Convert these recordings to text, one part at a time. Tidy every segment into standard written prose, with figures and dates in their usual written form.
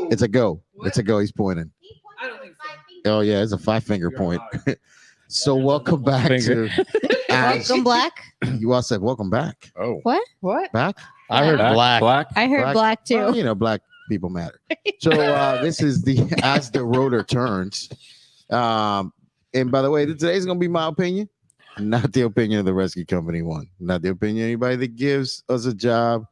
It's a go. It's a go. He's pointing. I don't think so. Oh yeah, it's a 5-finger point. So welcome back to Welcome black. You all said welcome back. Oh, What? Back. I heard black. I heard black too. Well, you know, black people matter. So this is the As the Rotor Turns. And by the way, today's gonna be my opinion, not the opinion of the rescue company one, not the opinion of anybody that gives us a job.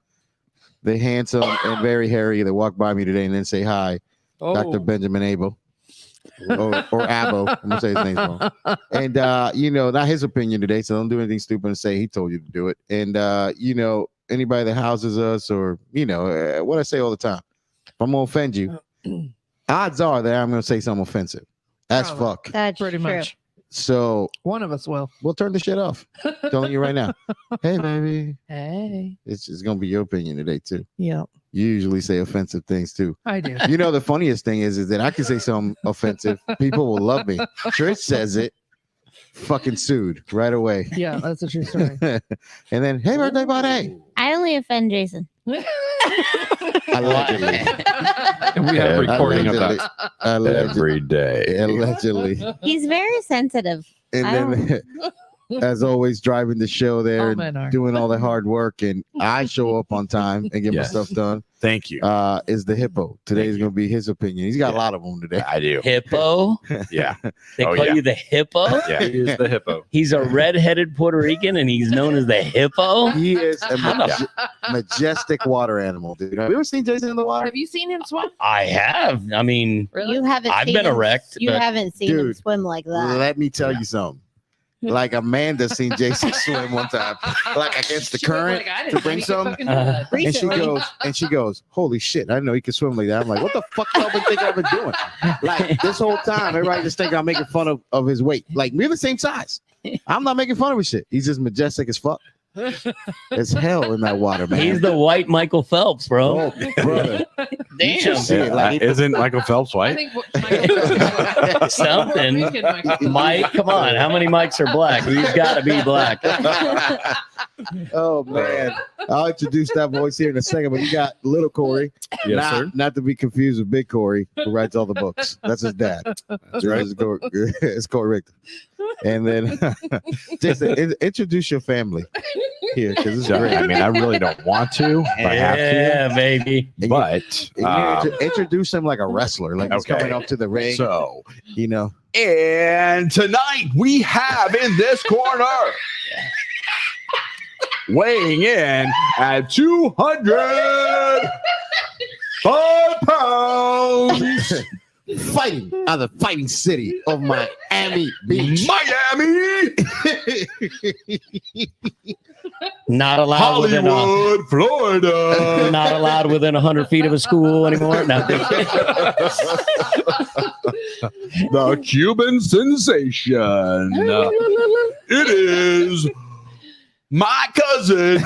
The handsome and very hairy that walk by me today and then say hi, Dr. Benjamin Abel. or Abo. I'm gonna say his name wrong. And you know, not his opinion today, so don't do anything stupid and say he told you to do it. And you know, anybody that houses us, or you know, what I say all the time, if I'm gonna offend you, odds are that I'm gonna say something offensive. That's fuck. That's Pretty true. much. So One of us will. we'll turn the shit off. Telling you right now. Hey baby. Hey. It's just gonna be your opinion today too. Yeah, You usually say offensive things too. I do. You know, the funniest thing is that I can say something offensive. People will love me. Trish says it, fucking sued right away. Yeah, that's a true story. And then, hey, birthday buddy. I only offend Jason. Allegedly. and we have recording of that Allegedly. every day. Allegedly. He's very sensitive. And I then, as always, driving the show there All and men are. doing all the hard work. And I show up on time and get Yes. my stuff done. Than's you. Is the Hippo. Today's going to be his opinion. He's got a lot of them today. I do. Hippo. Yeah. They Oh, call yeah. you the Hippo. Yeah. He is the hippo. He's a red-headed Puerto Rican, and he's known as the Hippo. He is a Yeah. majestic water animal, dude. Have you ever seen Jason in the water? Have you seen him swim? I have. I mean, Really? You haven't. I've seen been him- erect, You but- haven't seen him Dude, swim like that. Let me tell you something. Like Amanda seen Jason swim one time, like against the She was current like, I didn't to bring think he could some. fucking do that. Recently. And she goes, holy shit, I didn't know he could swim like that. I'm like, what the fuck y'all been thinking I've been doing? Like this whole time, everybody just thinking I'm making fun of his weight. Like we're the same size. I'm not making fun of his shit. He's just majestic as fuck. It's hell in that water, man. he's the white Michael Phelps, bro. Oh, brother. You should Damn. see it. Like, Isn't Michael Phelps I white? think Michael Something. Puerto Rican Michael. Mike, come on. How many mics are black? He's got to be black. oh man, I'll introduce that voice here in a second. But you got little Corey, Yes, sir. not to be confused with Big Corey, who writes all the books. That's his dad. That's right. It's Corey Richter. And then just introduce your family here because it's So, great. I mean, I really don't want to. If I have to. Yeah, baby. And But you introduce him like a wrestler, like he's Okay. coming up to the ring. so, You know, and tonight we have in this corner weighing in at 205 pounds, fighting out of the fighting city of Miami Beach. Miami, Not allowed within Hollywood, Florida. not allowed within 100 feet of a school anymore. No. The Cuban sensation. It is my cousin,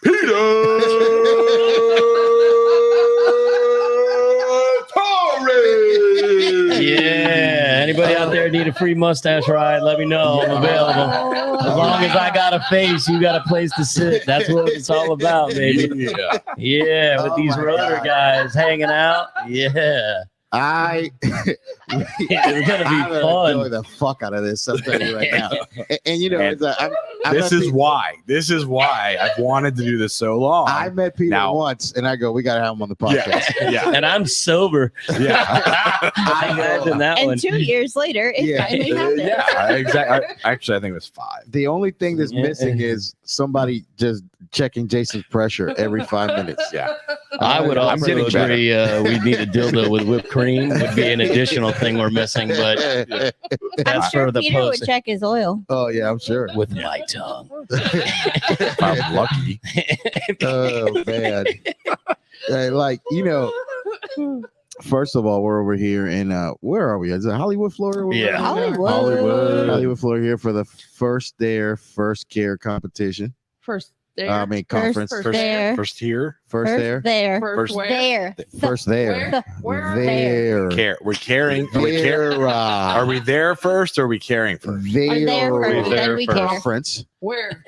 Peter Torres. Yeah. Anybody out there need a free mustache ride? Let me know. I'm available. As long as I got a face, you got a place to sit. That's what it's all about, baby. Yeah. Yeah, with Oh these my rotor God. guys hanging out. Yeah. It's gonna I'm be gonna enjoy fun. the fuck out of this. I'm telling you right now. And you know, And it's I This met is Peter- why. This is why I've wanted to do this so long. I met Peter Now- once, and I go, "We gotta have him on the podcast." yeah. Yeah. And I'm sober. Yeah. I imagine that one. And 2 years later, it Yeah. finally happened. Yeah, exactly. Actually, I think it was 5. The only thing that's Yeah. missing is somebody just checking Jason's pressure every 5 minutes. Yeah. I would I'm also getting agree. We need a dildo with whipped cream. Would be an additional thing we're missing, but I'm that's sure for the Peter would post. check his oil. Oh yeah, I'm sure. With my tongue. I'm lucky. Oh man, like you know. First of all, we're over here in where are we? Is it Hollywood, Florida? We're Yeah. right now? Hollywood, Florida. Here for the first care competition. First there. I mean conference. First there. First here. First there. There. First where? There. First there. Where? There. Care. We're caring. Are we care? There. Are we there first or are we caring first? There first, There then we first. care. Conference. Where?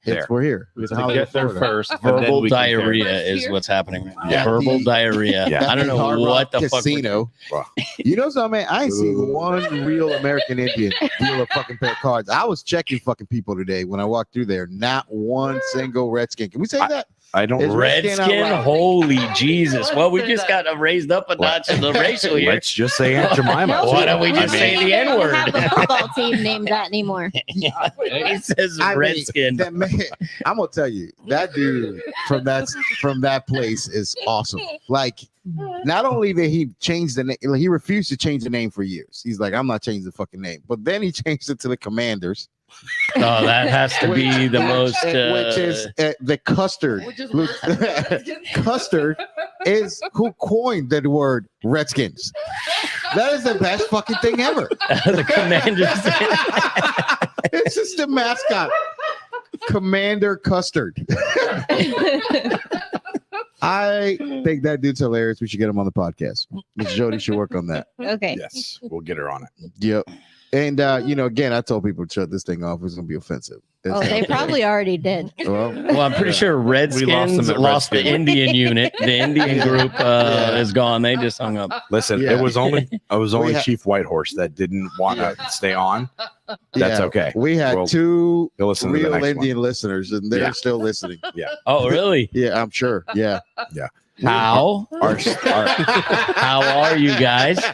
There. We're here. We It's have to Hollywood, get there Florida. first. and then Verbal we compare. diarrhea is what's happening right now. Yeah. Verbal The- diarrhea. Yeah. I don't know Hard what Rock the fuck. Casino. You know something, man? I ain't seen one real American Indian deal a fucking pair of cards. I was checking fucking people today when I walked through there. Not one single Redskin. Can we say that? I don't. It's Redskin Redskin, out loud. holy Jesus! Well, we just got raised up a notch in the racial here. Let's just say Aunt Jemima. Why don't we I just mean, say the They don't N-word? have a football team named that anymore. He says I mean, Redskin. that man, I'm gonna tell you, that dude from that place is awesome. Like, not only did he change the name, he refused to change the name for years. He's like, I'm not changing the fucking name. But then he changed it to the Commanders, Oh, that has to be the most. which is the Custard. Which is Custard is who coined the word Redskins. That is the best fucking thing ever. the Commanders. It's just the mascot, Commander Custard. I think that dude's hilarious. We should get him on the podcast. Miss Jody should work on that. Okay. Yes, we'll get her on it. Yep. And again, I told people to shut this thing off. It's gonna be offensive. Oh, they probably already did. Well, I'm pretty sure Redskins them lost, at the Redskin. Indian unit. The Indian group is gone. They just hung up. Listen, Yeah. it was only had- Chief Whitehorse that didn't want to stay on. That's okay. We had Well, two You'll listen to the real next Indian listeners, and they're Yeah. still listening. Oh, really? Yeah, I'm sure. Yeah. How? one. How are you guys? All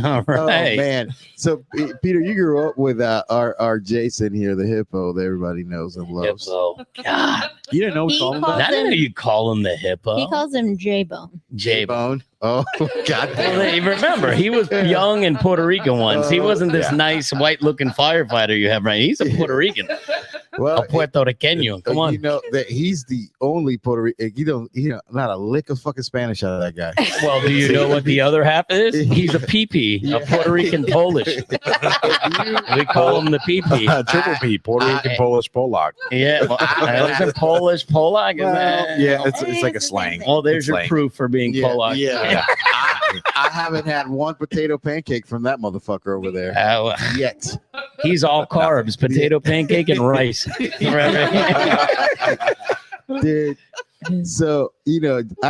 Oh right. man. So Peter, you grew up with our Jason here, the hippo that everybody knows and loves. Hippo. God, You didn't know we He called him calls that? I didn't know you call him the hippo. He calls him J-Bone. J-Bone. Bone. Oh God. Well, remember, he was young and Puerto Rican once. He wasn't this Yeah. nice white-looking firefighter you have right. He's a Puerto Rican, a Well, Puerto Riqueño. Come you on. know that he's the only Puerto Rican. Not a lick of fucking Spanish out of that guy. Well, do you know what the other half is? He's a PP, a Puerto Rican Polish. We call him the PP. Triple P, Puerto Rican, Polish, Polak. Yeah, well, isn't Polish Polak? Is that- Yeah, it's like a slang. Well, there's It's your slang. proof for being Polak. Yeah. I haven't had one potato pancake from that motherfucker over there Well, yet. he's all carbs, potato pancake and rice. Dude. So I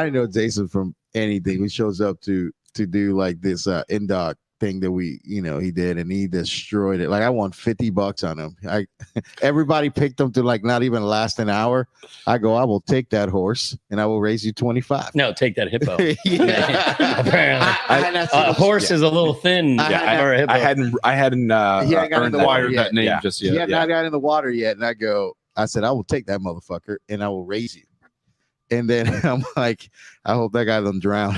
didn't know Jason from anything. He shows up to do like this in-dog thing that he did, and he destroyed it. Like, I won $50 on him. Everybody picked him to like not even last an hour. I go, I will take that horse and I will raise you 25. No, take that hippo. Yeah. Apparently, I had not seen him- horse is a little thin I- for a hippo. I hadn't He hadn't got in earned the that. water Wired yet. that name Yeah. just He yet. had not got in the water yet, and I said, I will take that motherfucker and I will raise you. And then I'm like, I hope that guy doesn't drown.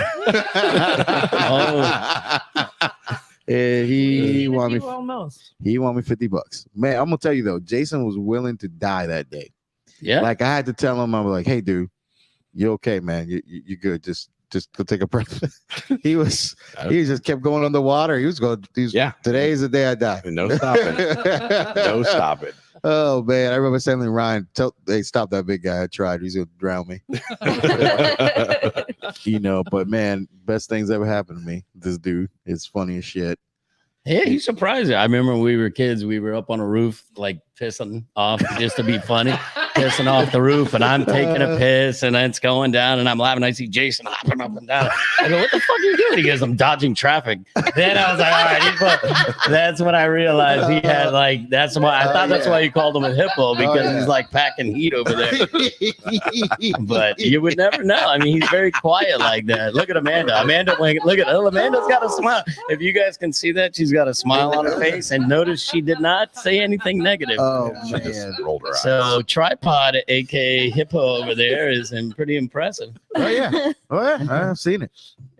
And he won me. Almost. He won me $50. Man, I'm gonna tell you though, Jason was willing to die that day. Yeah. Like, I had to tell him, I'm like, hey, dude, you okay, man? You good? Just go take a breath. he just kept going underwater. Yeah. Today's the day I die. No stopping. No stopping. Oh man, I remember telling Ryan, hey, stop that big guy. I tried. He's gonna drown me. But man, best things ever happened to me. This dude is funny as shit. Yeah, he's surprising. I remember when we were kids, we were up on a roof, like pissing off just to be funny, pissing off the roof, and I'm taking a piss, and it's going down, and I'm laughing. I see Jason hopping up and down. I go, "What the fuck are you doing?" He goes, "I'm dodging traffic." Then I was like, "All right." That's when I realized he had like. That's why I thought that's why you called him a hippo, because he's like packing heat over there. But you would never know. I mean, he's very quiet like that. Look at Amanda. Amanda's got a smile. If you guys can see that, she's got a smile on her face, and notice she did not say anything negative. Oh She just man. rolled her eyes. So Tripod, aka Hippo over there, is pretty impressive. Oh yeah. I've seen it.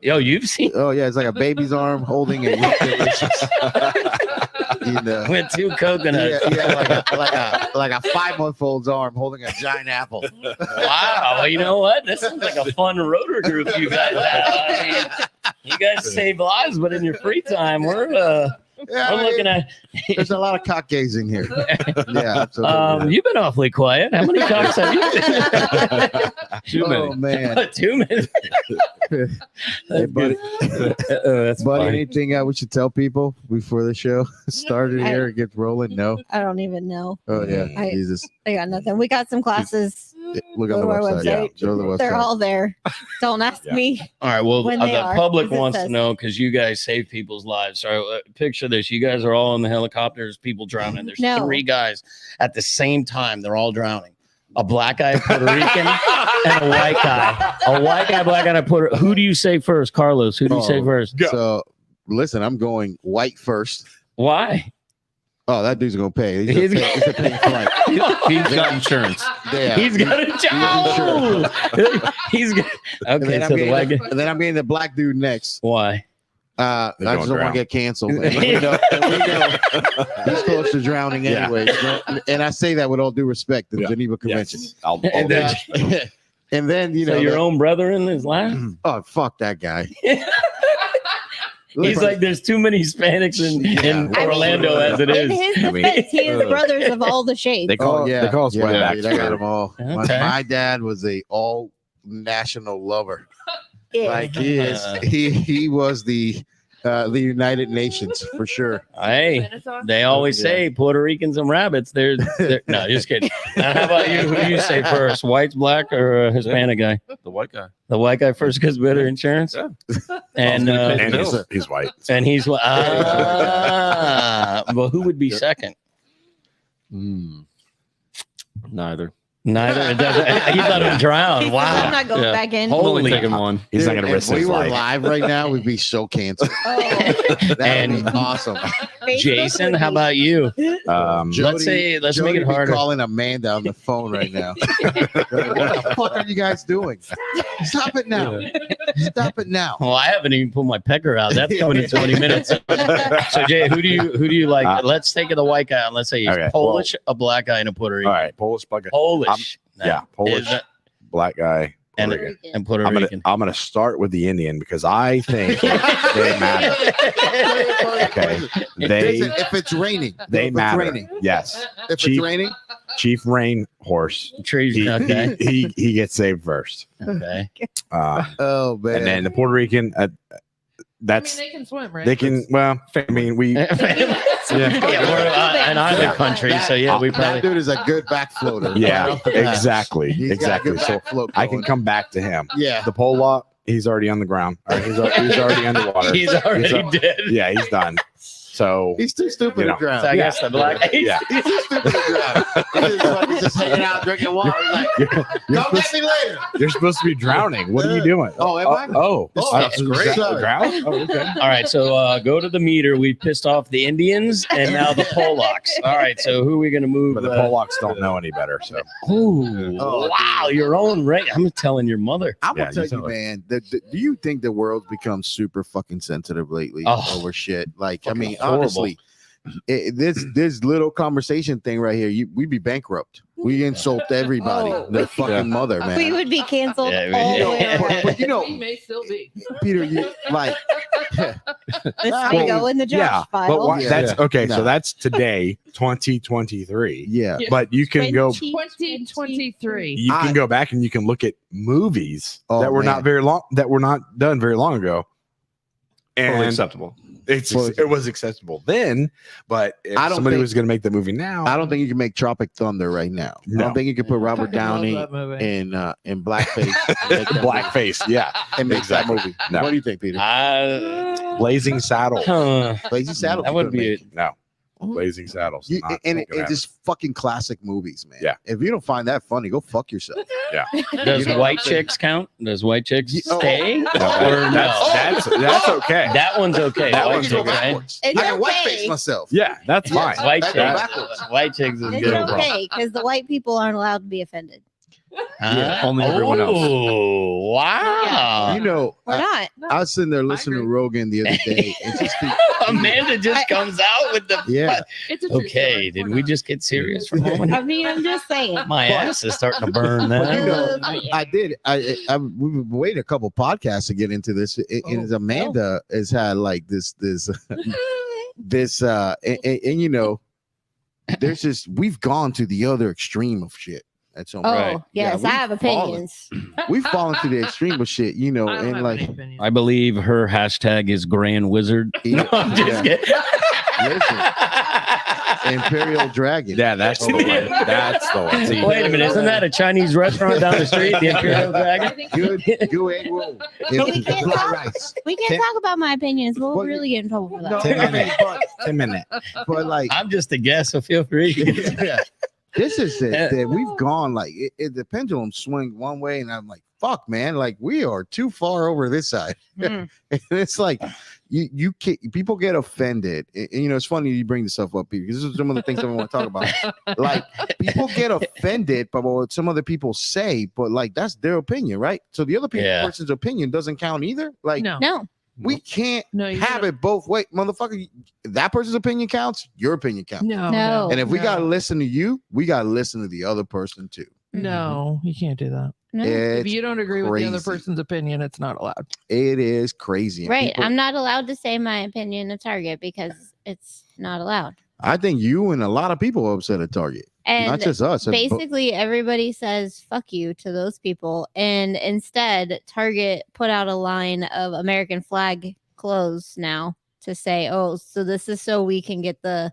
Yo, you've seen Oh yeah, it's like a baby's arm holding a with two coconuts. like a 5-month-old's arm holding a giant apple. Wow. Well, you know what? This is like a fun rotor group you guys have. I mean, you guys save lives, but in your free time, we're looking at. There's a lot of cock gazing here. Yeah, absolutely. You've been awfully quiet. How many cocks have you been? Too many. Oh man. 2 minutes. Hey, buddy, That's buddy, funny. anything we should tell people before the show started here and gets rolling? No. I don't even know. Oh yeah, I- Jesus. I got nothing. We got some classes. Look on Go the to our website. website. Go to the They're website. all there. Don't ask Yeah. me. All right. Well, When the they are, public 'cause it wants to says- know because you guys save people's lives. So picture this: you guys are all in the helicopters, people drowning. There's No. 3 guys at the same time. They're all drowning. A black guy, a Puerto Rican, and a white guy. A white guy, black guy, and a Puerto. Who do you say first, Carlos? Who do you say Oh, first? So listen, I'm going white first. Why? Oh, that dude's gonna pay. He's He's- gonna pay flight. He's got insurance. Yeah. He's got a job. He's got, And okay. then, So the white guy. and then I'm getting the black dude next. Why? I They're just going don't want drown. to get canceled. And we know he's close to drowning Yeah. anyway. And I say that with all due respect to the Yeah. Geneva Convention. Yes. I'll And then- And then you So know your own brethren is last. oh fuck that guy. He's like, there's too many Hispanics in I Orlando mean, as it In is. his I mean- defense, he is brothers of all the shades. They call yeah, they call us yeah, whitebacks. dude, I got for- them all. Okay. My dad was a all national lover. Yeah. Like he is. He was the United Nations for sure. Hey, they always Yeah. say Puerto Ricans and rabbits. They're no, just kidding. Now, how about you? Who do you say first? White, black, or a Hispanic guy? The white guy. The white guy first gets better insurance. Yeah. And And Bills. he's white. and he's well, who would be second? Neither. Neither. It doesn't. He let him drown. I'm Wow. not going Yeah. back in. I'm only Holy. taking one. He's not Dude, gonna risk if we his were life. live right now, we'd be so canceled. Oh, That would And- be awesome. Facebook Jason, would how be- about you? Um, Let's make Jody it be harder. calling Amanda on the phone right now. What the fuck are you guys doing? Stop it now. Stop it now. Well, I haven't even put my pecker out. That's coming in 20 minutes. So Jay, who do you like? Let's take the white guy. And let's say he's Okay, Polish, a black guy, and a Puerto all Rican. right, Polish black guy. Polish. yeah, Polish Is that- black guy. and, Puerto Rican. and Puerto I'm Rican. gonna start with the Indian because I think they matter. Okay, they Listen, if it's raining, they if it's matter. raining, Yes, if Chief- it's raining, Chief Rain Horse. Trees. He, Okay. he gets saved first. Okay. oh man. And then the Puerto Rican. That's they can swim, right? they can. Well, I mean, we. Yeah, we're in either Yeah. country, so yeah, we that probably. dude is a good back floater. Yeah, exactly, He's got a exactly. good So back float I can going. come back to him. Yeah. The Pollock, he's already on the ground. Or he's already underwater. He's already al- dead. Yeah, he's done. So He's too stupid You know, to drown. So I guess the black. yeah, He's too stupid to drown. He's just hanging out drinking water. He's like, you're, come get me later. you're supposed to be drowning. What are you doing? Oh, am I? Oh, that's great. Drown? Oh, okay. All right, so go to the meter. We pissed off the Indians and now the Polacks. All right, so who are we going to move? But the Pollocks don't know any better. So Ooh, Oh, wow, your own right. I'm telling your mother. I'm Yeah, gonna tell you you, tell her. man. Do you think the world's become super fucking sensitive lately Oh. over shit? Like, I Fucking mean, horrible. honestly, this little conversation thing right here, we'd be bankrupt. We insult everybody, Oh. their fucking mother, man. We would be canceled Yeah, we- all the way around. But you know, He may still be. Peter, you like, This Well, may go in the Josh yeah, file. but why, Yeah. that's okay. No. So that's today, 2023. yeah, Yeah. But you can go. 2023. You can go back and you can look at movies Oh, that were man. not very long, that were not done very long ago, Totally and acceptable. it was accessible then. But if I don't somebody think- was going to make the movie now, I don't think you can make Tropic Thunder right now. I No. don't think you can put Robert Fucking love Downey that movie. in blackface and make that blackface. Yeah, movie. And make exactly. that movie. No. What do you think, Peter? Blazing Saddles. Lazy Saddles. that would be it. No, Blazing Saddles. You, Not and gonna it's just fucking classic movies, man. Yeah. If you don't find that funny, go fuck yourself. Does You know white what I'm saying? chicks count? Does white chicks Oh. stay? No, Or no? that's okay. That one's okay. That White one's chicks, okay. right? Backwards. It's I can okay. white face myself. Yeah, that's Yes. fine. White Back and chicks. backwards. White chicks is It's good. okay because the white people aren't allowed to be offended. Yeah, only everyone else. Oh, wow. You know, We're not. I was sitting there listening to agree. Rogan the other day. And just Amanda just comes out with the. yeah. It's a true Okay, story. did We're we not. just get serious for a moment? I mean, I'm just saying. My ass is starting to burn But you now. know, I did. We've been waiting a couple podcasts to get into this. And Amanda has had like this, and you know, there's just we've gone to the other extreme of shit. at some Oh, point. Right. yes, Yeah, I have we've fallen. opinions. We've fallen to the extreme with shit, you know, I don't and have like any opinion. I believe her hashtag is Grand Wizard. Yeah, No, I'm just yeah. kidding. Imperial Dragon. Yeah, that's the one. That's the one. See, Wait a minute, isn't that a Chinese restaurant down the street, the Imperial Dragon? Good egg roll. We can't Fly talk- rice. We can't Tim- talk about my opinions. We'll But- really get in trouble for that. No, 10 I mean, minutes. but, 10 minutes. but like I'm just a guest, so feel free. yeah. This is it. That we've gone like the pendulum swing one way, and I'm like, fuck, man, like we are too far over this side. Mm. And it's like you can't, people get offended. And, you know, it's funny you bring this stuff up because this is some of the things I want to talk about. Like people get offended by what some other people say, but like that's their opinion, right? So the other Yeah. person's opinion doesn't count either. Like No, we can't No, you have it both ways, motherfucker. That person's opinion counts. Your opinion counts. No. And if we no. gotta listen to you, we gotta listen to the other person too. No, you can't do that. no. If It's you don't agree with the other crazy. person's opinion, it's not allowed. It is crazy. And Right. people- I'm not allowed to say my opinion at Target because it's not allowed. I think you and a lot of people are upset at Target, not And just us. basically everybody says fuck you to those people. And instead, Target put out a line of American flag clothes now to say, oh, so this is so we can get the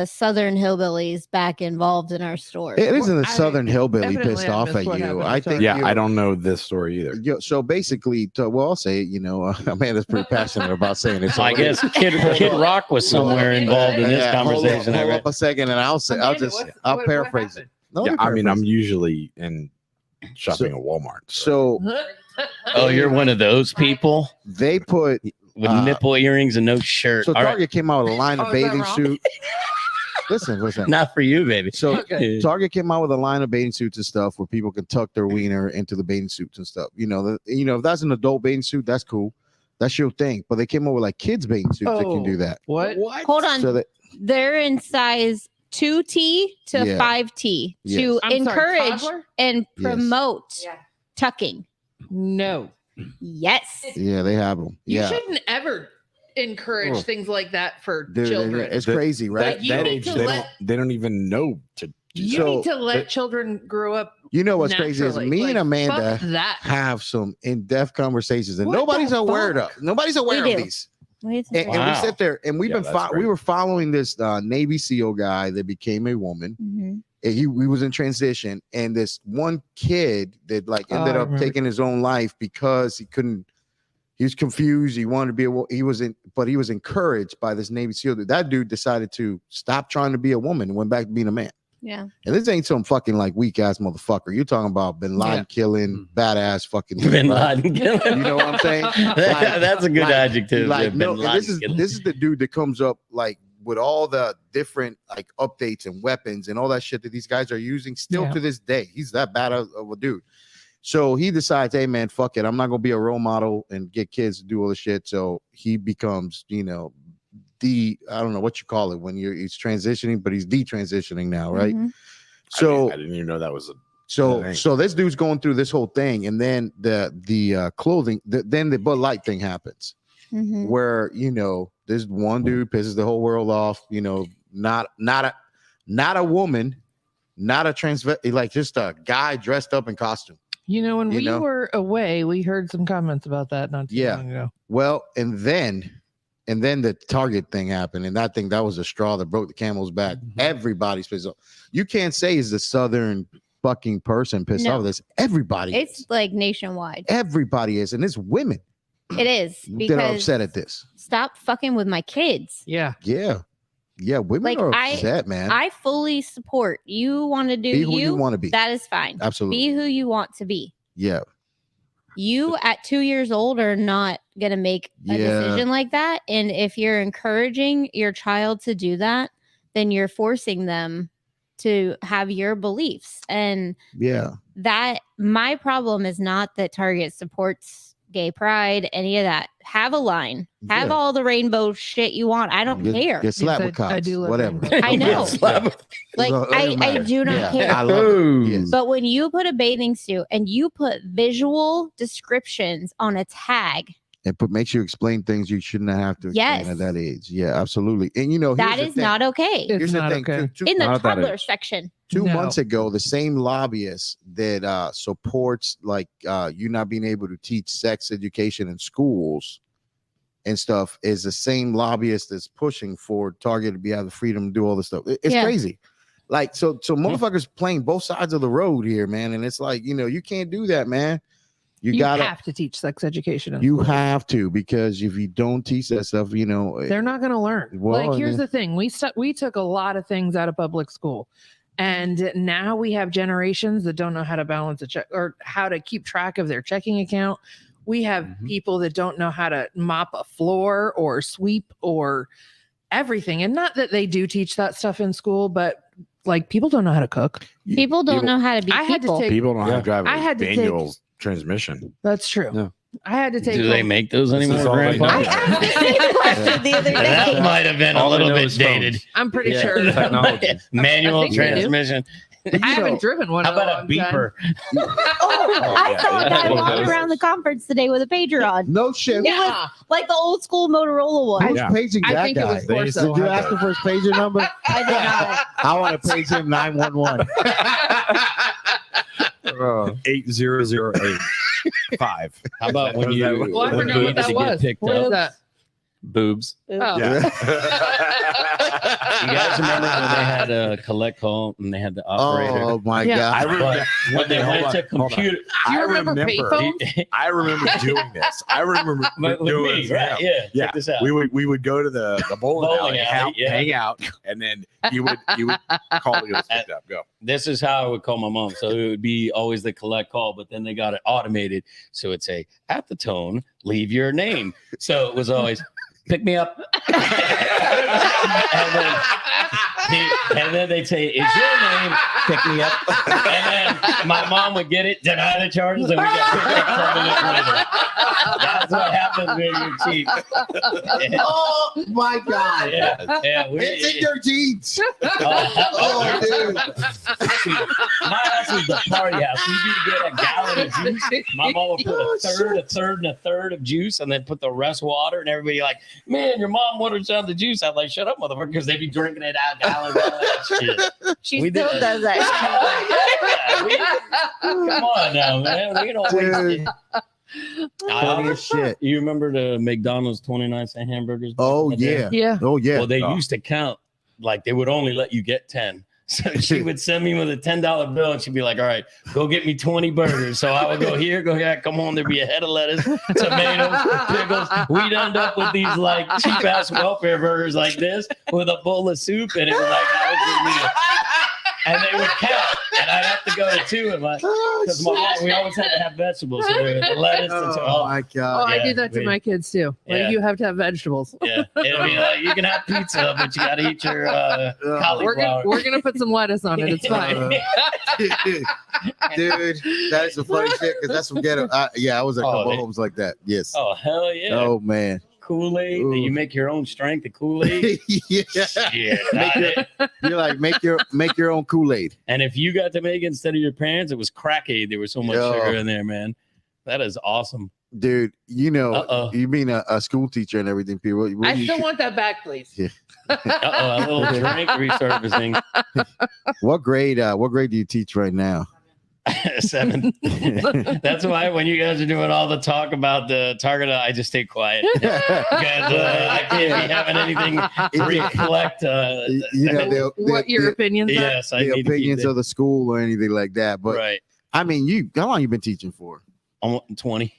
Southern hillbillies back involved in our stores. It isn't the I- Southern hillbilly evidently pissed I off missed at what you. happened. I I'm think. sorry. Yeah, you- I don't know this story either. So basically, well, I'll say it. You know, Amanda's pretty passionate about saying it. So I guess Kid Rock was somewhere involved in this Yeah, hold conversation. I Hold read. up a second, and I'll say, I'll just, I'll paraphrase it. No, Yeah, you I mean, I'm paraphrase it. usually in shopping at Walmart. So Oh, you're one of those people they put. with nipple earrings and no shirt. So All right, Target came out with a line of Oh, is that bathing wrong? suit. Listen. not for you, baby. So Okay. Target came out with a line of bathing suits and stuff where people can tuck their wiener into the bathing suits and stuff. You know, if that's an adult bathing suit, that's cool. That's your thing. But they came up with like kids bathing suits that can do that. What? Hold on. So that They're in size 2T to Yeah. 5T Yes. to I'm sorry, encourage toddler? and Yes. promote Yeah. tucking. No. Yes. yeah, they have them. You Yeah, shouldn't ever encourage Oh. things like that for Dude, children. it's That- crazy, right? you That need age, to they let- don't. They don't even know to. you So- need to let children grow up. You know what's crazy is naturally. me Like, and Amanda fuck that. have some in-depth conversations, and What nobody's the aware fuck? of. Nobody's aware We of do. these. Wait a And, second. and we Wow. sit there, and we've Yeah, been that's we great. were following this Navy SEAL guy that became a woman. Mhm. And he was in transition, and this one kid that like ended I up remember. taking his own life because he couldn't. He was confused. He wanted to be he was encouraged by this Navy SEAL dude. That dude decided to stop trying to be a woman and went back to being a man. Yeah. And this ain't some fucking like weak ass motherfucker. You're talking about Bin Laden Yeah. killing badass fucking Bin right? Laden killing. You know what I'm saying? That's a good like- adjective. Like Bin no, Laden and this is killing. the dude that comes up like with all the different like updates and weapons and all that shit that these guys are using still Yeah. to this day. He's that bad of a dude. So he decides, hey man, fuck it. I'm not gonna be a role model and get kids to do all the shit. So he becomes, you know, I don't know what you call it when he's transitioning, but he's detransitioning now, right? Mhm. So I didn't even know that was a. so Dang. so this dude's going through this whole thing, and then the clothing, then the Bud Light thing happens. Mhm. Where you know this one dude pisses the whole world off. You know, not a woman, not a like just a guy dressed up in costume. You know, when You we know? were away, we heard some comments about that not too Yeah. long ago. Well, and then the Target thing happened, and that was a straw that broke the camel's back. Everybody's pissed off. You can't say is the Southern fucking person pissed No. off of this. Everybody, It's like nationwide. everybody is, and it's women It is that are because upset at this. stop fucking with my kids. Yeah. Yeah, women Like, are I- upset, man. I fully support you want to do Be who you want to be. That is fine. Absolutely. Be who you want to be. Yeah. You at 2 years old are not going to make a Yeah. decision like that. And if you're encouraging your child to do that, then you're forcing them to have your beliefs. And Yeah. that my problem is not that Target supports gay pride, any of that. Have a line. Have Yeah. all the rainbow shit you want. I don't care. Get slapped Yes, with I cops. do love Whatever. rainbow. I know. Slap. Like Well, it I doesn't matter. do not Yeah. care. I love it. Yes. But when you put a bathing suit and you put visual descriptions on a tag and makes you explain things you shouldn't have to explain Yes. at that age. Yeah, absolutely. And here's That the is thing. not okay. It's Here's the not thing. okay. In the Not at that toddler age. section. Two No. months ago, the same lobbyist that supports like you not being able to teach sex education in schools and stuff is the same lobbyist that's pushing for Target to be have the freedom to do all this stuff. It's Yeah. crazy. Like so motherfuckers playing both sides of the road here, man. And it's like, you can't do that, man. You gotta have to teach sex education. In you schools. have to, because if you don't teach that stuff, They're not going to learn. Well, Like, here's yeah. the thing: we took a lot of things out of public school, and now we have generations that don't know how to balance a check or how to keep track of their checking account. We have people that don't know how to mop a floor or sweep or everything. And not that they do teach that stuff in school, but like people don't know how to cook. People don't know how to be I had to people. take- People don't have Yeah. to drive I had a to take- manual transmission. That's true. Yeah. I had to take. Do they home- make those This is anymore, all they Grandpa? know. I asked the same question the other day. That might have been a All they little know bit is phones. dated. I'm pretty Yeah. sure. Technology. Manual I think they do. transmission. I haven't driven one. How in a about a long time. beeper? I saw a guy Yeah. walking around the conference today with a pager on, no shit. Yeah, like the old school Motorola one. Who's Yeah. paging I that think it guy? was Corso. Did you ask him for his pager number? I did not. I want to page him 911. 80085. How about when That you was- Well, I forgot needed what that to was. get picked What is up? that? Boobs. Oh. Yeah. You guys remember when they had a collect call and they had the operator? Oh my Yeah. god! I remember. But when they went to Hold on. computer, Do you I remember payphones? I remember doing this. I remember but with doing me, this. right? Yeah. Yeah. Yeah. Check this out. We would go to the bowling Bowling alley, alley, yeah. hang out, and then you would call to get us picked up. Go. This is how I would call my mom. So it would be always the collect call, but then they got it automated. So it'd say, at the tone, leave your name. So it was always, pick me up. and then they'd say, is your name, pick me up. And then my mom would get it, deny the charges, and we got picked up 7 minutes later. That's what happens when you're cheap. Oh my god! Yeah, yeah. It's in your jeans. Oh, dude. My house was the party house. We'd be to get a gallon of juice. My mom would put a third, and a third of juice, and then put the rest water. And everybody like, man, your mom watered down the juice. I'm like, shut up, motherfucker, because they'd be drinking it out gallons. All that shit. She We still did. does that. Come on now, man. We don't waste Dude. it. Funny as shit. You remember the McDonald's 29-cent hamburgers? Oh back in the day? yeah. Yeah. Oh yeah. Well, they Oh. used to count like they would only let you get 10. So she would send me with a $10 bill and she'd be like, all right, go get me 20 burgers. So I would go here, come home. There'd be a head of lettuce, tomatoes, pickles. We'd end up with these like cheap ass welfare burgers like this with a bowl of soup. And it was like, that was your meal. And they would count. And I'd have to go to 2 of my, because my mom, we always had to have vegetables. So there was lettuce and Oh my Oh, god! I Yeah, do that to we- my kids too. Like, Yeah. you have to have vegetables. yeah. It'd be like, you can have pizza, but you got to eat your cauliflower. We're gonna put some lettuce on it. It's fine. Dude, that is the funny shit because that's from ghetto. Yeah, I was at a Oh, couple they- homes like that. Yes. Oh, hell yeah. Oh man. Kool-Aid. Ooh. You make your own strength of Kool-Aid. Yeah. Shit. Make your- You're like make your own Kool-Aid. And if you got to make it instead of your parents, it was crack-aid. There was so much Yo. sugar in there, man. That is awesome. Dude, Uh-oh. you mean a school teacher and everything, people. What I do you- still want that back, please. Yeah. Uh-oh, a little drink resurfacing. what grade do you teach right now? 7. That's why when you guys are doing all the talk about the target, I just stay quiet. Because I can't be having anything reflect. What your opinions are? Yes, I the need to keep opinions it. of the school or anything like that. But Right. I mean, how long you been teaching for? I'm 20.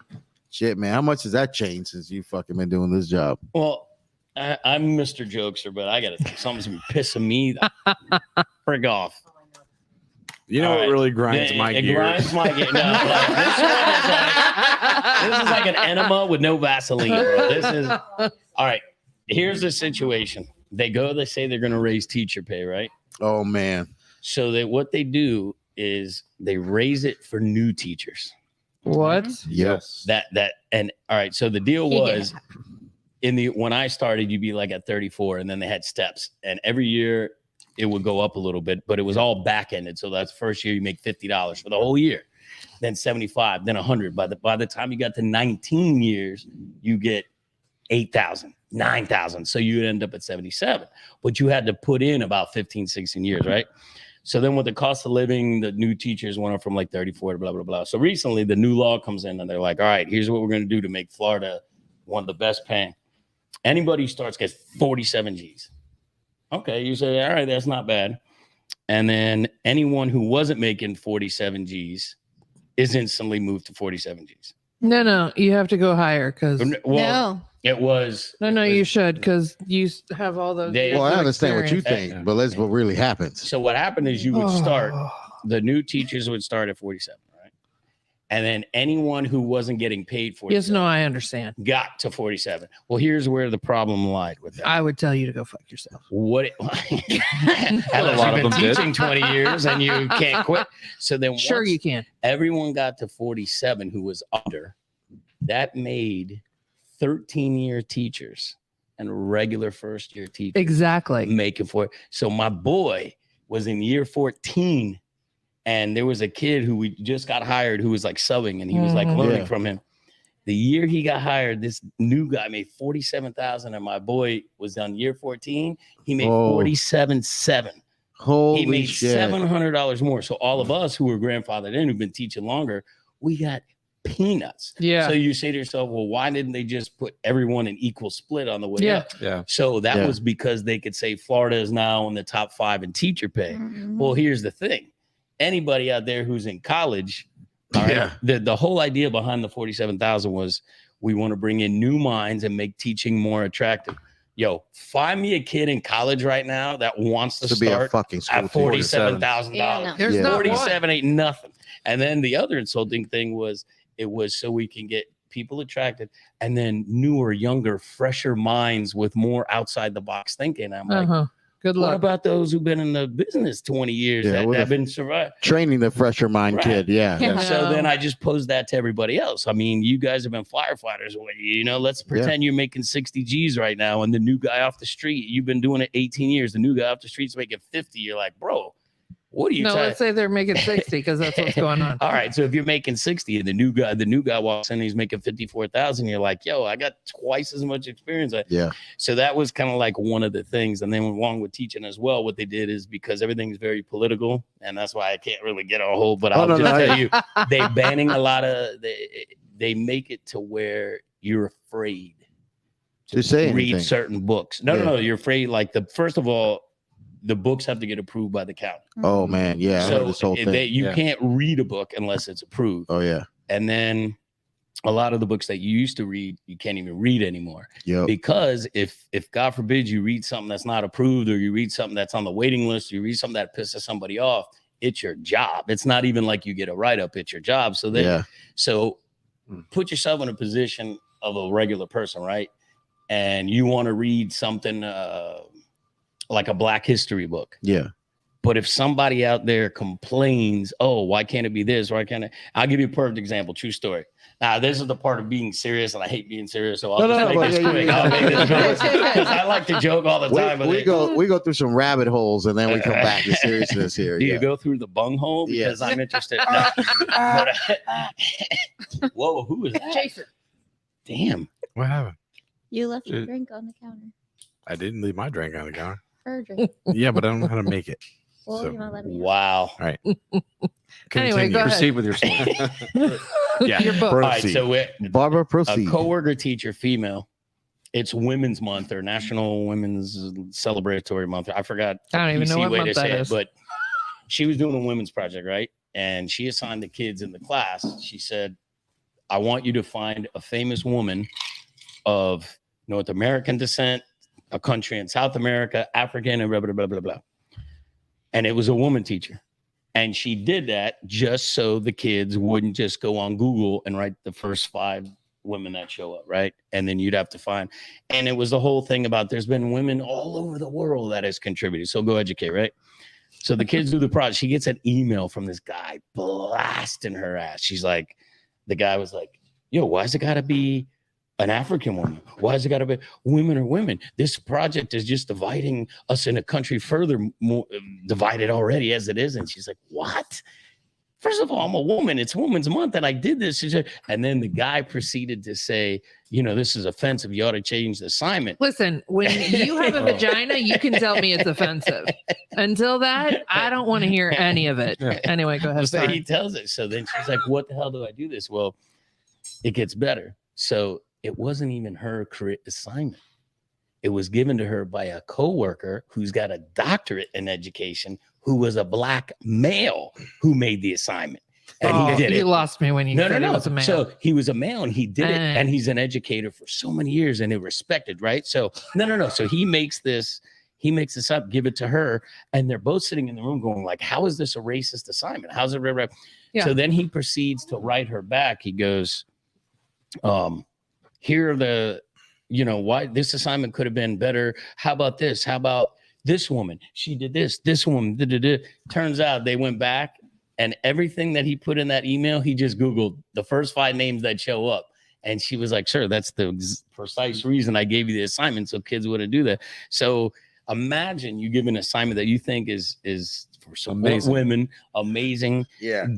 Shit, man, how much has that changed since you fucking been doing this job? Well, I'm Mr. Jokester, but I got to think something's been pissing me the frig off. You know All what right. really grinds my It gears? grinds my gears. No, like, this is like an enema with no Vaseline, bro. This is all right. Here's the situation. They say they're going to raise teacher pay, right? Oh man. So what they do is they raise it for new teachers. What? Yes. And all right. So the deal Yeah. was when I started, you'd be like at 34, and then they had steps, and every year it would go up a little bit, but it was all back ended. So that's first year you make $50 for the whole year. then 75, then 100. By the time you got to 19 years, you get 8,000, 9,000. So you end up at 77. But you had to put in about 15, 16 years, right? So then with the cost of living, the new teachers went up from like 34 to blah, blah, blah. So recently the new law comes in and they're like, all right, here's what we're going to do to make Florida one of the best paying. Anybody who starts gets 47 G's. Okay, you say, all right, that's not bad. And then anyone who wasn't making 47 G's is instantly moved to 47 G's. No, you have to go higher because No. It was. you should because you have all those. They- years Well, I of understand what you experience. think, but let's what really happens. So what happened is you would start, Oh. the new teachers would start at 47, right? And then anyone who wasn't getting paid 47 Yes, no, I understand. got to 47. Well, here's where the problem lied with that. I would tell you to go fuck yourself. What it, A unless lot you've of been them did. teaching 20 years and you can't quit. So then Sure, once you can. everyone got to 47 who was under, that made 13-year teachers and regular first-year teachers Exactly. making for it. So my boy was in year 14 and there was a kid who we just got hired who was like subbing and he was like Mhm. learning Yeah. from him. The year he got hired, this new guy made 47,000 and my boy was on year 14. He made Whoa. 47,700. Holy He made shit. $700 more. So all of us who were grandfathered in, who've been teaching longer, we got peanuts. Yeah. So you say to yourself, well, why didn't they just put everyone in equal split on the way Yeah. up? Yeah. So that Yeah. was because they could say Florida is now in the top 5 in teacher pay. Mhm. Well, here's the thing. Anybody out there who's in college, all right, Yeah. the whole idea behind the 47,000 was we want to bring in new minds and make teaching more attractive. Yo, find me a kid in college right now that wants to to be a start fucking school at teacher. $47,000. Yeah, no. There's Yeah. not 47 ain't nothing. And then the other insulting thing was it was so we can get people attracted and then newer, younger, fresher minds with more outside the box thinking. I'm like, Uh-huh. Good what luck. about those who've been in the business 20 years Yeah, that what have if- been survived? Training the fresher mind Right. kid. Yeah. Yeah. So then I just posed that to everybody else. I mean, you guys have been firefighters. Well, you know, let's pretend you're making 60 G's right now. And the new guy off the street, you've been doing it 18 years. The new guy off the street's making 50. You're like, bro, what are you No, trying? let's say they're making 60 because that's what's going on. All right. So if you're making 60 and the new guy walks in and he's making 54,000, you're like, yo, I got twice as much experience. Yeah. So that was kind of like one of the things. And then along with teaching as well, what they did is because everything's very political, and that's why I can't really get a hold, but I'll no, just no, tell you, they banning a lot of they make it to where you're afraid To say read anything. certain books. No, Yeah. no, you're afraid like first of all, the books have to get approved by the county. Oh man, yeah. I heard this whole thing. You Yeah. can't read a book unless it's approved. Oh yeah. And then a lot of the books that you used to read, you can't even read anymore. Yep. Because if God forbid you read something that's not approved, or you read something that's on the waiting list, or you read something that pisses somebody off, it's your job. It's not even like you get a write-up, it's your job. So then Yeah. so put yourself in a position of a regular person, right? And you want to read something like a Black history book. Yeah. But if somebody out there complains, oh, why can't it be this? Why can't it? I'll give you a perfect example. True story. Now, this is the part of being serious, and I hate being serious, so I'll just make this quick. I'll make this quick. 'Cause I like to joke all the time. but We they- go through some rabbit holes and then we come back to seriousness here. Do you Yeah. go through the bunghole? Because Yes. I'm interested. No. But, whoa, who is that? Jason. Damn. What happened? You left your It- drink on the counter. I didn't leave my drink on the counter. Her drink. Yeah, but I don't know how to make it. Well, So- you want to let me know? Wow. Anyway, Continue. go ahead. Proceed with your story. Yeah. Your book. All right. Proceed. So Barbara, a proceed. coworker teacher, female. It's Women's Month or National Women's Celebratory Month. I forgot. I don't even know PC what way month to say that it, is. but she was doing a women's project, right? And she assigned the kids in the class. She said, "I want you to find a famous woman of North American descent, a country in South America, African, and blah blah blah blah blah." And it was a woman teacher. And she did that just so the kids wouldn't just go on Google and write the first 5 women that show up, right? And then you'd have to find. And it was the whole thing about there's been women all over the world that has contributed. So go educate, right? So the kids do the project. She gets an email from this guy blasting her ass. She's like, the guy was like, yo, why's it got to be an African woman? Why is it got to be women are women? This project is just dividing us in a country further more divided already as it is. And she's like, what? First of all, I'm a woman. It's Women's Month, and I did this. And then the guy proceeded to say, this is offensive. You ought to change the assignment. Listen, when you have a vagina, you can tell me it's offensive. Until that, I don't want to hear any of it. Yeah. Anyway, go ahead. So Sorry. he tells it. So then she's like, what the hell do I do this? Well, it gets better. So it wasn't even her assignment. It was given to her by a coworker who's got a doctorate in education, who was a black male who made the assignment. And he did it. You lost me when you said it was a man. So he was a male and he did it. And he's an educator for so many years and it respected, right? So no. So he makes this up, give it to her. And they're both sitting in the room going like, how is this a racist assignment? How's it? Yeah. So then he proceeds to write her back. He goes, here are the, why this assignment could have been better. How about this? How about this woman? She did this. This woman. Turns out they went back and everything that he put in that email, he just Googled the first 5 names that show up. And she was like, sure, that's the precise reason I gave you the assignment. So kids wouldn't do that. So imagine you give an assignment that you think is for some women, amazing,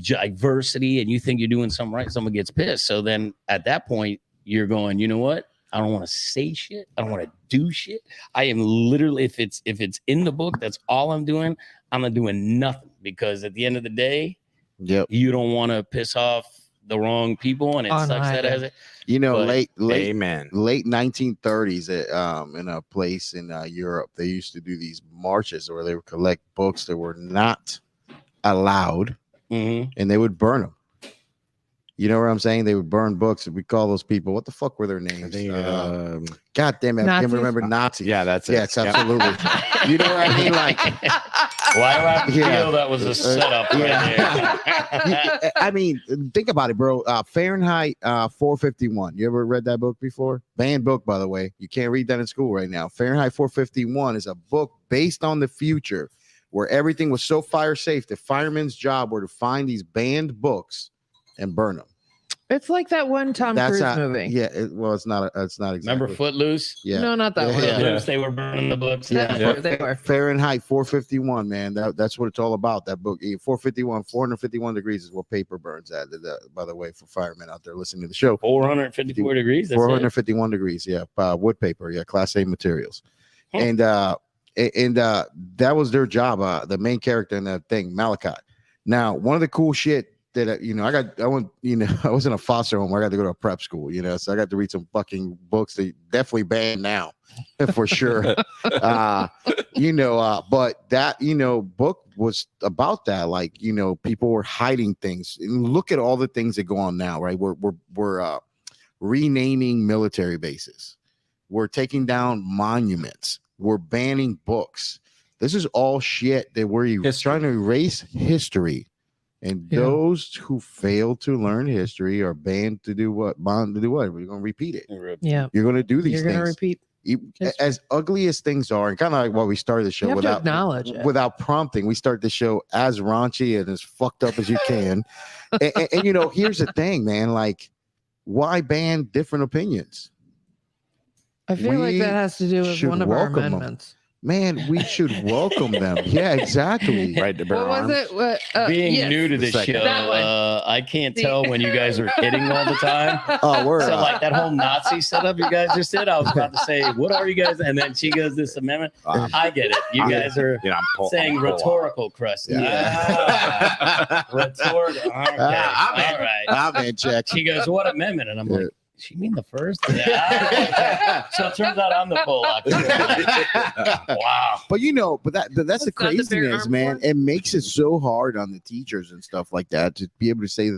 diversity, and you think you're doing something right. Someone gets pissed. So then at that point, you're going, you know what? I don't want to say shit. I don't want to do shit. I am literally, if it's in the book, that's all I'm doing. I'm not doing nothing because at the end of the day, you don't want to piss off the wrong people, and it sucks that as it. Late Amen. Late 1930s, in a place in Europe, they used to do these marches where they would collect books that were not allowed, and they would burn them. You know what I'm saying? They would burn books. We call those people. What the fuck were their names? God damn it! I can't remember Nazis. Yeah, that's it. Yes, absolutely. You know what I mean? Like, why do I feel that was a setup? Right I mean, think about it, bro. Fahrenheit 451. You ever read that book before? Banned book, by the way. You can't read that in school right now. Fahrenheit 451 is a book based on the future, where everything was so fire safe. The firemen's job were to find these banned books and burn them. It's like that one Tom Cruise movie. Yeah, it's not exactly. Remember Footloose? Yeah. No, not that one. Footloose, they were burning the books. They were. Fahrenheit 451, man. That's what it's all about. That book, 451 degrees is what paper burns at. By the way, for firemen out there listening to the show, 454 degrees. 451 degrees. Yeah, wood paper. Yeah, Class A materials. And that was their job. The main character in that thing, Malachi. Now, one of the cool shit that I was in a foster home where I got to go to a prep school, so I got to read some fucking books that definitely banned now for sure. But that book was about that, like people were hiding things. And look at all the things that go on now, right? We're renaming military bases, we're taking down monuments, we're banning books. This is all shit that we're trying to erase history. And those who fail to learn history are banned to do what? We're going to repeat it. Yeah. You're going to do these You're things. going to repeat. As ugly as things are, and kind of like what we started the show without prompting, we start the show as raunchy and as fucked up as you can. and here's the thing, man. Like, why ban different opinions? I feel like that has to do with one of our amendments. Man, we should welcome them. Yeah, exactly. Right to bear What arms. was it? Being new to this show, I can't tell when you guys are kidding all the time. Oh, we're so like that whole Nazi setup you guys just did. I was about to say, what are you guys? And then she goes, this amendment. I get it. You guys are saying rhetorical crusty. Yeah. Rhetorical. Okay. All right. I'm in check. She goes, what amendment? And I'm like, she mean the first? Yeah. So it turns out I'm the Pollock. Wow. But that's the craziness, man. It makes it so hard on the teachers and stuff like that to be able to say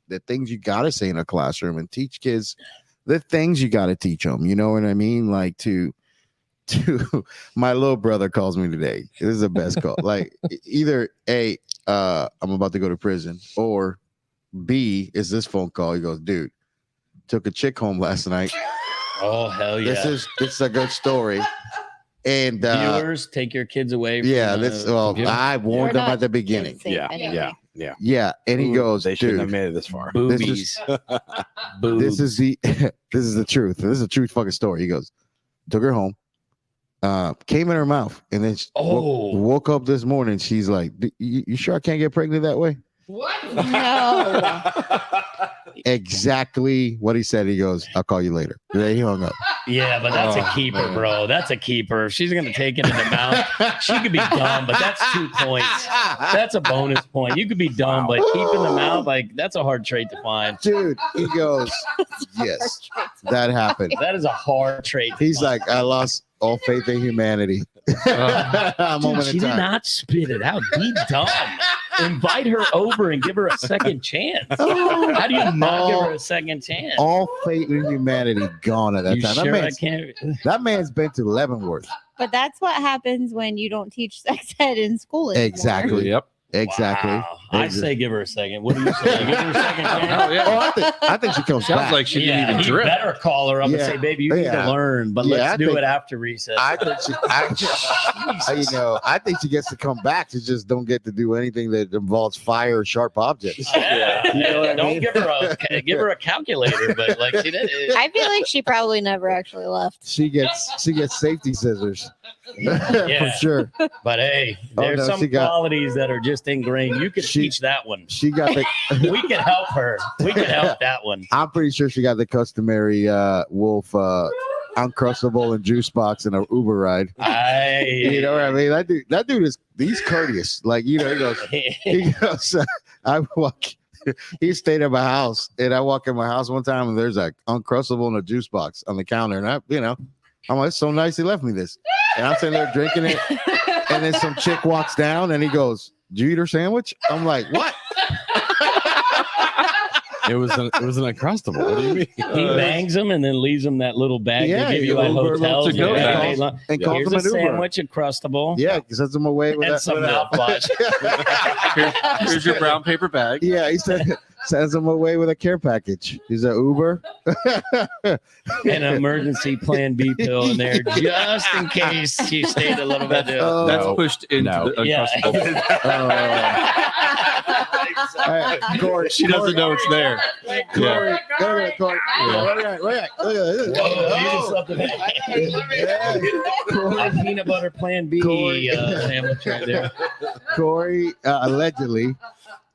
the things you got to say in a classroom and teach kids the things you got to teach them. You know what I mean? Like to my little brother calls me today. This is the best call. Like either A, I'm about to go to prison, or B, is this phone call. He goes, dude, took a chick home last night. Oh, hell yeah. This is a good story. And viewers, take your kids away from I warned them at the beginning. Yeah. And he goes, they shouldn't have made it this far. Boobies. This is the truth. This is a true fucking story. He goes, took her home, came in her mouth, and then woke up this morning. She's like, you sure I can't get pregnant that way? What? No. Exactly what he said. He goes, "I'll call you later." Then he hung up. Yeah, but that's a keeper, bro. That's a keeper. If she's gonna take it in the mouth, she could be dumb, but that's 2 points. That's a bonus point. You could be dumb, but keeping the mouth, like that's a hard trait to find. Dude, he goes, "Yes, that happened." That is a hard trait. To He's find. like, "I lost all faith in humanity." A Dude, moment she in did time. not spit it out. Be dumb. Invite her over and give her a second chance. How do you not give her a second chance? All faith in humanity gone at that You time. sure I That, can't? that man's been to Leavenworth. But that's what happens when you don't teach sex ed in school anymore. Exactly. Yep. Exactly. Wow. I say give her a second. What do you say? Give her a second chance. Oh, yeah. Oh, I think she comes Sounds back. like she didn't even you drip. better call her up and Yeah. say, "Baby, you need Yeah. to learn, but Yeah, I let's do think- it after recess." I think I think she gets to come back. She just don't get to do anything that involves fire or sharp objects. Yeah. You know what I Don't mean? give her a calculator, but like she did. I feel like she probably never actually left. She gets safety scissors. Yeah. For sure. But hey, Oh, there's no, some she got- qualities that are just ingrained. You can She- teach that one. She got the We can help her. We can help that one. I'm pretty sure she got the customary Wolf uncrustable and juice box in an Uber ride. You know what I mean? That dude he's courteous. Like, you know, he goes, I walk. He stayed at my house, and I walk in my house one time, and there's a uncrustable and a juice box on the counter, and I'm like, it's so nice he left me this, and I'm sitting there drinking it, and then some chick walks down, and he goes, "Did you eat her sandwich?" I'm like, what? It was an uncrustable. What do you mean? He bangs them and then leaves them that little bag Yeah, they give you you at Uber hotels. to go and bag. everything. And calls Here's him a an Uber. sandwich and crustable. Yeah, he sends him away with And that. some with that. mouthwash. Here's your brown paper bag. Yeah, he sends him away with a care package. He's an Uber. And an emergency plan B pill in there just in case she stayed a little bit. Oh, That's No. pushed into No. the Yeah. uncrustable. All right, Corey, She doesn't know it's there. Corey, go ahead, Corey. Yeah. Look at this. Whoa, you just left a peanut butter plan B Corey. sandwich right there. Corey allegedly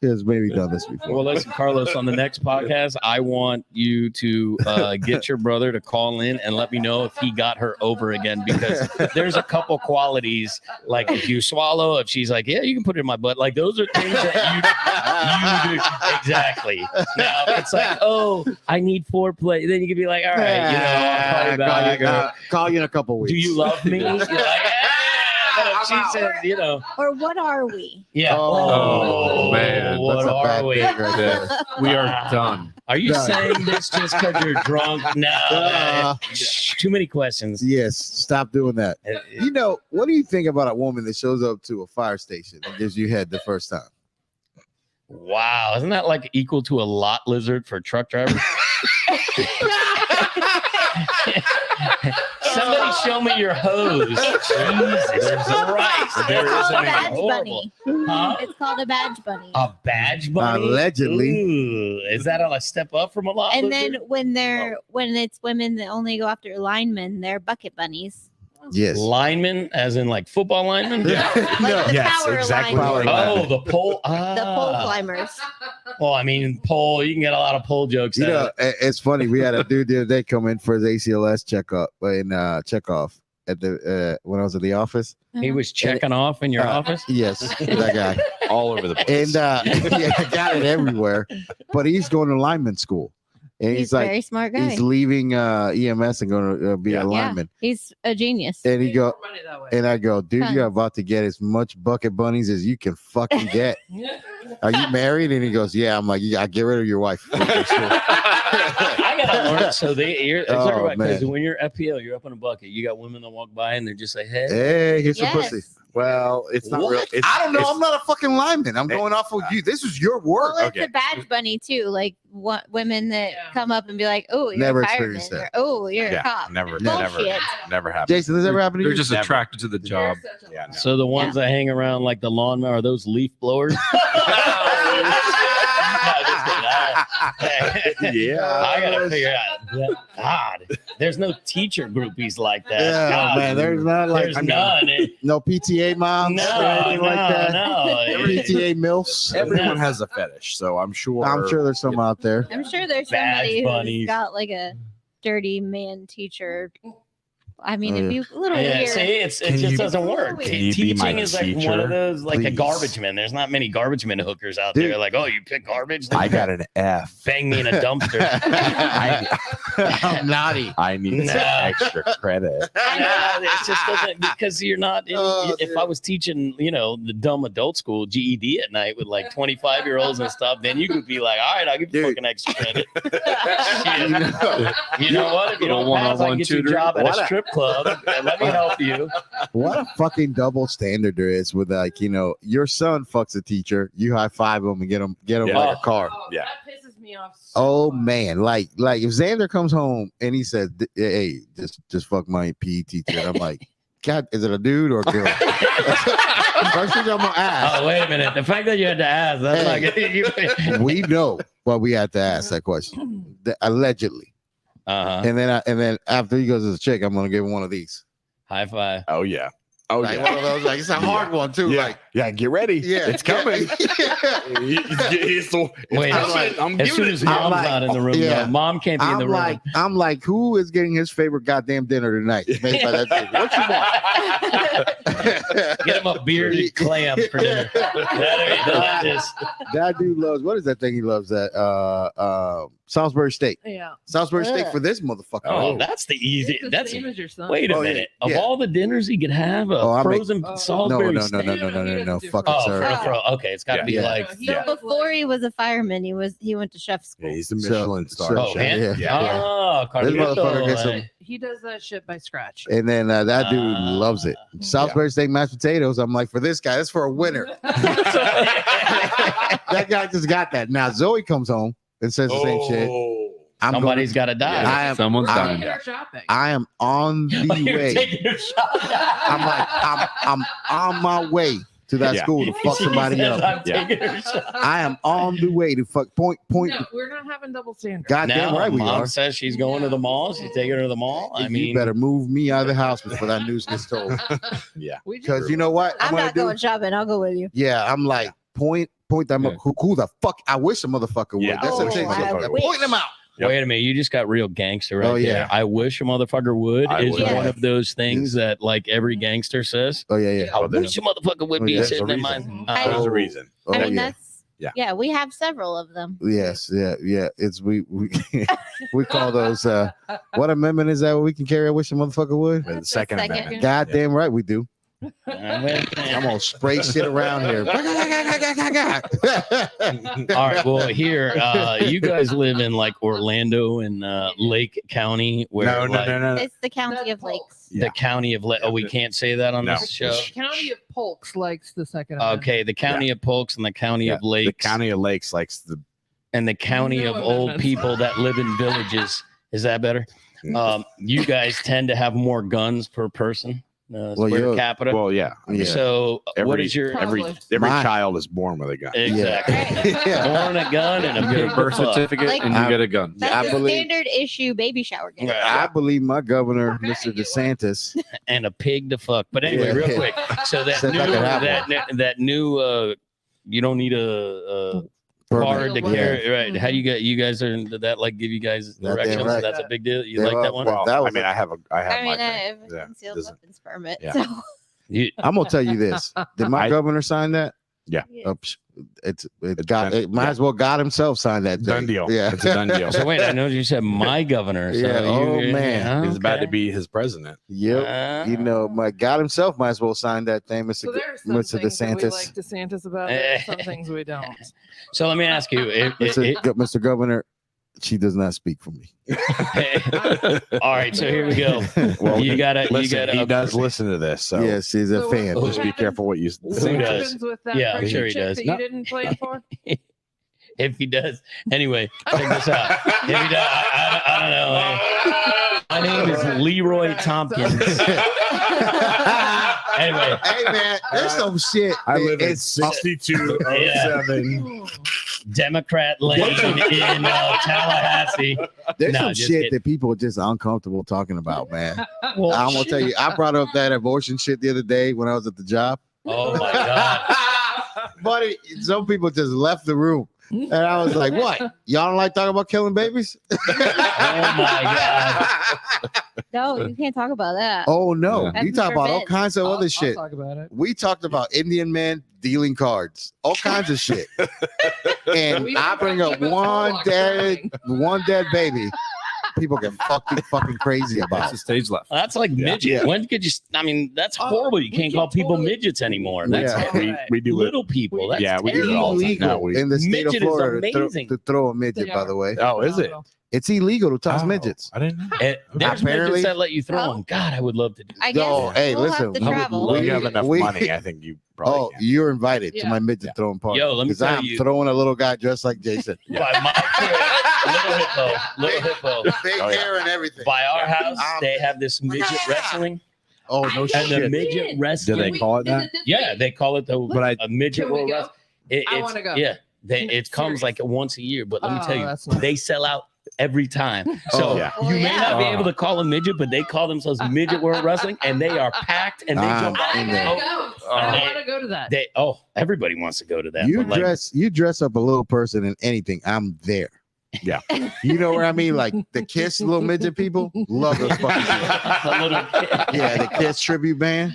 has maybe done this before. Well, listen, Carlos, on the next podcast, I want you to get your brother to call in and let me know if he got her over again, because there's a couple qualities, like if you swallow, if she's like, yeah, you can put it in my butt, like those are things that you do. Exactly. Now, if it's like, oh, I need foreplay, then you can be like, all right, I'll call you back. Call you in a couple weeks. Do you love me? You're like, but if she says, Or what are we? yeah. Oh, man, what that's a are bad we? thing right there. We are done. Are you Done. saying this just because you're drunk? No. Too many questions. Yes, stop doing that. You know, what do you think about a woman that shows up to a fire station and gives you head the first time? Wow. Isn't that like equal to a lot lizard for truck drivers? Somebody show me your hose. Jesus Christ. There It's is called a something badge horrible. bunny. Huh? It's called a badge bunny. A badge bunny? Allegedly. Ooh, is that a step up from a lot And lizard? then when it's women that only go after linemen, they're bucket bunnies. Yes. Linemen, as in like football linemen? Like the Yes, power exactly. linemen. Oh, the pole. The pole climbers. Well, I mean, pole. You can get a lot of pole jokes. You out of know, it's funny. We had a dude the other day come in for his ACLS checkup and checkoff at the when I was at the office. it. He was checking off in your office. Yes, that guy. All over the place. And yeah, got it everywhere. But he's going to lineman school, and He's he's a like, very smart guy. he's leaving EMS and going to be a lineman. He's a genius. And he go, Run it that way. and I go, dude, Huh. you're about to get as much bucket bunnies as you can fucking get. Are you married? And he goes, yeah. I'm like, yeah, get rid of your wife. I gotta learn. So Oh, because man. when you're FPL, you're up in a bucket. You got women that walk by and they're just like, hey. Hey, here's Yes. some pussy. Well, it's not What? real. It's, I don't know. it's- I'm not a fucking lineman. I'm going off of you. This is your work. Well, it's Okay. a badge bunny too. Like what women that Yeah. come up and be like, "Oh, you're Never a fireman," experienced or that. "Oh, you're a yeah, cop." never Bullshit. happened. Jason, does that ever happen to They're you? just Never. attracted to the job. Yeah, no. So the ones that hang around like the lawnmower are those leaf blowers? No, just kidding. All Yeah. I gotta figure out. God, there's no teacher groupies like that. Yeah, God, man. There's not like there's none. no PTA moms No, or anything like that. no. PTA milfs. Everyone has a fetish, so I'm sure. I'm sure there's some out there. I'm sure there's Badge somebody bunnies. who's got like a dirty man teacher. I mean, Oh, it'd be a little Yeah, weird. see, it Can just you- doesn't work. Can you be my Teaching is like one teacher, of those, like a please? garbage man. There's not many garbage man hookers out Dude. there. Like, oh, you pick garbage? I got an F. Bang me in a dumpster. I'm naughty. I need No. some extra credit. No, it just doesn't, because you're not. Oh, if dude. I was teaching, the dumb adult school GED at night with like 25-year-olds and stuff, then you could be like, all right, I'll give you Dude. fucking extra credit. You know, You know what? If you don't pass, I can get you a job at a strip club. And let me help you. what a fucking double standard there is with your son fucks a teacher, you high five him and get him Yeah. like a car. Yeah. That pisses me off. So Oh much. man, like if Xander comes home and he says, "Hey, just fuck my PE teacher," and I'm like, "God, is it a dude or a girl?" First thing I'm gonna ask. Oh, wait a minute. The fact that you had to ask, that's like We know why we had to ask that question. Allegedly, Uh-huh. and then after he goes as a chick, I'm gonna give him one of these. High five. Oh yeah. Oh Like yeah. one of those, like it's a hard one too. Yeah. Like Yeah. Get ready. yeah, It's coming. Wait, I'm As giving soon it as to you. mom's like- not in the room, yeah. no, mom can't be in the room. I'm like, who is getting his favorite goddamn dinner tonight? Made by that dude. What you want? Get him a bearded clam for dinner. That'd be delicious. That dude loves, what is that thing he loves? That Salisbury steak. Yeah. Salisbury steak Ugh. for this motherfucker. Oh, that's the easy. It's the That's same as your son. wait a Oh, yeah, minute. Of yeah. all the dinners he could have, a Oh, I make- frozen Oh. Salisbury no, steak. no, fuck it, Oh, sir. okay. It's got to be Yeah. like. He Yeah. does Before like- he was a fireman, he went to chef school. Yeah, he's the So- Michelin star. so- Oh, Yeah, hand? yeah. Oh, This motherfucker gets Carlito. some, He does that shit by scratch. and then that dude Ah. loves it. Salisbury steak, mashed potatoes. I'm like, for this guy, that's for a winner. That guy just got that. Now Zoe comes home and says the same shit. I'm Somebody's got to die. I am, Someone's I'm- dying. You're shopping. I am on the You're way. taking a shot. I'm like, I'm on my way to that Yeah. school to fuck He somebody says, up. I'm Yeah. taking a shot. I am on the way to fuck point. No, we're not having double standards. Goddamn Now, right we mom are. says she's going to the mall. She's taking her to the mall. I You mean, better move me out of the house before that news gets told. Yeah. We just- Because you know what I'm gonna not going shopping. I'll go with you. Yeah, I'm like point them up. Who the fuck? I wish a motherfucker would. Yeah. That's Oh, what I'm I saying. wish. Point them out. Yep. wait a minute. You just got real gangster right Oh, yeah. there. I wish a motherfucker would I is would. one Yeah. of those things that like every gangster says. Oh yeah, yeah. I Oh, there's- wish a motherfucker would Oh, be yeah. sitting in There's a mine. I- There's a reason. Oh, I mean, yeah. yeah, we have several of them. Yes, yeah. It's we we call those what amendment is that we can carry? I wish a motherfucker would. The second Second. amendment. Goddamn right we do. I'm All gonna spray shit around here. right. Well, here, you guys live in like Orlando and Lake County, where No. It's the county That's of lakes. the county of Lake. Oh, we can't say that on No. this show. The county of Polks likes the second amendment. Okay, the county of Polks and the county Yeah, of Lakes. The county of Lakes likes the. and the county No of old amendments. people that live in villages. Is that better? You guys tend to have more guns per person, square you're- capita. Well, yeah. Yeah. So what Every- is your Every Probably. every My- child is born with a gun. exactly Yeah. born a gun and a You get big a birth fuck. certificate Like- and you get a gun. That's I a believe- standard issue baby shower gift. I believe my governor, Okay, Mr. you DeSantis. and a pig to fuck. But anyway, Yeah. real quick. So that Said new I could have that new you don't need a card to Permit. carry. Right? How you got? You guys are did that like give you guys Goddamn directions? right. That's a big deal. You They like that love- one? Well, That I was mean, a- I have I my mean, I thing. have a Yeah. concealed Doesn't- weapons permit. Yeah. So You, I'm gonna tell you this. Did my I- governor sign that? yeah. It It's got done. it might Yeah. as well God himself signed that. Done thing. deal. Yeah. It's a done deal. so wait, I know you said my governor. So Yeah, oh, you, man. He's about to okay. be his president. Yep. You know, my God himself might as well sign that thing, Mr. So there are some Mr. things that we DeSantis. like DeSantis about it, some things we don't. So let me ask you. Mr. Governor, she does not speak for me. All right, so here we go. Well, you gotta. Listen, he does listen to this, so Yes, she's a So fan. what just be happens- careful what you What Who does? happens with that Yeah, I'm pregnant sure he chick does. that No. you didn't play for? If he does, anyway, check this out. If he does, I don't know. My name is Leroy Tompkins. Anyway, Hey man, there's some shit. I live in It's 6207 Democrat lane in Tallahassee. There's No, some just shit kidding. that people are just uncomfortable talking about, man. Well, I'm gonna tell you, I brought up that abortion shit the other day when I was at the job. oh my God. Buddy, some people just left the room. And I was like, what? Y'all don't like talking about killing babies? Oh my God. No, you can't talk about that. Oh no. That's You talk about all forbidden. kinds of other shit. I'll talk about it. We talked about Indian men dealing cards, all kinds of shit. And We I were bring talking up about one dead baby. People get fucking crazy That's about the it. stage left. That's like midget. Yeah. When could you? I mean, that's horrible. You we can't can call people totally- midgets anymore. That's Yeah. We do it. little people. That's Yeah, we do it terrible. all the time. Illegal No, we- in the state of Midget is Florida amazing. to throw a midget, by the way. Oh, is it? It's illegal to toss Oh, midgets. I didn't know. There's Apparently- midgets that let you throw Oh. them. God, I would love to do. I guess Yo, hey, we'll listen, have to I would travel. love- When you have enough we- money, I think you probably Oh, can. you're invited to Yeah. my midget throwing party. Yo, let me 'Cause tell I'm you- throwing a little guy dressed like Jason. By my crib, little hippo. Big Oh, yeah. hair and everything. By our house, Um, they have this midget wrestling, Oh no and the shit. midget Do wrestling. they call it that? Yeah, they call it the But a midget Can we world go? wrestling. I It's- wanna go. Yeah, it comes Serious. like once a year. But let me Oh, tell you, that's nice. they sell out every time. So Oh, yeah. you may not be Oh. able to call them midget, but they call themselves Midget World Wrestling, and they are packed and they jump I in gotta there. go. Oh. I want to go to that. Everybody wants to go to that. You but, like, dress up a little person in anything. I'm there. Yeah. You know what I mean? Like the Kiss little midget people love those fucking shit. a little kid. Yeah, the Kiss tribute band.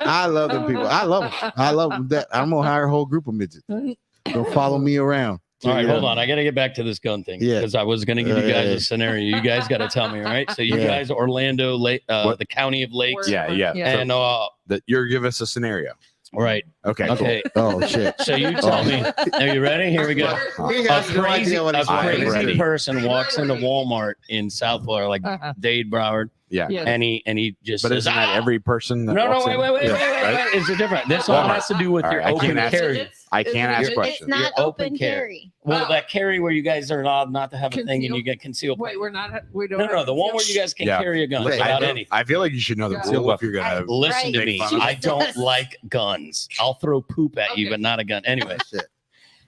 I love them people. I love them. I love them. That I'm gonna hire a whole group of midgets. Don't follow me around. All right, Yeah. hold on. I got to get back to this gun thing Yeah. because I was going to give you guys Yeah. a scenario. You guys got to tell me, all right? So you Yeah. guys, Orlando, What? the county of Lakes, Yeah, yeah. and That you're give us a scenario. right. Okay. Cool. Okay. Oh shit. So you tell me. Are you ready? Here we go. He A has no crazy, idea what he's I am saying. ready. person walks into Walmart in South Florida, like Dade Broward, Yeah. Yeah. and he just But says, isn't that every person that No, walks wait, in? wait, Yeah, wait. right? It's different. This all Walmart. has to do with All your right, I open can't ask- carry. I can't ask It's questions. It's not You're open open carry. carry. Well, Oh. that carry where you guys are allowed not to have a thing and you Concealed? get concealed. Wait, we're not. We don't. No, the one where you guys can Yeah. carry a gun Wait, without I, anything. I feel like you should know the Yeah. rule if you're gonna. Listen to Right. me. Make fun of I it. don't like guns. I'll throw poop at you, Okay. but not a gun. Anyway, Shit.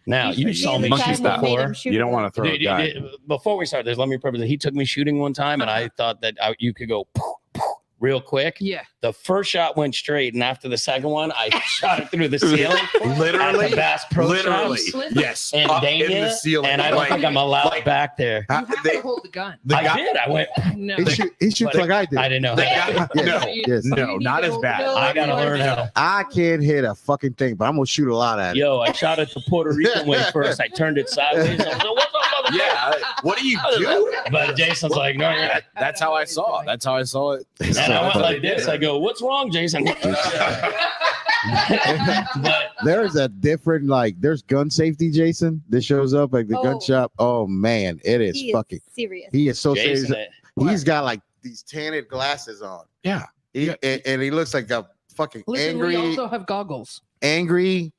now you should saw see me the monkey time shoot we style. made him before. shoot You don't him. want to throw a Dude, gun. before we start this, let me preface it. He took me shooting one time, and I thought that you could go real quick. Yeah. The first shot went straight, and after the second one, I shot it through the ceiling. Literally, at the Bass Pro literally, Shops yes. in Up in Dania, the ceiling. and I don't Like, think I'm allowed like- back there. You have to hold the gun. the I guy- did. I went. No. He shoots But like I did. I didn't know. the how. guy- Yeah. No, Yes. no, not as bad. I gotta learn how. I can't hit a fucking thing, but I'm gonna shoot a lot at it. Yo, I shot it the Puerto Rican way first. I turned it sideways. I was like, "What's up, motherfucker?" Yeah. What do you do? But Jason's like, "No, you're not." That's how I saw it. That's how I saw it. And I went like this. I go, "What's wrong, Jason?" But There's a different there's gun safety, Jason, that shows up at the gun Oh. shop. Oh man, it is He fucking. serious. He is so serious. Jason, He's got like these tinted glasses on. Yeah. And he looks like a fucking Listen, we angry also have goggles.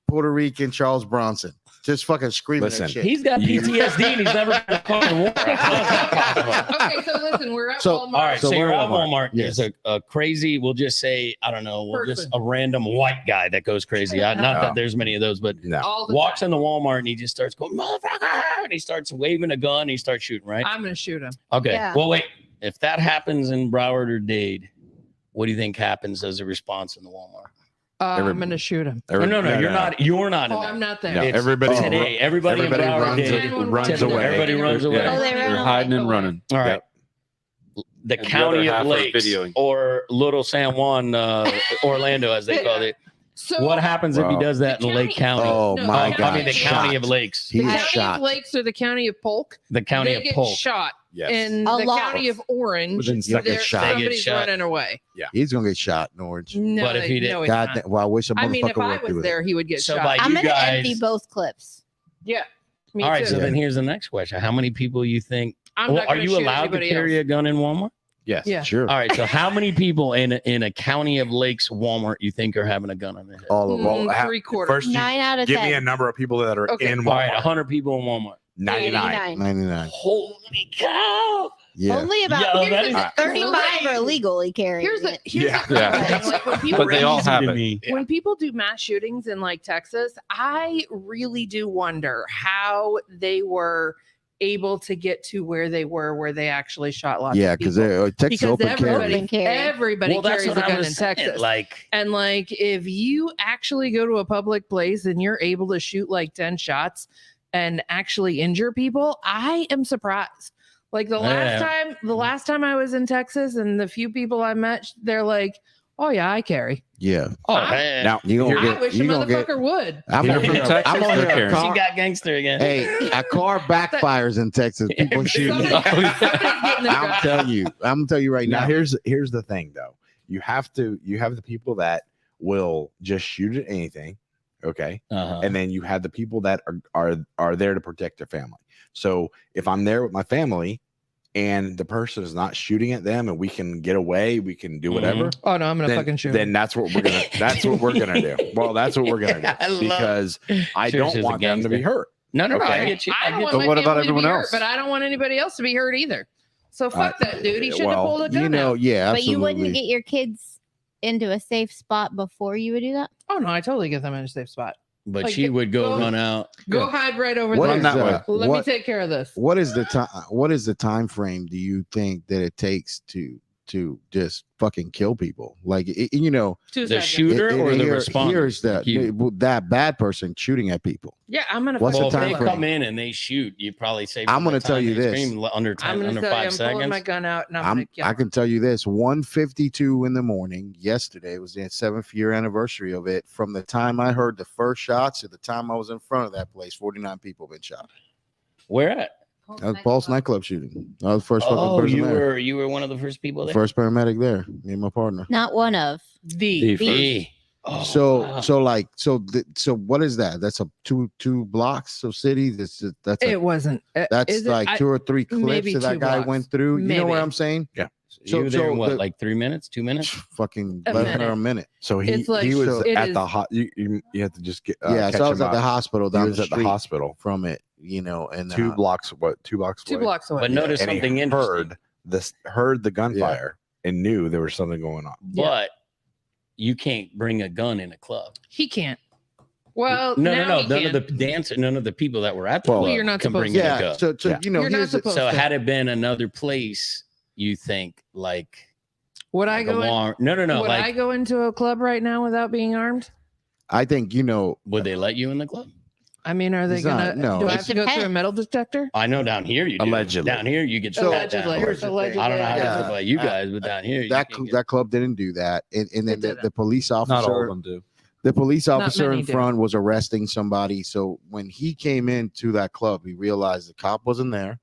Puerto Rican Charles Bronson, just fucking screaming Listen, that shit. he's got PTSD and he's never been to fucking war. How is that possible? Okay, so listen, we're at So- Walmart. All right, so, So you're we're at Walmart. Walmart. Yes. There's a crazy, we'll just say, I don't know, just Person. a random white guy that goes crazy. Not Oh. that there's many of those, but No. All the walks time. into Walmart and he just starts going, "Motherfucker!" and he starts waving a gun and he starts shooting, right? I'm gonna shoot him. Okay. Yeah. Well, wait. If that happens in Broward or Dade, what do you think happens as a response in the Walmart? I'm gonna shoot him. No, you're not. You're not in Oh, that. I'm not there. No, It's everybody today. Everybody in Broward runs Dade. runs Typical. away. Everybody runs away. Oh, they They're ran away. hiding and running. All right. The And the county other half of are Lakes videoing. or Little San Juan, Orlando, as they call it. So What happens if he Wow. does that in Lake County? Oh No, my the god! I mean, the county of Lakes. He the is county shot. of Lakes or the county of Polk? The county they of get Polk. shot. Yes. In A the lot. county of Orange, Within He'll seconds. get shot. They get somebody's shot. running away. He's gonna get shot in Orange. No, But if he didn't- no, he's God, not. damn, well, I wish a motherfucker I mean, if I would do was it. there, he would get So shot. by I'm you gonna guys. empty both clips. Yeah. Me All right. too. So then here's the next question: how many people you think? I'm not are gonna you shoot allowed to anybody carry else. a gun in Walmart? Yes. Yeah. Sure, All right. So how many people in a county of Lakes Walmart you think are having a gun on their head? all of them. Well, ha- 3/4. First, you 9 out of give 10. me a number of people that are Okay. in All right. Walmart. 100 people in Walmart. 99. 89. 99. Holy cow! Yeah. Only about Yo, that is 35 are legally carrying. Here's the it. here's the Yeah. thing. Like, when people But they all Crazy have to it. me. when people do mass shootings in like Texas, I really do wonder how they were able to get to where they were, where they actually shot lots Yeah, of because people. Texas open carry. Open carry. Everybody Well, that's carries what a I gun was in saying. Texas. Like, And like, if you actually go to a public place and you're able to shoot like 10 shots and actually injure people, I am surprised. Like the last time I was in Texas and the few people I met, they're like, "Oh yeah, I carry." Yeah. oh I- man, Now, You gonna I get, wish a you gonna motherfucker get, would. I'm Here gonna from hear, Texas, I'm gonna they're hear a carrying. she car. got gangster again. Hey, a car backfires in Texas. People shooting. Somebody's getting the I'm drop. telling you. I'm gonna tell you right Now now. here's the thing though. You have the people that will just shoot at anything, okay? Uh-huh. And then you have the people that are there to protect their family. So if I'm there with my family and the person is not shooting at them and we can get away, we can do whatever. Oh no, I'm gonna Then, fucking shoot. then that's what we're gonna do. Well, that's what we're gonna do I love- because I Sure, she's don't a want them to be gangster. hurt. No, I Okay. get you. I don't want But my what about family to be everyone hurt, else? but I don't want anybody else to be hurt either. So fuck that dude. He should have well, pulled a gun You know, out. yeah, But absolutely. you wouldn't get your kids into a safe spot before you would do that? Oh no, I totally get them in a safe spot. But Like, she would go go- run out. Go hide right over What there. is, that way. Let what, me take care of this. what is the time? What is the time frame? Do you think that it takes to just fucking kill people? Like you know, 2 The seconds. shooter or the responder? Here's that You- that bad person shooting at people. Yeah, I'm gonna. What's the Well, if time they frame? come in and they shoot, you probably say. I'm gonna tell you this. Under I'm 10, gonna under tell 5 you, I'm pulling my seconds. gun out and I'm gonna kill I him. can tell you this: 1:52 in the morning yesterday was the 7th year anniversary of it. From the time I heard the first shots to the time I was in front of that place, 49 people been shot. Where at? That was Pulse nightclub shooting. I was the first fucking Oh, person there. you were one of the first people there. First paramedic there. Me and my partner. Not one of. The E. Oh, so wow. so what is that? That's a two blocks of city. That's it wasn't. that's is it- like I- 2 or 3 clips maybe that 2 that guy blocks. went through. You know what Maybe. I'm saying? Yeah. you were there so in what, the- like 3 minutes, 2 minutes? Fucking A less minute. than a minute. So It's like- he was So it at is- the hot. You have to just get Yeah, catch so I was him at the up. hospital He down was the at the street hospital from it, you know, and 2 blocks. What 2 blocks? 2 away. blocks away. But notice And something he interesting. heard the gunfire and knew there was something going on. But you can't bring a gun in a club. He can't. Well, No, now he none of can. the dancer, none of the people that were at the Well, club you're not can supposed bring to. in a yeah. gun. So Yeah. you know, You're not here's the- supposed So to. had it been another place, you think like Would I like go a in? Walmart- No, Would like I go into a club right now without being armed? I think you know. would they let you in the club? I mean, are they It's gonna? not- no. Do I It have to go through a depends. metal detector? I know down here you do. Allegedly. Down here you get So- shot down. Allegedly. I don't know how Yeah. it's about you guys, but down here That you can't get- that club didn't do that, and then It the didn't. police Not all of officer, them do. the police Not officer many in do. front was arresting somebody. So when he came into that club, he realized the cop wasn't there,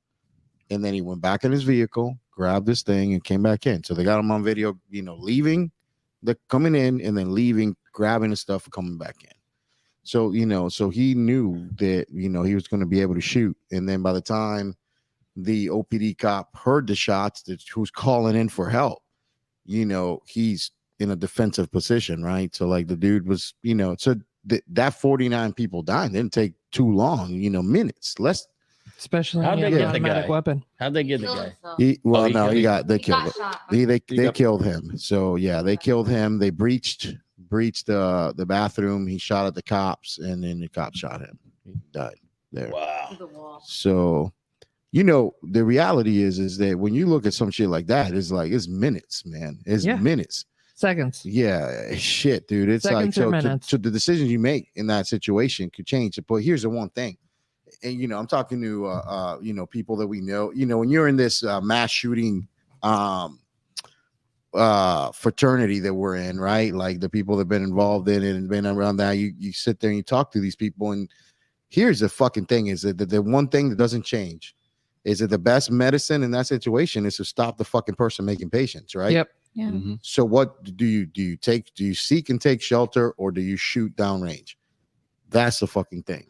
and then he went back in his vehicle, grabbed his thing, and came back in. So they got him on video, you know, leaving, coming in, and then leaving, grabbing his stuff, and coming back in. So, you know, so he knew that, you know, he was going to be able to shoot. And then by the time the OPD cop heard the shots, that who's calling in for help, you know, he's in a defensive position, right? So like the dude was, you know, so that 49 people died didn't take too long, you know, minutes, less. Especially How'd when they you have get an the automatic guy? weapon. How'd they get the guy? He he they killed him. shot. They got- killed him. So yeah, they killed him. They breached the bathroom. He shot at the cops, and then the cops shot him. He died there. Wow. So, you know, the reality is that when you look at some shit like that, it's like it's minutes, man. It's Yeah. minutes. Seconds. Yeah, shit, dude. It's Seconds or like minutes. so the decisions you make in that situation could change. But here's the one thing, and you know, I'm talking to you know, people that we know. You know, when you're in this mass shooting fraternity that we're in, right? Like the people that have been involved in it and been around that, you sit there and you talk to these people, and here's the fucking thing: is that the one thing that doesn't change is that the best medicine in that situation is to stop the fucking person making patients, right? Yep. Yeah. So what do you take? Do you seek and take shelter, or do you shoot downrange? That's the fucking thing.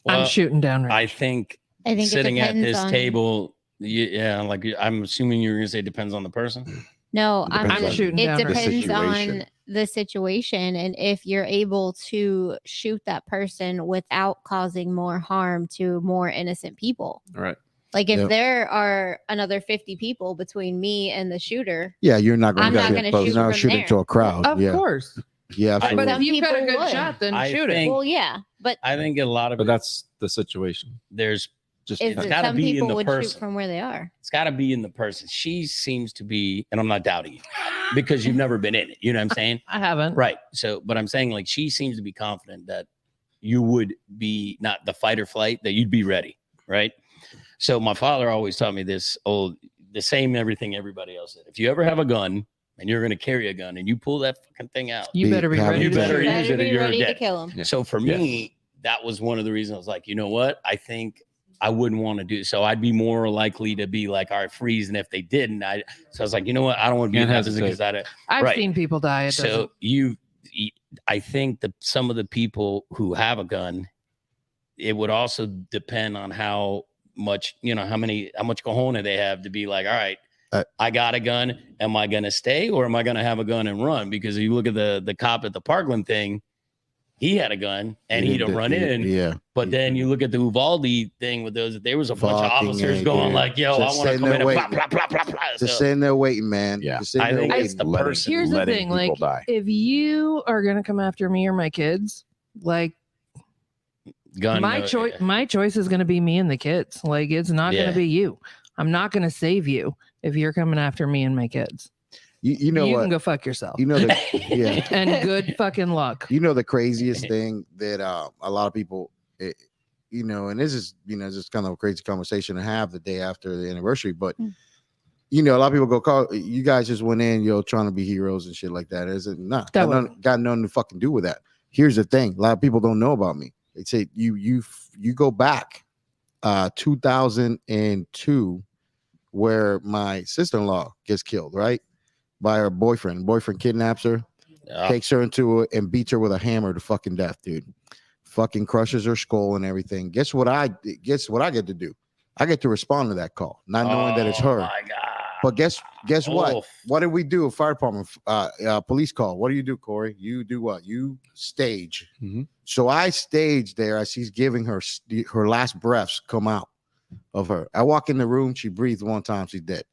I'm Well, shooting down. I think I think sitting it at depends this on, table, yeah, like I'm assuming you're gonna say depends on the person. No, Depends I'm on shooting it down. depends on situation. the situation and if you're able to shoot that person without causing more harm to more innocent people. All right. Like if Yep. there are another 50 people between me and the shooter, Yeah, you're not going I'm to not get gonna close. shoot You're not from shooting there. to a crowd. Of yeah, course. yeah, But absolutely. But if you've got a Some good people shot, then I shoot it. think- well, yeah, but I think a lot of But it, that's the situation. there's Just is it's it gotta some be in people the would person. shoot from where they are? It's got to be in the person. She seems to be, and I'm not doubting you because you've never been in it. You know what I'm saying? I haven't. Right. So, but I'm saying like she seems to be confident that you would be not the fight or flight, that you'd be ready. Right. So my father always taught me this the same everything everybody else said. If you ever have a gun and you're going to carry a gun and you pull that fucking thing out, You better be have ready. you to better shoot. use it or be you're ready to dead. kill him. Yeah. So for me, that was one of the reasons I was like, you know what? I think I wouldn't want to do so. I'd be more likely to be like, all right, freeze. And if they didn't, so I was like, you know what? I don't want to be in Can't that position because I've Right. seen people die. It so I think that some of the people who have a gun, it would also depend on how much, how much cojones they have to be like, all right, I got a gun. Am I going to stay or am I going to have a gun and run? Because if you look at the cop at the Parkland thing, he had a gun and he'd have run in. Yeah, But then you look at the Uvalde thing with those, there was a bunch of Fucking officers A, going dude. like, yo, Just I want to sitting come there in and blah, waiting. blah, blah, blah, blah. just So sitting there waiting, man. Yeah. Just sitting I there think waiting. it's the Letting- person. Here's the letting thing, people like, die. if you are gonna come after me or my kids, like Gun. my choice is gonna be me and the kids. Like it's not Yeah. gonna be you. I'm not gonna save you if you're coming after me and my kids. You know you what? can go fuck yourself. You know the yeah. And good fucking luck. You know the craziest thing that a lot of people, and this is just kind of a crazy conversation to have the day after the anniversary, but a lot of people go, call you guys just went in, trying to be heroes and shit like that. Is it not? Got nothing to fucking do with that. Here's the thing: a lot of people don't know about me. They say you go back 2002, where my sister-in-law gets killed, right, by her boyfriend. Boyfriend kidnaps her, takes her into it, and beats her with a hammer to fucking death, dude. Fucking crushes her skull and everything. Guess what I get to do? I get to respond to that call, not knowing that it's her. Oh my God. But guess what? Oof. What did we do? A fire department, police call. What do you do, Corey? You do what? You stage. Mhm. So I staged there as she's giving her last breaths come out of her. I walk in the room. She breathes one time. She's dead.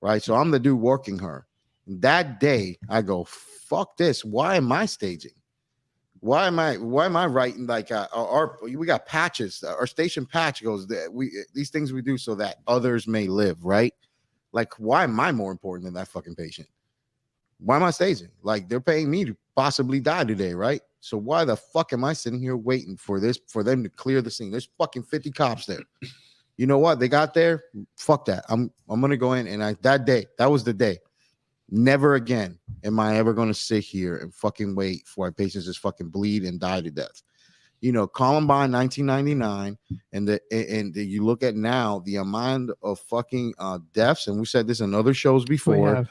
Right. So I'm the dude working her. That day, I go, fuck this. Why am I staging? Why am I writing like we got patches? Our station patch goes that these things we do so that others may live, right? Like, why am I more important than that fucking patient? Why am I staging? Like, they're paying me to possibly die today, right? So why the fuck am I sitting here waiting for them to clear the scene? There's fucking 50 cops there. You know what? They got there. Fuck that. I'm gonna go in and that was the day. Never again am I ever going to sit here and fucking wait for our patients just fucking bleed and die to death. Columbine 1999, and you look at now the amount of fucking deaths, and we said this in other shows before,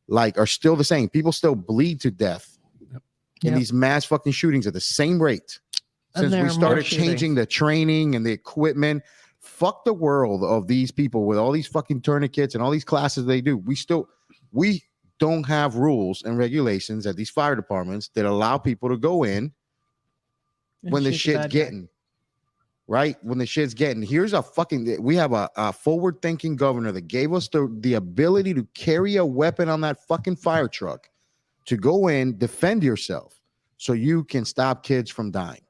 like are still the same. People still bleed to death in these mass fucking shootings at the same rate since we started changing the training and the equipment. Fuck the world of these people with all these fucking tourniquets and all these classes they do. We don't have rules and regulations at these fire departments that allow people to go in when the shit's getting right. When the shit's getting, we have a forward thinking governor that gave us the ability to carry a weapon on that fucking fire truck to go in, defend yourself so you can stop kids from dying.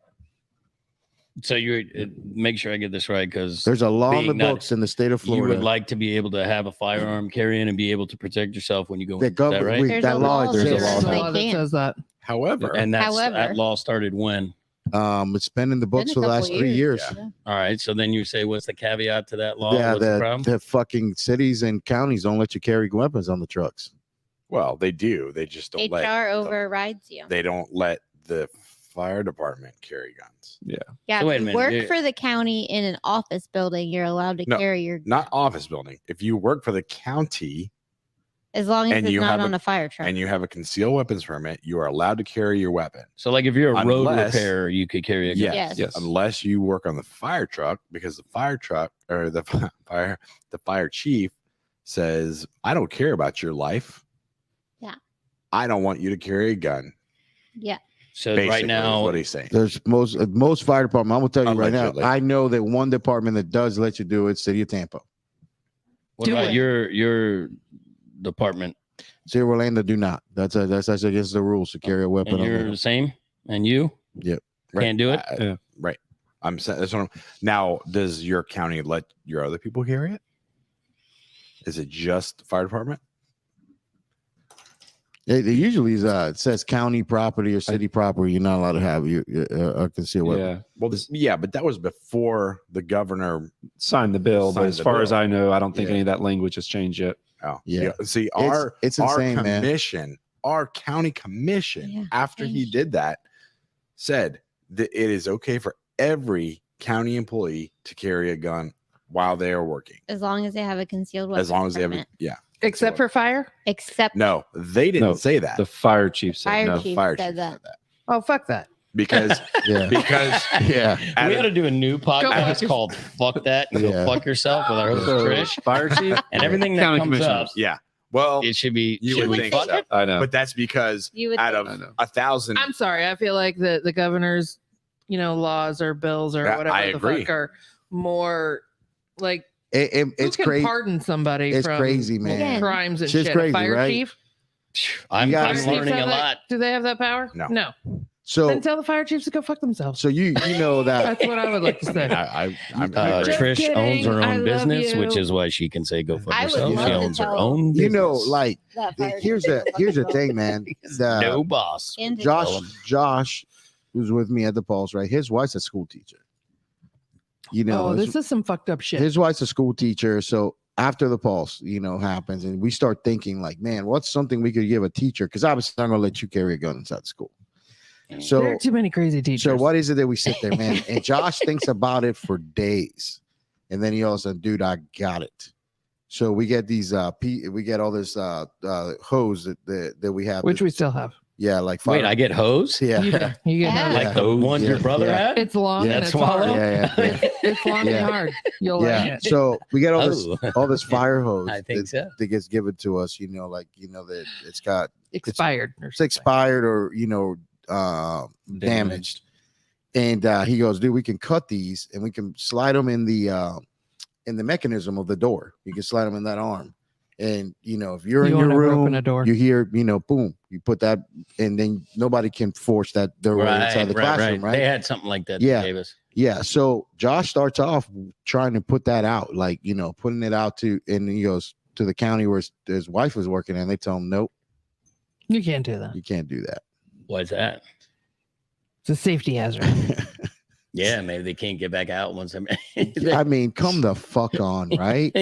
So you make sure I get this right, because There's a law in the being that books in the state of you Florida. would like to be able to have a firearm carry in and be able to protect yourself when you go in. The Is that right? There's that a law law exists. that There's a law that They says that. However, And However- that law started when? It's been in the books for the last 3 years. Yeah. All right. So then you say, what's the caveat to that law? Yeah, What's the problem? the fucking cities and counties don't let you carry weapons on the trucks. Well, they do. They just don't HR overrides you. They don't let the fire department carry guns. Yeah, So wait if a you minute, work you- for the county in an office building, you're allowed to No, carry your Not office building. If you work for the county as long as and it's you not have on a fire truck. and you have a concealed weapons permit, you are allowed to carry your weapon. So like if you're a road Unless- repairer, you could carry a gun. Yes. Yes. Unless you work on the fire truck, because the fire truck or the fire chief says, I don't care about your life. Yeah. I don't want you to carry a gun. Yeah. So Basically, right is now, what he's saying. There's most fire department. I'm gonna tell you right now. Allegedly. I know that one department that does let you do it, City of Tampa. What Do about it. your department? City of Orlando do not. That's against the rules to carry a weapon. And on you're them. the same? And you? Yep. Can't do it? Yeah. Right. I'm saying that's what I'm now. Does your county let your other people carry it? Is it just fire department? It usually is, it says county property or city property. You're not allowed to have a concealed weapon. Yeah. Well, yeah, but that was before the governor. Sign the bill, but Signed as the far as bill. I know, I don't think Yeah. any of that language has changed yet. Oh, Yeah. See, It's our insane, man. commission, our county commission, Yeah, after he changed. did that, said that it is okay for every county employee to carry a gun while they are working, As long as they have a concealed weapon. as long as they have. permit. Yeah. Except for fire. Except No, they didn't No, say that. The fire chief said fire no. chief fire said chief that. Oh, fuck that. because Yeah. because Yeah. We got to do a new podcast Go. called "Fuck That" and Yeah. go fuck yourself with our host So, Trish, fire chief and everything that County comes up. commissioners. yeah. Well, It should be. you should would we think fuck so. it? I know. but that's because You would out think. I of know. 1,000, I'm sorry. I feel like the governor's, laws or bills or Yeah, whatever I the agree. fuck are more like It's who can crazy. pardon somebody It's from crazy, man. Yeah. crimes and Shit's shit. crazy, A fire right? chief? I'm, You gotta I'm see- Fire chiefs learning a have that- lot. Do they have that power? No. No. So Then tell the fire chiefs to go fuck themselves. so you know that That's what I would like to say. I'm agree. Just Trish kidding. owns her I own love business, you. which is why she can say go fuck I would herself. love She to owns her tell- own business. you know like That fire here's chief the said here's the fuck thing, man. The- no boss. And Josh, who's with me at the Pulse, right? His wife's a school teacher. Oh, this is some fucked up shit. his wife's a school teacher. So after the Pulse, happens, and we start thinking like, man, what's something we could give a teacher? Because obviously I'm gonna let you carry a gun inside school. There So are too many crazy teachers. so what is it that we sit there, man? And Josh thinks about it for days, and then he all of a sudden, dude, I got it. So we get these we get all this hose that we have, Which we still have. yeah, like Wait, I get hose? yeah. You get Yeah. Like the ones your Yeah. brother Yeah. had? It's long Yeah, and it's swallow. hard. yeah. It's long Yeah. and hard. You'll like Yeah. it. So we get all this Oh, all this fire hose I think so. that gets given to us, that it's got Expired. Or it's expired or damaged. And he goes, dude, we can cut these and we can slide them in the mechanism of the door. You can slide them in that arm. And if you're You in won't your ever open room, a door. you hear, boom, you put that, and then nobody can force that door inside the classroom, right? They had something like that. Yeah. They gave us. Yeah. So Josh starts off trying to put that out, like, putting it out and he goes to the county where his wife was working, and they tell him, nope, You can't do that. you can't do that. What's that? It's a safety hazard. Yeah, maybe they can't get back out once. I mean, come the fuck on, right?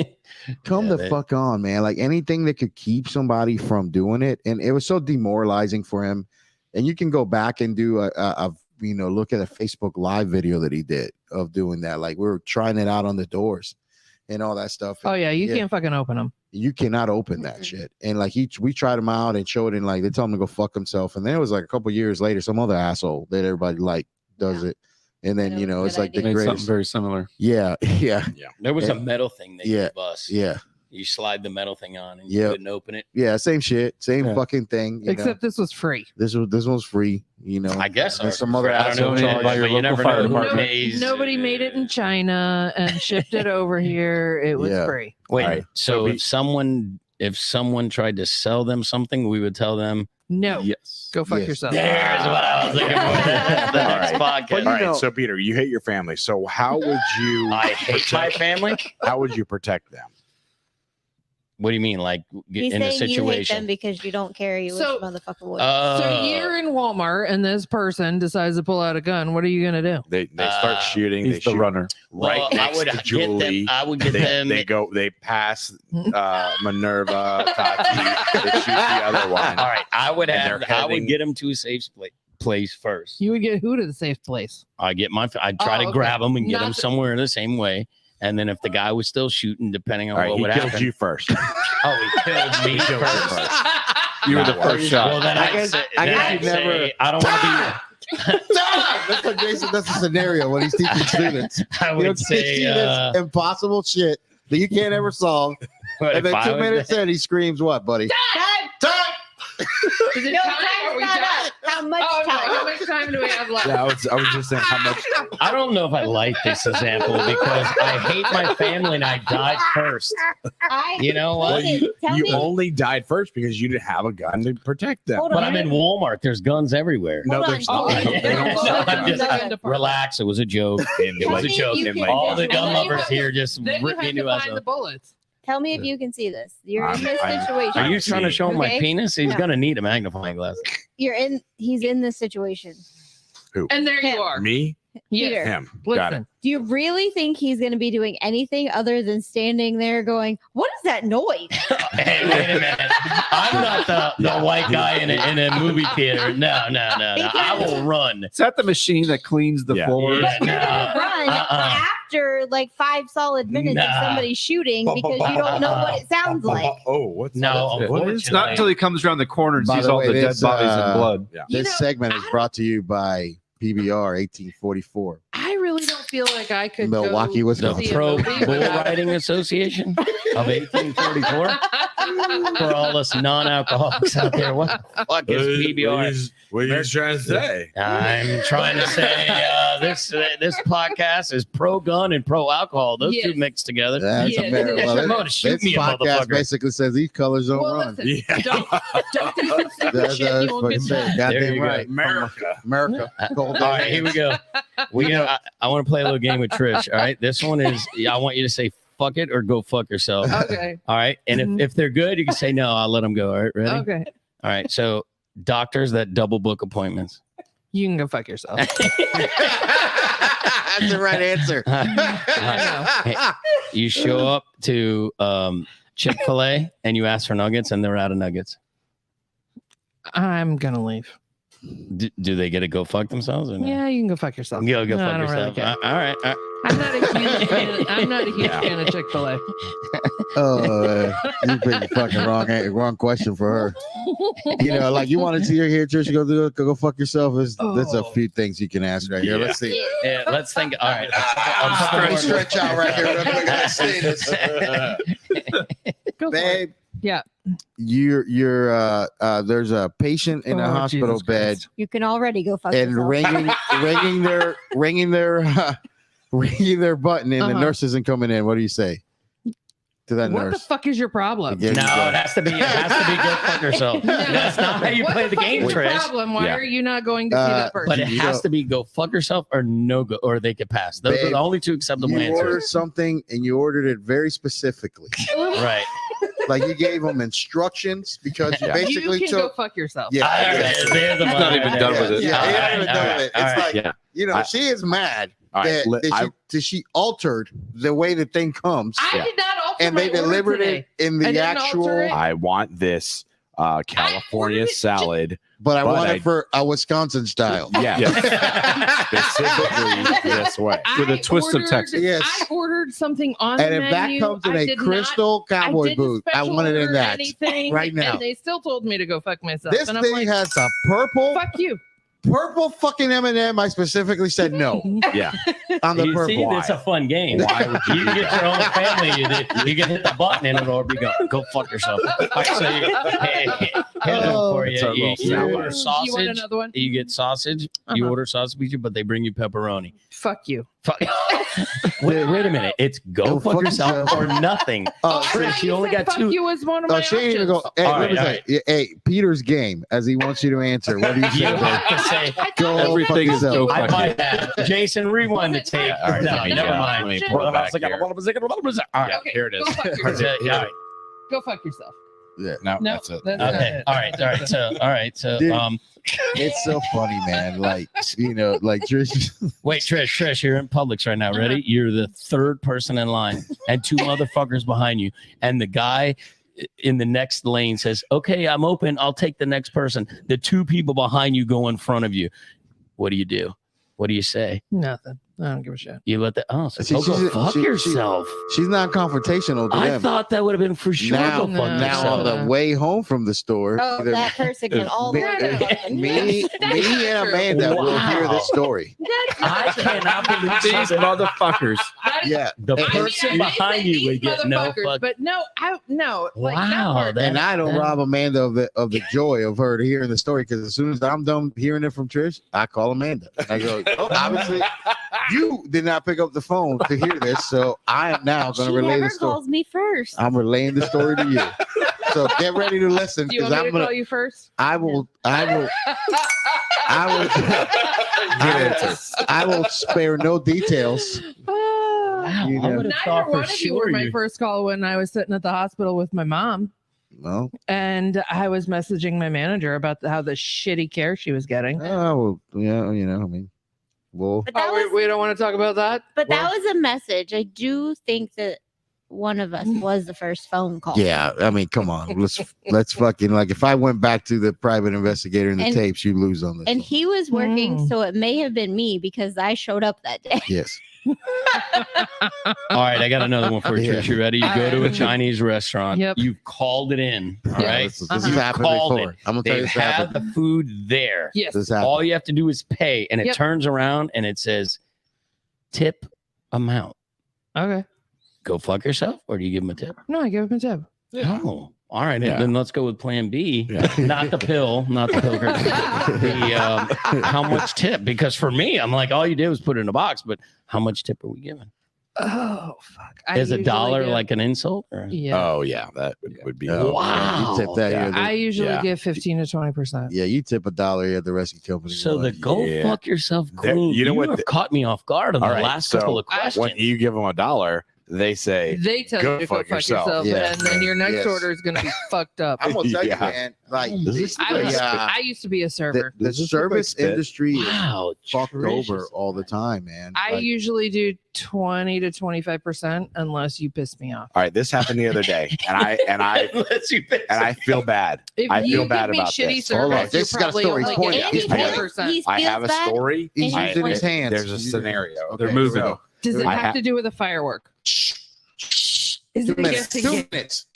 Come Yeah, the fuck on, man. Like anything that could keep somebody from doing it. And it was so demoralizing for him. And you can go back and do a look at a Facebook Live video that he did of doing that. Like we were trying it out on the doors and all that stuff. Oh yeah, you Yeah. can't fucking open them. You cannot open that shit. And like we tried him out and showed him, like they told him to go fuck himself. And then it was like a couple years later, some other asshole that everybody like does it. And then, That was a it's good like the Made something greatest. very similar. Yeah. Yeah. There was Yeah. a metal thing they Yeah. gave us. Yeah. You slide the metal thing on and Yep. you couldn't open it. Yeah. Same shit. Same Yeah. fucking thing. Except this was free. this one's free, I guess. And or- some other I don't know. asshole donated charge. by your but you local never fire know who department. pays. Nobody made it in China and shipped it over here. It was Yeah. free. Wait, All right, so so if someone tried to sell them something, we would tell them, No. Yes. Go fuck Yes. yourself. there's what I was looking for. That's the next podcast. But you All right, know- so Peter, you hate your family. So how would you I hate my family. how would you protect them? What do you mean? Like He's in a saying you hate them situation? because you don't carry which So- motherfucker would. So you're in Walmart and this person decides to pull out a gun. What are you gonna do? They start shooting. They He's the shoot runner. right well, next I would to get Julie. them. I would get They, them. they pass Minerva, Tati. They shoot the other one. All right, I would And have. they're I would heading- get them to a safe place first. You would get who to the safe place? I get my. I'd try Oh, to okay. grab them and get Not them the- somewhere the same way. And then if the guy was still shooting, depending on All right, what he would killed happen. you first. Oh, he killed me He killed you first. first. You were the Nah, first shot. Well, then I I'd guess- say, I then guess I'd you'd never- say I don't want to That's what Jason. That's the scenario when he's teaching students. be. I He'll would teach say. you this impossible shit that you can't ever solve. but And if then I 2 was- minutes in, he screams, "What, buddy?" Time. Is it No, time? Are we time's not done? up. How much Oh, no. How time? much time do we have left? Yeah, I was just saying how much. I don't know if I like this example because I hate my family and I died first. You know what? Listen, tell You me. only died first because you didn't have a gun to protect them. Hold But on. I'm in Walmart. There's guns everywhere. No, Hold on. there's Oh, not. yeah. They don't No, sell I'm guns. just- Relax. It was a joke. It was a me if joke. you can All the visualize gun it. lovers here just Then you ripped me have a to new find the ass. bullets. Tell me if you can see this. You're in this I'm- situation. Are you trying to show him my Okay. penis? He's Yeah. gonna need a magnifying glass. He's in this situation. And there you are. Me, Yes. Peter. him. Got it. Listen. Do you really think he's going to be doing anything other than standing there going, "What is that noise?" Hey, wait a minute. I'm not the white guy in a movie theater. No. I will run. Is that the machine that cleans the Yeah. floor? Yeah, You no. don't run after like 5 solid minutes of Nah. somebody shooting because you don't know what it sounds like. Oh, what's No, that? Well, it's not until he comes around the corner and By sees the all way, the dead this, bodies and blood. Yeah. You This know, segment is brought to you by PBR 1844. I really don't feel like I could Milwaukee, go Wisconsin. The see a Pro movie Bull without- Riding Association of 1844. For all us non-alcoholics out there, what the fuck is PBR? What are you trying to say? I'm trying to say this podcast is pro-gun and pro-alcohol. Those two Yes. mixed together. That's Yeah, a very, it is. well, I'm gonna shoot this me, a podcast motherfucker. basically says these colors don't Well, run. listen, Yeah. don't do some stupid That's shit. You won't fucking get say it. done. There Goddamn you go. right. America. America. Cold All right, here we go. I want to play a little game with Trish. All right, this one is I want you to say fuck it or go fuck yourself. Okay. All right, and Mhm. if they're good, you can say no. I'll let them go. All right, ready? Okay. All right. So doctors that double book appointments. You can go fuck yourself. That's the right answer. You show up to Chick-fil-A and you ask for nuggets and they're out of nuggets. I'm gonna leave. Do they get to go fuck themselves or no? Yeah, you can go fuck yourself. Go No, fuck I don't really yourself. care. All right. I'm not a huge fan. I'm not a huge fan of Chick-fil-A. Oh, you picked the fucking wrong question for her. You know, like you want to see her here, Trish, go fuck yourself. There's a Oh. few things you can ask right here. Let's see. Yeah, let's think. All right. Stretch out right here. Real quick. Let's see this. Go for it. Babe. Yeah. You're there's a patient in a Oh, hospital Jesus bed Christ. You can already go fuck and yourself. ringing their button and the Uh-huh. nurse isn't coming in. What do you say to that What the nurse? fuck is your problem? There No, you go. it has to be go fuck yourself. No. That's not how you What play the fuck game, is your Trish. problem? Why Yeah. are you not going to see that person? But it You has know- to be go fuck yourself or no go, or they could pass. Those are Babe, the only two acceptable You ordered answers. something and you ordered it very specifically. Right. Like you gave them instructions because you Yeah. basically you can go took. fuck yourself. Yeah, All right, exactly. there's the He's one not right even there. done with it. Yeah, All he right, ain't even all done right, with it. all It's right. like, Yeah. you know, I- she is mad All right. that she altered the way the thing comes, I Yeah. did not alter and my they order delivered today. it in I the didn't actual. alter it. I want this California ordered it salad. But I But want I- it for a Wisconsin style. Yeah. Specifically this way. With a I twist of ordered- Texas. Yes. I ordered something on And the if that menu. comes in I a did crystal not, cowboy didn't boot, I special want it in order that anything, right now. And they still told me to go fuck myself. This and I'm thing like, has a purple fucking M&M. I specifically said no Yeah. on the You purple. see, it's a fun game. Why would You get your own family. You can hit the button and it'll be go fuck yourself. All right, so here's one for you. It's a little You salad. order you want sausage. another one? You get sausage. You Uh-huh. order sausage pizza, but they bring you pepperoni. Fuck you. Fuck. wait a minute. It's go fuck yourself or nothing. Oh, Trish, you only said got fuck two. you was one of my Oh, she ain't even options. go. Hey, All let me right, say, hey, Peter's game as he wants you to answer. What do you You say? have to say. Go Everything is fuck go yourself. I fuck might have. Jason, rewind the tape. All right, No, let me never go. mind. Let me pull it back here. All right. Yeah, Okay, here it is. Go fuck yourself. All right. Go fuck yourself. No, No, that's it. that's not Okay. it. All right. So, Dude. um, It's so funny, man. Like, you know, like Trish. wait, Trish, you're in Publix right now. Ready? You're the third person in line, and two motherfuckers behind you, and the guy in the next lane says, "Okay, I'm open. I'll take the next person." The two people behind you go in front of you. What do you do? What do you say? Nothing. I don't give a shit. You let that. Oh, so See, go she's- fuck she- yourself. She's not confrontational to I them. thought that would have been for sure. now, Go fuck now on yourself. the way home from the store, Oh, either that person can always me and Amanda will hear Wow. this story. I cannot believe These something. motherfuckers. Yeah, The And- person behind you would get no fuck. But no, no. Like, that Wow, part, that- and I don't Yeah. rob Amanda of the joy of her hearing the story, because as soon as I'm done hearing it from Trish, I call Amanda. I go, oh, obviously you did not pick up the phone to hear this, so I am now going She to relay never the story. calls me first. I'm relaying the story to you. So get ready to listen, Do you because want me I'm to gonna. call you first? I will spare no details. Wow, You I know. would have Neither thought one for of you were sure my you. first call when I was sitting at the hospital with my mom, Well, and I was messaging my manager about how the shitty care she was getting. well, yeah, you know, I mean, well, But that Oh, was, we don't want to talk about that. but that was a message. I do think that one of us was the first phone call. yeah, I mean, come on, let's fucking, like, if I went back to the private investigator in the And- tapes, you lose on this. And one. he was working, Hmm. so it may have been me because I showed up that day. Yes, All right, I got another one for you. Yeah. Trish. You ready? You go to a Chinese restaurant. Yep. You called it in. All Yeah, right. this Uh-huh. has happened Called before. it. I'm gonna tell you They this have happened. the food there. Yes. This happened. All you have to do is pay, and it Yep. turns around and it says tip amount. Okay. Go fuck yourself, or do you give them a tip? No, I gave him a tip. Oh, all right. Yeah. Then let's go with Plan B. Yeah. Not the pill, not the pill. How much tip? Because for me, I'm like, all you did was put it in a box, but how much tip are we giving? Oh fuck! Is a dollar give- like an insult? Or? Yeah. Oh yeah, that would be. Oh, Wow. You tip that. Yeah. You're the- I usually Yeah. give 15 to 20%. yeah, you tip $1 at the rescue company. So the Like, go Yeah. fuck yourself There- queen. you know what have the- caught me off guard on All the right, last so couple of questions. When you give them $1, they say, They tell Go you to go fuck fuck yourself. yourself, Yeah. and then your next Yes. order is going to be fucked up. I'm gonna tell you, Yeah. man. Like This I used to be a server. the Does this look service like spit? industry is wow, fucked Trish over is- all the time, man. I Like, usually do 20 to 25% unless you piss me off. all right, this happened the other day, and I Unless you piss and I feel bad. If I you feel bad give me about shitty this. Hold on, service, Jason's you're got a probably story. only He's pointing getting at- he's pointing. 20%. He I feels have a bad. story. he's I- using his hands. There's a scenario. They're Okay, moving. so Does it I have ha- to do with a firework? Is 2 it a minutes. guessing 2 game? minutes.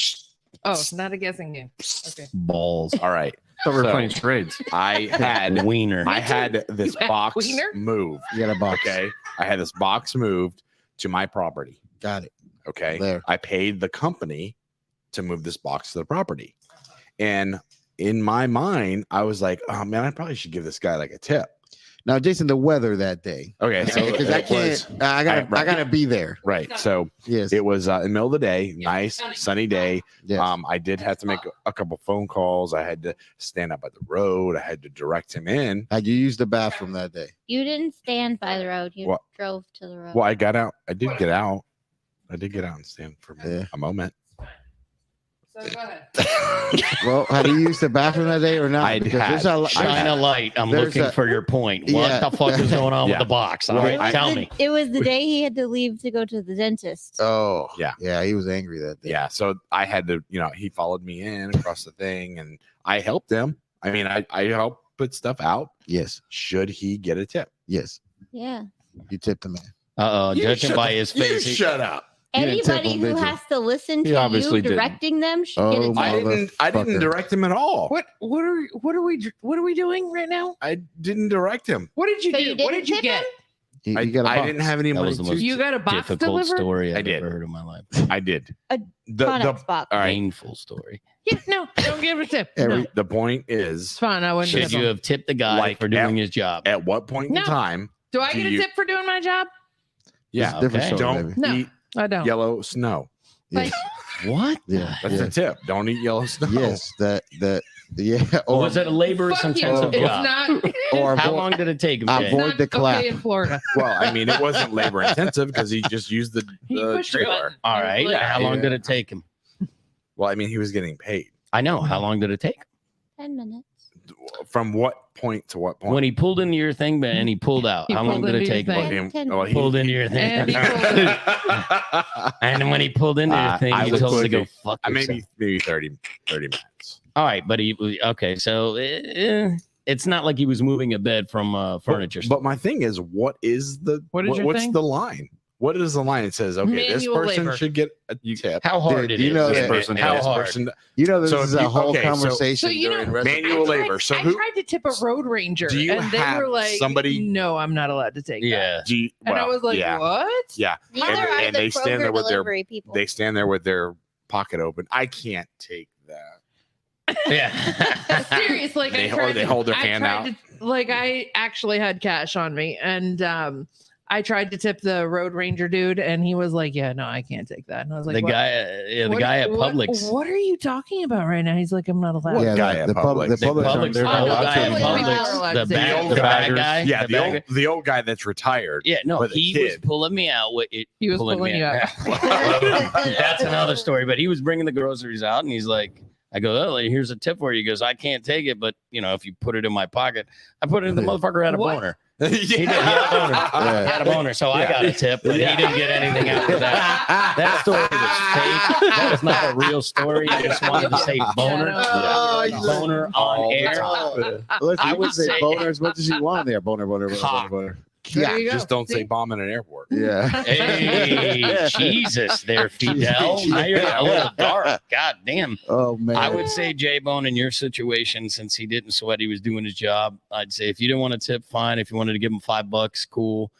Oh, not a guessing game. Okay. balls. all right, So we're So- playing charades. I had Wiener. I had this You had box wiener? moved. You got a box. Okay, I had this box moved to my property. Got it. Okay, There. I paid the company to move this box to the property, and in my mind, I was like, "Oh man, I probably should give this guy like a tip." Now, Jason, the weather that day. Okay, so Because I it can't. was- I gotta. right. I gotta be there. right. So Yes. it was in the middle of the day, nice sunny day. Yes. I did have to make a couple phone calls. I had to stand up at the road. I had to direct him in. Had you used the bathroom that day? You didn't stand by the road. You What? drove to the road. Well, I got out. I did get out. I did get out and stand for Yeah. a moment. So go ahead. Well, had you used the bathroom that day or not? I Because had. there's a. Shine a light. I'm There's looking a- for your point. Yeah. What the fuck is going on Yeah. with the box? All Well, right, I- tell me. It was the day he had to leave to go to the dentist. Oh, Yeah. yeah. He was angry that day. Yeah. So I had to, he followed me in across the thing and I helped him. I mean, I helped put stuff out. Yes. Should he get a tip? Yes. Yeah. You tipped the man. Uh oh, You judging shut by the- his face. he- shut up. You didn't tip Anybody him, who did you? has to listen He to obviously you didn't. directing them should Oh get a my- tip. I didn't Motherfucker. direct him at all. What are we doing right now? I didn't direct him. What did you So do? you what didn't did you tip get? You I, got a I box. didn't have any That money was the to. most You got a box difficult delivered? story I I've did. ever heard in my life. I did. A The Connex box. all right. Painful story. Yeah, no, don't give a tip. Every- No, The point it's is, fine. I wouldn't Should tip you him. have tipped the guy Like for doing his job? at what point No. in time? Do I do get a you- tip for doing my job? Yeah. It's a different okay. story, Don't baby. No. eat I don't. yellow snow. Yes. What? Yeah. That's yeah. a tip. Don't eat yellow snow. Yes. Yeah. Or Or was it a laborious Fuck you. intensive It's job? not. or How avoid- long did it take him? I Jay? avoid- the clap. Okay in Florida. Well, I mean, it wasn't labor intensive because he just used the He pushed the trailer. button. All right. Like, How long Yeah. did it take him? Well, I mean, he was getting paid. I know. How long did it take? 10 minutes. From what point to what point? When he pulled into your thing, and he pulled out. He How long pulled did it into take your him? thing. Well, he- Pulled into your thing. And he pulled And then when he pulled into your thing, I you was told him to go quick. fuck yourself. maybe 30 minutes. All right, but he okay. So it's not like he was moving a bed from furniture. But my thing is, what's What is your what's thing? the line? What is the line? It says, okay, this Manual person labor. should get a tip. How hard Dude, it you is. know this that- person, and how this hard. person- You know, this So is if a you- whole okay, so- conversation So, you know, during recipe. Manual labor. So I who tried to tip a road ranger, do you and they have were like, somebody- "No, I'm not allowed to take that." Yeah. do you, And I well, was like, yeah, "What?" yeah. Neither And- are and the they stand Kroger there with their- delivery people. They stand there with their pocket open. I can't take that. Yeah. Serious, like They I hold- tried they to- hold their I hand tried out. to- like I actually had cash on me, and I tried to tip the road ranger dude, and he was like, "Yeah, no, I can't take that." And I was like, the "What- guy, the what- guy at what- Publix. What are you talking about right now?" He's like, "I'm not allowed." Yeah, guy the, at the public, the Publix? The public, Publix, they're the not old allowed guy to at anymore. anymore. Publix, the The bag, old the bag baggers. guy. Yeah, the bagger. the old guy that's retired. Yeah, no, with a he was kid. pulling me out. He was pulling me you out. That's another story. But he was bringing the groceries out, and he's like, I go, "Oh, here's a tip for you." He goes, "I can't take it, but you know, if you put it in my pocket," I put it in the motherfucker had a What? boner. yeah. He did. He had a boner. Yeah. He had a boner, so I got a tip, but he didn't get anything after that. That story was fake. That was not a real story. I just wanted to say boner. Oh, Yeah. Boner on air. Listen, I you would can say say- boner as much as you want there. Boner, boner, boner, Cock. boner. There you go. Just don't say See? bomb in an airport. Yeah. Hey, Jesus, there, Fidel. Now you're a little dark. God damn. Oh man. I would say J Bone in your situation, since he didn't sweat, he was doing his job. I'd say if you didn't want to tip, fine. If you wanted to give him $5, cool.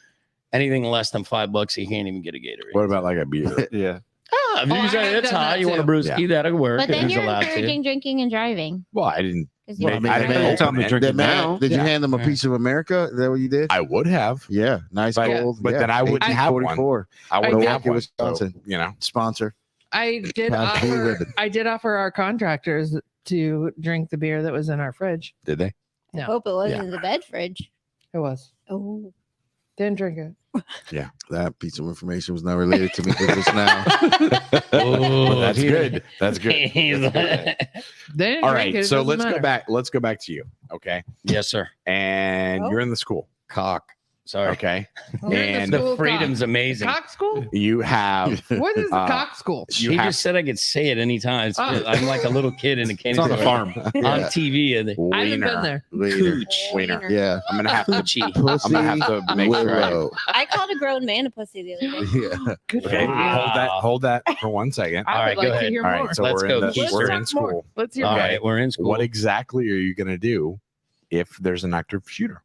Anything less than $5, he can't even get a Gatorade. What about like a beer? Yeah. Ah, if Oh, you I say have it's done high, that you want a too. brewski, that'll work. But if then he's you're allowed to. encouraging drinking and driving. Well, I didn't. 'Cause you Well, don't I drink. mean, Don't tell him to drink That it man, now. did you Yeah. hand them a piece of America? Is that what you did? I would have, Yeah, nice But- gold. but yeah. then I wouldn't have one. 1844. I would did. have one. Wisconsin. So, you know, Sponsor. I did Pass blue offer. ribbon. I did offer our contractors to drink the beer that was in our fridge. did they? No. Hope it wasn't Yeah. in the bed fridge. It was. Oh. Didn't drink it. That piece of information was not related to me just now. Oh, But that's good. That's good. He's That's good. like- Didn't All drink right, it, it so doesn't let's go matter. back. Let's go back to you. Okay, yes, sir. and Oh. you're in the school. Cock. Sorry. Okay, You're in and the The school freedom's cock. amazing. Cock school? you have. What is the Uh, cock school? You He have just said I could say it anytime. It's- Oh. I'm like a little kid in a candy It's on the store. farm. On Yeah. TV. And I haven't been wiener. there. Later. Cooch. Wiener. Yeah. I'm gonna have to. Coochie. Pussy I'm gonna have to make sure. I, willow. I called a grown man a pussy the other day. Yeah. Good okay, for you. Wow. hold that for 1 second. I All would right, go like to ahead. hear All more. right, so Let's we're go. in the, Let's we're talk in school. more. Let's hear All more. right, we're in school. What exactly are you gonna do if there's an active shooter?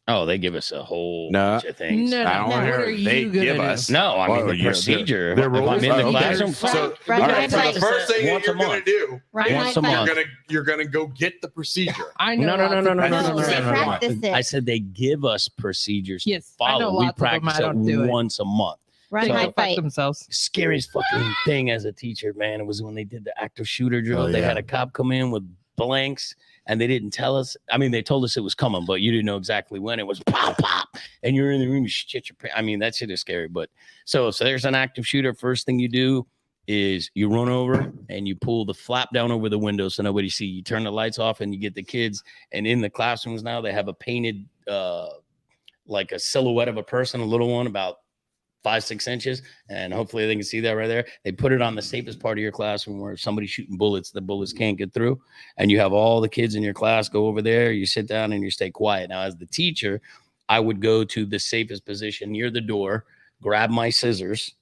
Oh, they give us a whole No. bunch of things. No, I don't no, want to what hear are it. They you gonna give do? us. No, I mean Well, the yeah, procedure. their If I'm rules. in the Okay. classroom, So- fine. Run We my practice bike. it thing once a you're gonna month. do, Ride Once my a bike. month. you're gonna go get the procedure. I No, know. no, lots no, of no, no, them. no, No, no, they no, no, no. practice it. I said they give us procedures. to Yes, I know follow. We lots of them. practice I don't do it it. once a month. Run So- my They go fuck bike. themselves. Scariest fucking thing as a teacher, man. It was when they did the active shooter drill. Oh, They yeah. had a cop come in with blanks and they didn't tell us. I mean, they told us it was coming, but you didn't know exactly when. It was pop, pop. And you're in the room, you shit your pants. I mean, that shit is scary. But so there's an active shooter. First thing you do is you run over and you pull the flap down over the window so nobody see. You turn the lights off and you get the kids. And in the classrooms now, they have a painted, like a silhouette of a person, a little one about 5-6 inches, and hopefully they can see that right there. They put it on the safest part of your classroom where if somebody's shooting bullets, the bullets can't get through. And you have all the kids in your class go over there, you sit down and you stay quiet. Now, as the teacher, I would go to the safest position near the door, grab my scissors,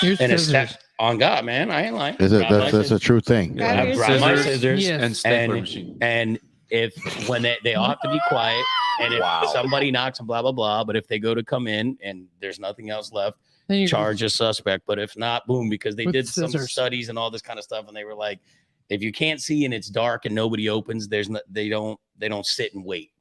Here's and scissors. on God, man, I ain't lying. Is it, Grab my that's a scissors. true thing. Grab I your grab my scissors. scissors, Yes. And stapler And- machine. and if when they all have to be quiet, and if Wow. somebody knocks and blah blah blah, but if they go to come in and there's nothing else left, Then you charge a suspect. But if not, boom, because they With did some scissors. studies and all this kind of stuff, and they were like, if you can't see and it's dark and nobody opens, there's no, they don't sit and wait.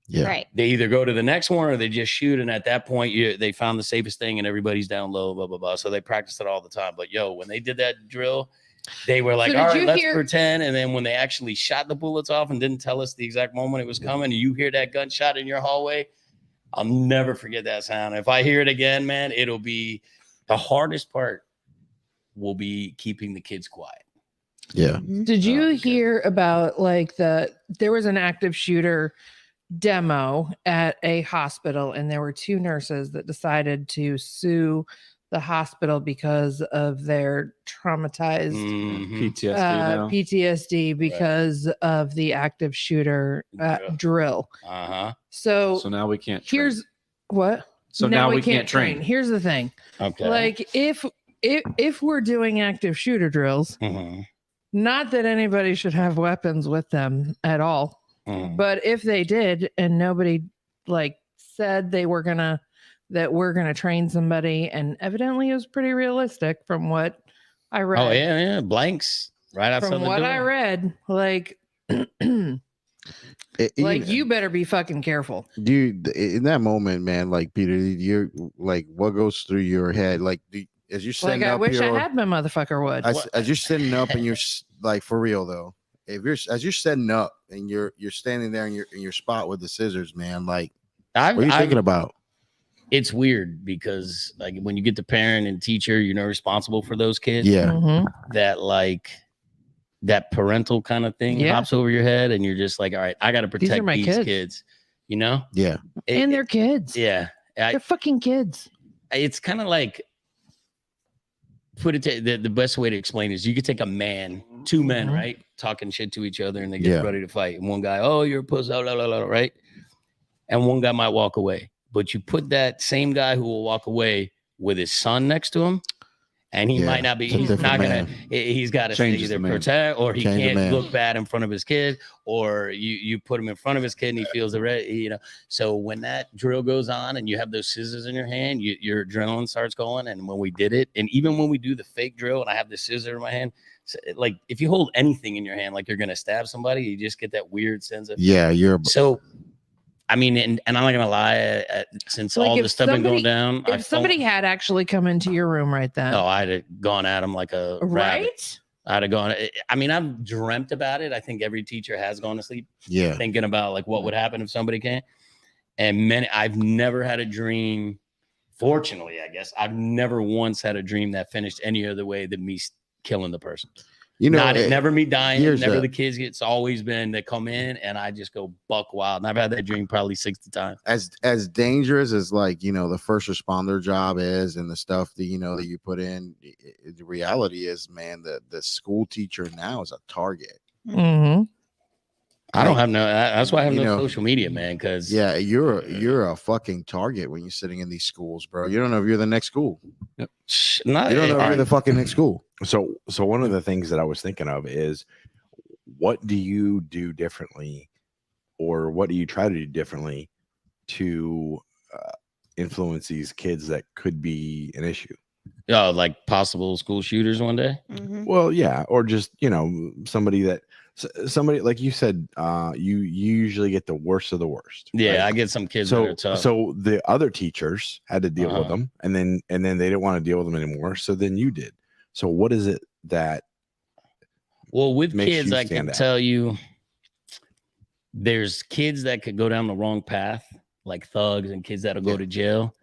Yeah. Right. They either go to the next one or they just shoot, and at that point, they found the safest thing, and everybody's down low, blah blah blah. So they practiced it all the time. But yo, when they did that drill, they were like, So did all right, you let's hear- pretend. And then when they actually shot the bullets off and didn't tell us the exact moment it was coming, and you hear that gunshot in your hallway, I'll never forget that sound. If I hear it again, man, it'll be the hardest part. Will be keeping the kids quiet. Yeah. Did you Okay. hear about like there was an active shooter demo at a hospital, and there were two nurses that decided to sue the hospital because of their traumatized Mhm. PTSD now. PTSD because of the active shooter drill. Uh-huh. So So now we can't train. here's what. So now we can't train. Here's the thing. Okay. Like if we're doing active shooter drills, Mhm. not that anybody should have weapons with them at all, Mhm. but if they did and nobody like said that we're gonna train somebody, and evidently it was pretty realistic from what I read. Oh yeah, blanks right outside From the what door. I read, like like you better be fucking careful. Dude, in that moment, man, like Peter, you're like, what goes through your head, like as you're Like sitting I up wish here, I had my motherfucker wood. as you're sitting up and you're like, for real though, as you're setting up and you're standing there in your spot with the scissors, man, like, what are you thinking about? It's weird because like when you get the parent and teacher, you're not responsible for those kids. Yeah, Mhm. That like that parental kind of thing Yeah. hops over your head, and you're just like, all right, I got to protect my these kids. kids. You know? yeah, And they're kids. Yeah. They're fucking kids. It's kind of like the best way to explain is you could take a man, two men, Mhm. right, talking shit to each other, and they get Yeah. ready to fight, and one guy, oh, you're a puss, blah, blah, blah, blah, right, and one guy might walk away, but you put that same guy who will walk away with his son next to him, and he Yeah, might not be, it's a he's different not gonna, man. he's got to Changes either the man. protect, or he Change the can't man. look bad in front of his kid, or you put him in front of his kid and he feels the red, you know. So when that drill goes on and you have those scissors in your hand, your adrenaline starts going. And when we did it, and even when we do the fake drill and I have the scissor in my hand, like if you hold anything in your hand like you're gonna stab somebody, you just get that weird sense of, yeah, so I mean, and I'm not gonna lie, since Like all if this stuff been going down, If somebody had actually come into your room right then, oh, I'd have gone at him like a rabbit. right? I'd have gone. I mean, I've dreamt about it. I think every teacher has gone to sleep yeah, thinking about like what would happen if somebody came. And I've never had a dream. Fortunately, I guess I've never once had a dream that finished any other way than me killing the person. you know, Never me dying. here's Never the- the kids. It's always been they come in and I just go buck wild. And I've had that dream probably 60 times. as dangerous as like, you know, the first responder job is and the stuff that, you know, that you put in, the reality is, man, the school teacher now is a target. Mm-hmm. I don't have no. That's why I have you no know, social media, man. Because yeah, you're a fucking target when you're sitting in these schools, bro. You don't know if you're the next school. You don't know if you're the fucking next school. So one of the things that I was thinking of is, what do you do differently, or what do you try to do differently to influence these kids that could be an issue? Oh, like possible school shooters one day. Mhm. Well, yeah, or just, you know, somebody like you said, you usually get the worst of the worst. Yeah, right? I get some kids that are So tough. so the other teachers had to deal with Uh-huh. them, and then they didn't want to deal with them anymore. So then you did. So what is it that Well, with makes kids, you I stand can out? tell you there's kids that could go down the wrong path, like thugs and kids that'll go Yeah. to jail.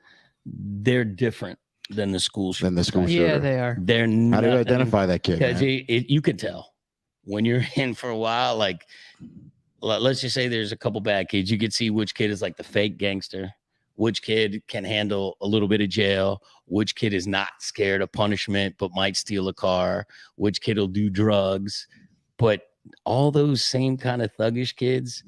They're different than the school shooters. Than the school Yeah, shooter. they are. They're How do you nothing- identify that kid? Because Man? you could tell when you're in for a while. Like, let's just say there's a couple bad kids. You could see which kid is like the fake gangster, which kid can handle a little bit of jail, which kid is not scared of punishment but might steal a car, which kid will do drugs. But all those same kind of thuggish kids,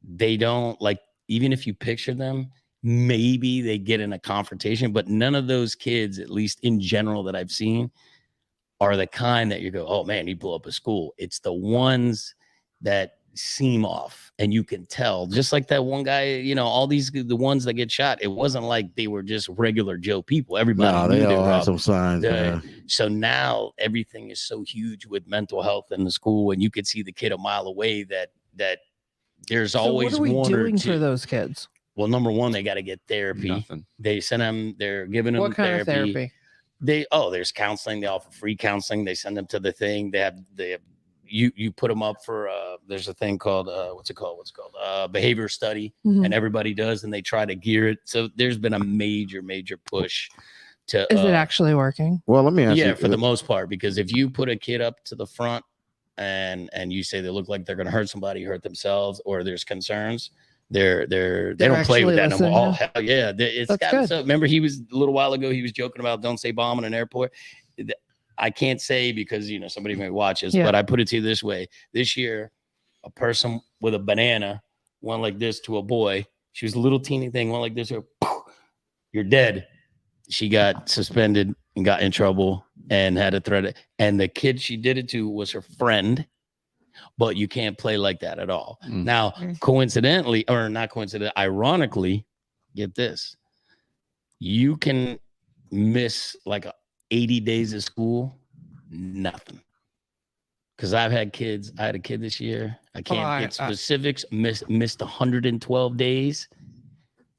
they don't like, even if you picture them, maybe they get in a confrontation, but none of those kids, at least in general that I've seen, are the kind that you go, oh man, he blew up a school. It's the ones that seem off, and you can tell, just like that one guy, you know, all these, the ones that get shot, it wasn't like they were just regular Joe people. Everybody No, knew they they all were have up. some signs. Yeah. Man. So now everything is so huge with mental health in the school, and you could see the kid a mile away that there's always so what are we one or doing two. for those kids? Well, number one, they got to get therapy. Nothing. They send them, they're giving them What kind of therapy? There's counseling. They offer free counseling. They send them to the thing. They have you put them up for there's a thing called what's it called behavior study, Mhm. and everybody does, and they try to gear it. So there's been a major push to Is it actually working? Well, let me ask you. yeah, for the most part, because if you put a kid up to the front and you say they look like they're going to hurt somebody, hurt themselves, or there's concerns, they don't play actually with that no listening more. Oh now? hell yeah, it's That's got good. so. Remember, he was a little while ago. He was joking about don't say bomb in an airport. I can't say because somebody may watch us, Yeah. but I put it to you this way: this year, a person with a banana went like this to a boy. She was a little teeny thing, went like this. You're dead. She got suspended and got in trouble and had a threat. And the kid she did it to was her friend. But you can't play like that at all. Mm. Now, coincidentally, or not coincidentally, ironically, get this. You can miss like 80 days of school, nothing. Because I've had kids. I had a kid this year. I can't get specifics. Missed 112 days.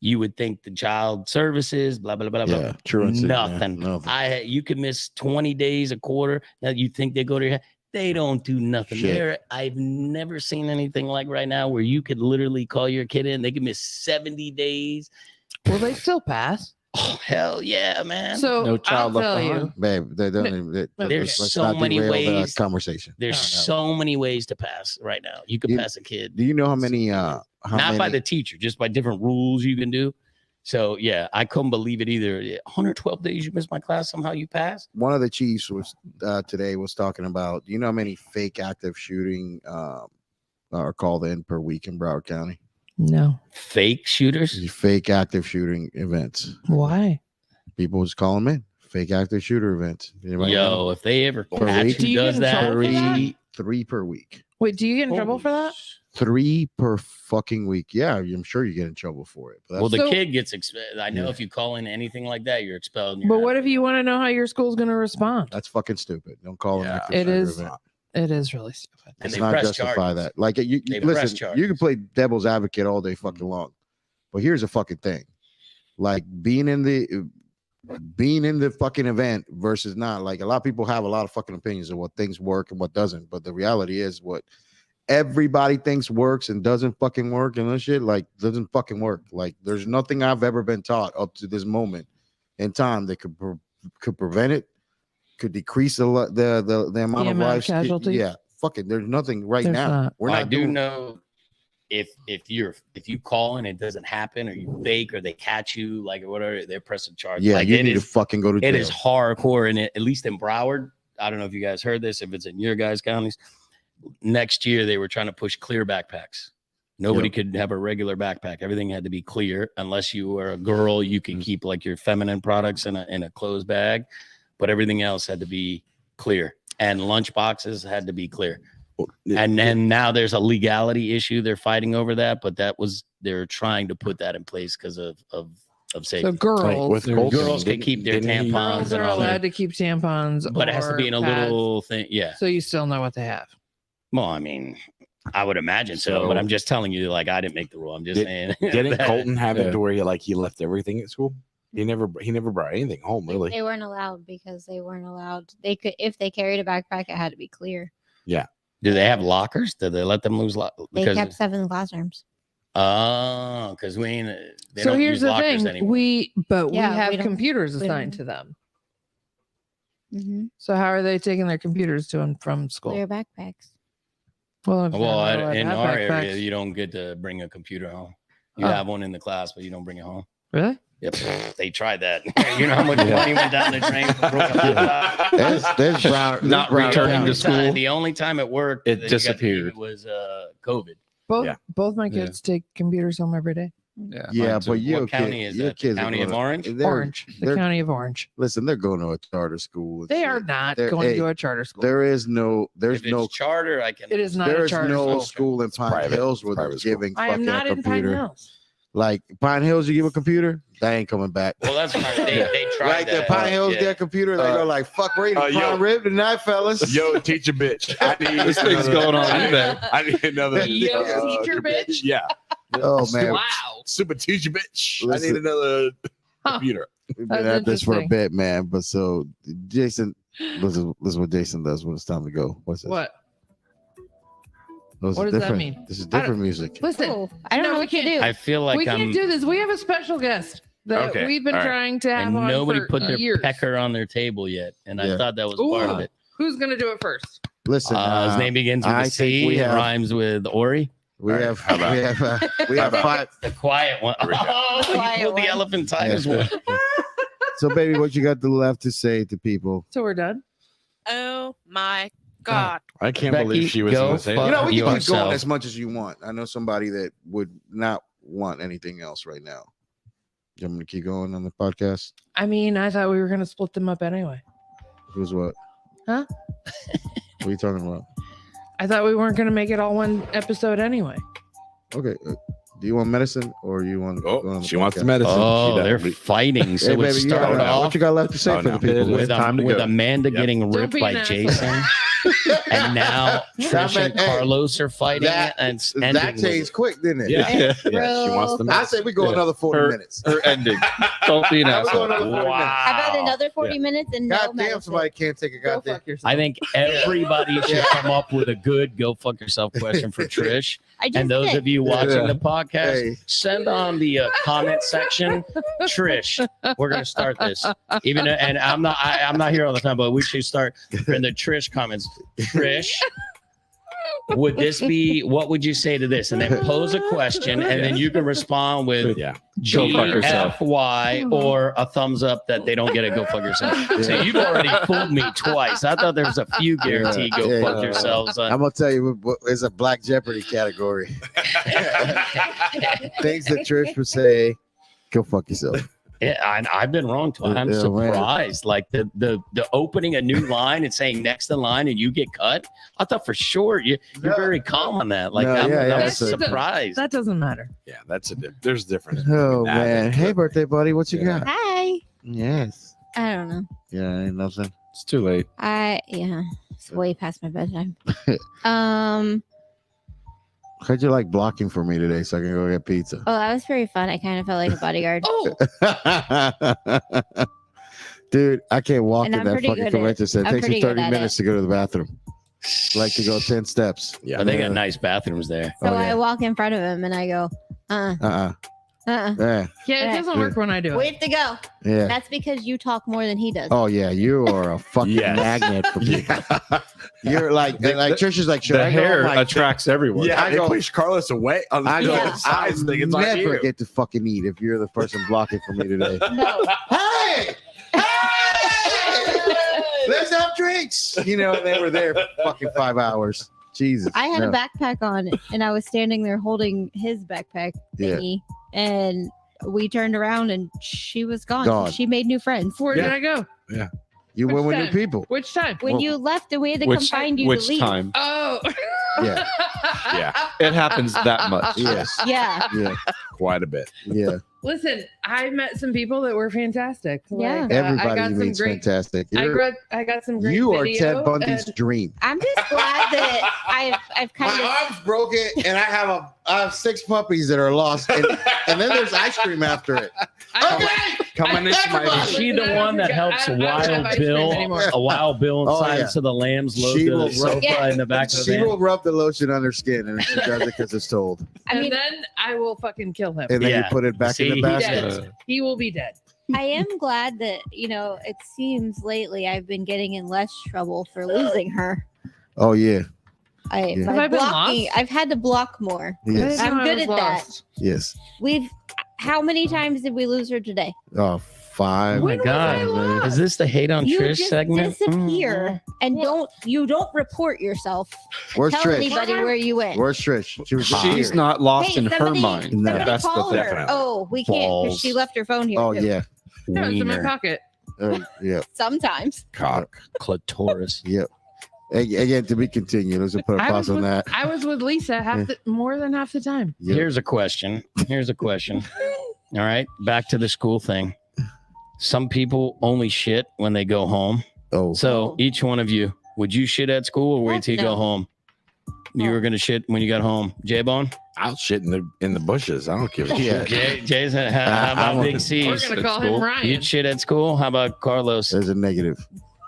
You would think the child services, blah, blah, blah, blah. Yeah, truancy, Nothing. man, nothing. You could miss 20 days, a quarter. That you think they go to your head. They don't do nothing Shit. there. I've never seen anything like right now where you could literally call your kid in. They could miss 70 days. Will they still pass? Oh, hell yeah, man. So No child I'll left tell behind. you. Babe, they don't. There's let's so not many derail the ways. conversation. There's so many ways to pass right now. You can pass a kid. Do you know how many? Not by the teacher, just by different rules you can do. So yeah, I couldn't believe it either. 112 days you missed my class, somehow you passed. One of the chiefs was today was talking about. Do you know how many fake active shooting are called in per week in Broward County? No. Fake shooters? Fake active shooting events. Why? People just call them in. Fake active shooter events. Anybody Yo, know? if they ever Per catch week? Do who you does get in that, trouble for that? Three per week. Wait, do you get in trouble for that? 3 per fucking week. Yeah, I'm sure you get in trouble for it. But well, the So- kid gets I know Yeah. if you call in anything like that, you're expelled. and you're But out. what if you want to know how your school's going to respond? that's fucking stupid. Don't call them. Yeah, active it shooter is. event. It is really stupid. And Let's they not press justify charges. that. Like you They press listen, charges. you can play devil's advocate all day fucking long, but here's a fucking thing: like being in the fucking event versus not. Like a lot of people have a lot of fucking opinions of what things work and what doesn't, but the reality is what everybody thinks works and doesn't fucking work and this shit like doesn't fucking work. Like there's nothing I've ever been taught up to this moment in time that could prevent it, could decrease the amount The of lives. casualties? Yeah, fucking. There's nothing right There's now. not. We're I not do doing. know if you call and it doesn't happen, or you fake, or they catch you, like or whatever, they're pressing charges. Yeah, like, you it need to is fucking go to jail. it is hardcore, and at least in Broward, I don't know if you guys heard this. If it's in your guys' counties, next year they were trying to push clear backpacks. Nobody could have a regular backpack. Everything had to be clear. Unless you were a girl, you could keep like your feminine products in a closed bag, but everything else had to be clear. And lunch boxes had to be clear. And then now there's a legality issue. They're fighting over that, but they're trying to put that in place because of safety. So girls, with There's- Colton, Girls can keep their didn't he- tampons girls and are all that. allowed to keep tampons, But it has to be in a or pads, little thing. Yeah. so you still know what they have. Well, I mean, I would imagine so, but I'm just telling you, like, I didn't make the rule. I'm just saying. Didn't that- Colton have it Yeah. to where he left everything at school? He never brought anything home really. They weren't allowed because they weren't allowed. They could, if they carried a backpack, it had to be clear. Do they have lockers? Did they let them lose They kept stuff in the classrooms. because we ain't. They So don't here's use the lockers thing: anymore. we Yeah, have we don't- computers we assigned don't- to them. Mm-hmm. So how are they taking their computers to and from school? Clear backpacks. Well, if they're Well, not allowed to in have our area, backpacks. you don't get to bring a computer home. You Oh. have one in the class, but you don't bring it home. Really? Yep, they tried that. You know how much money went down the drain for broken laptop? There's Not Brown returning County. to school. The only time it worked, It that you got to disappeared. keep it was COVID. Both my Yeah. kids take computers home every day. Yeah, Yeah, mine too. but your What county is your that? The kids are county of gonna- Orange? they're- Orange, the they're- county of Orange. Listen, they're going to a charter school. and They shit. are not They're- going hey, to a charter school. There's If it's charter, I can. It is not a there's charter no school. school in Pine private. Hills where It's they're private school. giving I am fucking not a in Pine computer. Hills. Like Pine Hills, you give a computer, they ain't coming back. Well, that's fine. They tried Like the that. Pine Hills, Yeah. their computer, they go like, "Fuck, ready to yo. prime rib tonight, fellas." Yo, teacher bitch. I need This thing's going on I need, today. I need another Yo, teacher bitch. Yeah. Oh man, Wow. Super teacher bitch. I Listen. need another Huh. computer. we've That's been at this for a interesting. bit, man. But so Jason, listen what Jason does when it's time to go. What's this? What? Those What are does that different. mean? This is I don't- different music. Listen, Oh, I don't No, know we what to can't- do. I feel like we I'm. can't do this. We have a special guest that Okay, we've been all right. trying to have And on nobody for put their years. pecker on their table yet, and I Yeah. thought that was part of Ooh. it. Who's gonna do it first? Listen, His name begins with I a think C we and have- rhymes with Ori. We All right, have how about- we have five. The quiet one. There we go. Oh, Quiet you pulled one. the elephantitis one. So, baby, what you got left to say to people? So we're done. Oh my God. I can't Becky, believe she was go going to say fuck You that. know, we can keep yourself. going as much as you want. I know somebody that would not want anything else right now. You want me to keep going on the podcast? I mean, I thought we were gonna split them up anyway. Who's what? Huh? What are you talking about? I thought we weren't gonna make it all one episode anyway. Okay. Do you want medicine or you want to go on Oh, the she wants the podcast? medicine. Oh, She they're does. fighting. So Hey, it baby, you started got, off what you got left to say Oh, for no. the people? with, time to with go. Amanda Yep. getting Don't ripped be by an asshole. Jason. And now Trish and Hey, Carlos are fighting. that- and it's That ending with- changed quick, didn't it? Yeah. Yeah, she wants the I medicine. say we go Yeah. another 40 Her- minutes. Her ending. Don't be an How we asshole. going another 40 minutes? How about Wow. another 40 minutes and no God damn, medicine? somebody can't take a Go goddamn. fuck yourself. I think everybody should come up with a good go fuck yourself question for Trish. I just And those did. of you watching Yeah. the podcast, Hey. send on the comment section. Trish, we're gonna start this. Even and I'm not here all the time, but we should start in the Trish comments. Trish, would this be? What would you say to this? And then pose a question, and then you can respond with Yeah. Go fuck yourself. GFY or a thumbs up that they don't get it. Go fuck yourself. So you've already fooled me twice. I thought there was a few guaranteed go Yeah. fuck yourselves. I'm gonna tell you, it's a Black Jeopardy category. Things that Trish would say, go fuck yourself. Yeah, I've been wrong twice. I'm Yeah, man. surprised. Like the opening a new line and saying next in line and you get cut. I thought for sure you're No. very calm on that. Like No, I'm, yeah, I'm yeah, surprised. That doesn't matter. Yeah, there's a difference. Oh between that man. and- Hey, birthday buddy, what you Yeah. got? Hi. Yes. I don't know. Yeah, ain't nothing. It's too late. It's way past my bedtime. How'd you like blocking for me today so I can go get pizza? Oh, that was very fun. I kind of felt like a bodyguard. Oh, Dude, I can't walk And in I'm that pretty fucking good at- convention center. It I'm takes me pretty good 30 at minutes to go to the bathroom. Like to go 10 steps. Yeah. But they got nice bathrooms there. So Oh, yeah. I walk in front of him and I go, Yeah. yeah, it Yeah. doesn't work when I do it. way to go. Yeah. That's because you talk more than he does. Oh yeah, you are a fucking Yes. magnet for people. Yeah. You're like, like Trisha's like, should The I go? hair I'm like, attracts everyone. Yeah, I they go- push Carlos away on I go, Yeah. I sides thing. It's on never you. get to fucking eat if you're the person blocking for me today. No. Hey! Hey! Let's have drinks. You know, and they were there for fucking 5 hours. Jesus. I had no. a backpack on and I was standing there holding his backpack Yeah. thingy. And we turned around and she was gone. Gone. She made new friends. Where Yeah. did I go? You went with new time? people. Which time? When Well, you left and we had to come Which find you which to leave. time? Oh, Yeah. Yeah. It happens that much. Yes. Yeah. Yeah. Quite a bit. Yeah. Listen, I met some people that were fantastic. Yeah. I Everybody got some means great. fantastic. I got some great. You are video Ted Bundy's and- dream. I'm just glad that I've kind My of arm's broken, and I have 6 puppies that are lost, and then there's ice cream after it. Okay, Coming into my Is she the one that helps I don't have Wild ice cream Bill? anymore. A Wild Bill Oh, inside yeah. so the lambs load She the will sofa rub- Yeah. in the back of the she van. will rub the lotion on her skin, and she does it because it's told, I mean, and then I will fucking kill him. and then you Yeah. put it back in See, the he basket. does. He will be dead. I am glad that, it seems lately I've been getting in less trouble for losing her. Oh yeah, I've Have I been blocking. lost? I've had to block more. yes, I didn't I'm know I good was at that. lost. yes. How many times did we lose her today? Oh, 5. Oh my When was I God. lost? Is this the hate on You Trish just segment? disappear and don't report yourself. Where's Tell Trish? anybody where you went. Where's Trish? She was She's here. not lost Hey, in her somebody- mind. No. Somebody That's the call thing. her. Definitely. Oh, we can't because she Balls. left her phone here. Oh too. yeah, No, it's in my Wiener, pocket. yeah, Sometimes. Cock. clitoris. yeah. Again, to be continued. Let's put a I pause was, on with, that. I was with Lisa more than half the time. Yeah. Here's a question. All right, back to the school thing. Some people only shit when they go home. Oh, So each one of you, would you shit at school or wait Heck till you no. go home? You were gonna shit when you got home, J-Bone. I'll shit in the bushes. I don't give a Yeah. shit. Jason, how I'm about a- Big We're C's? gonna at call school. him Ryan. You'd shit at school. How about Carlos? there's a negative.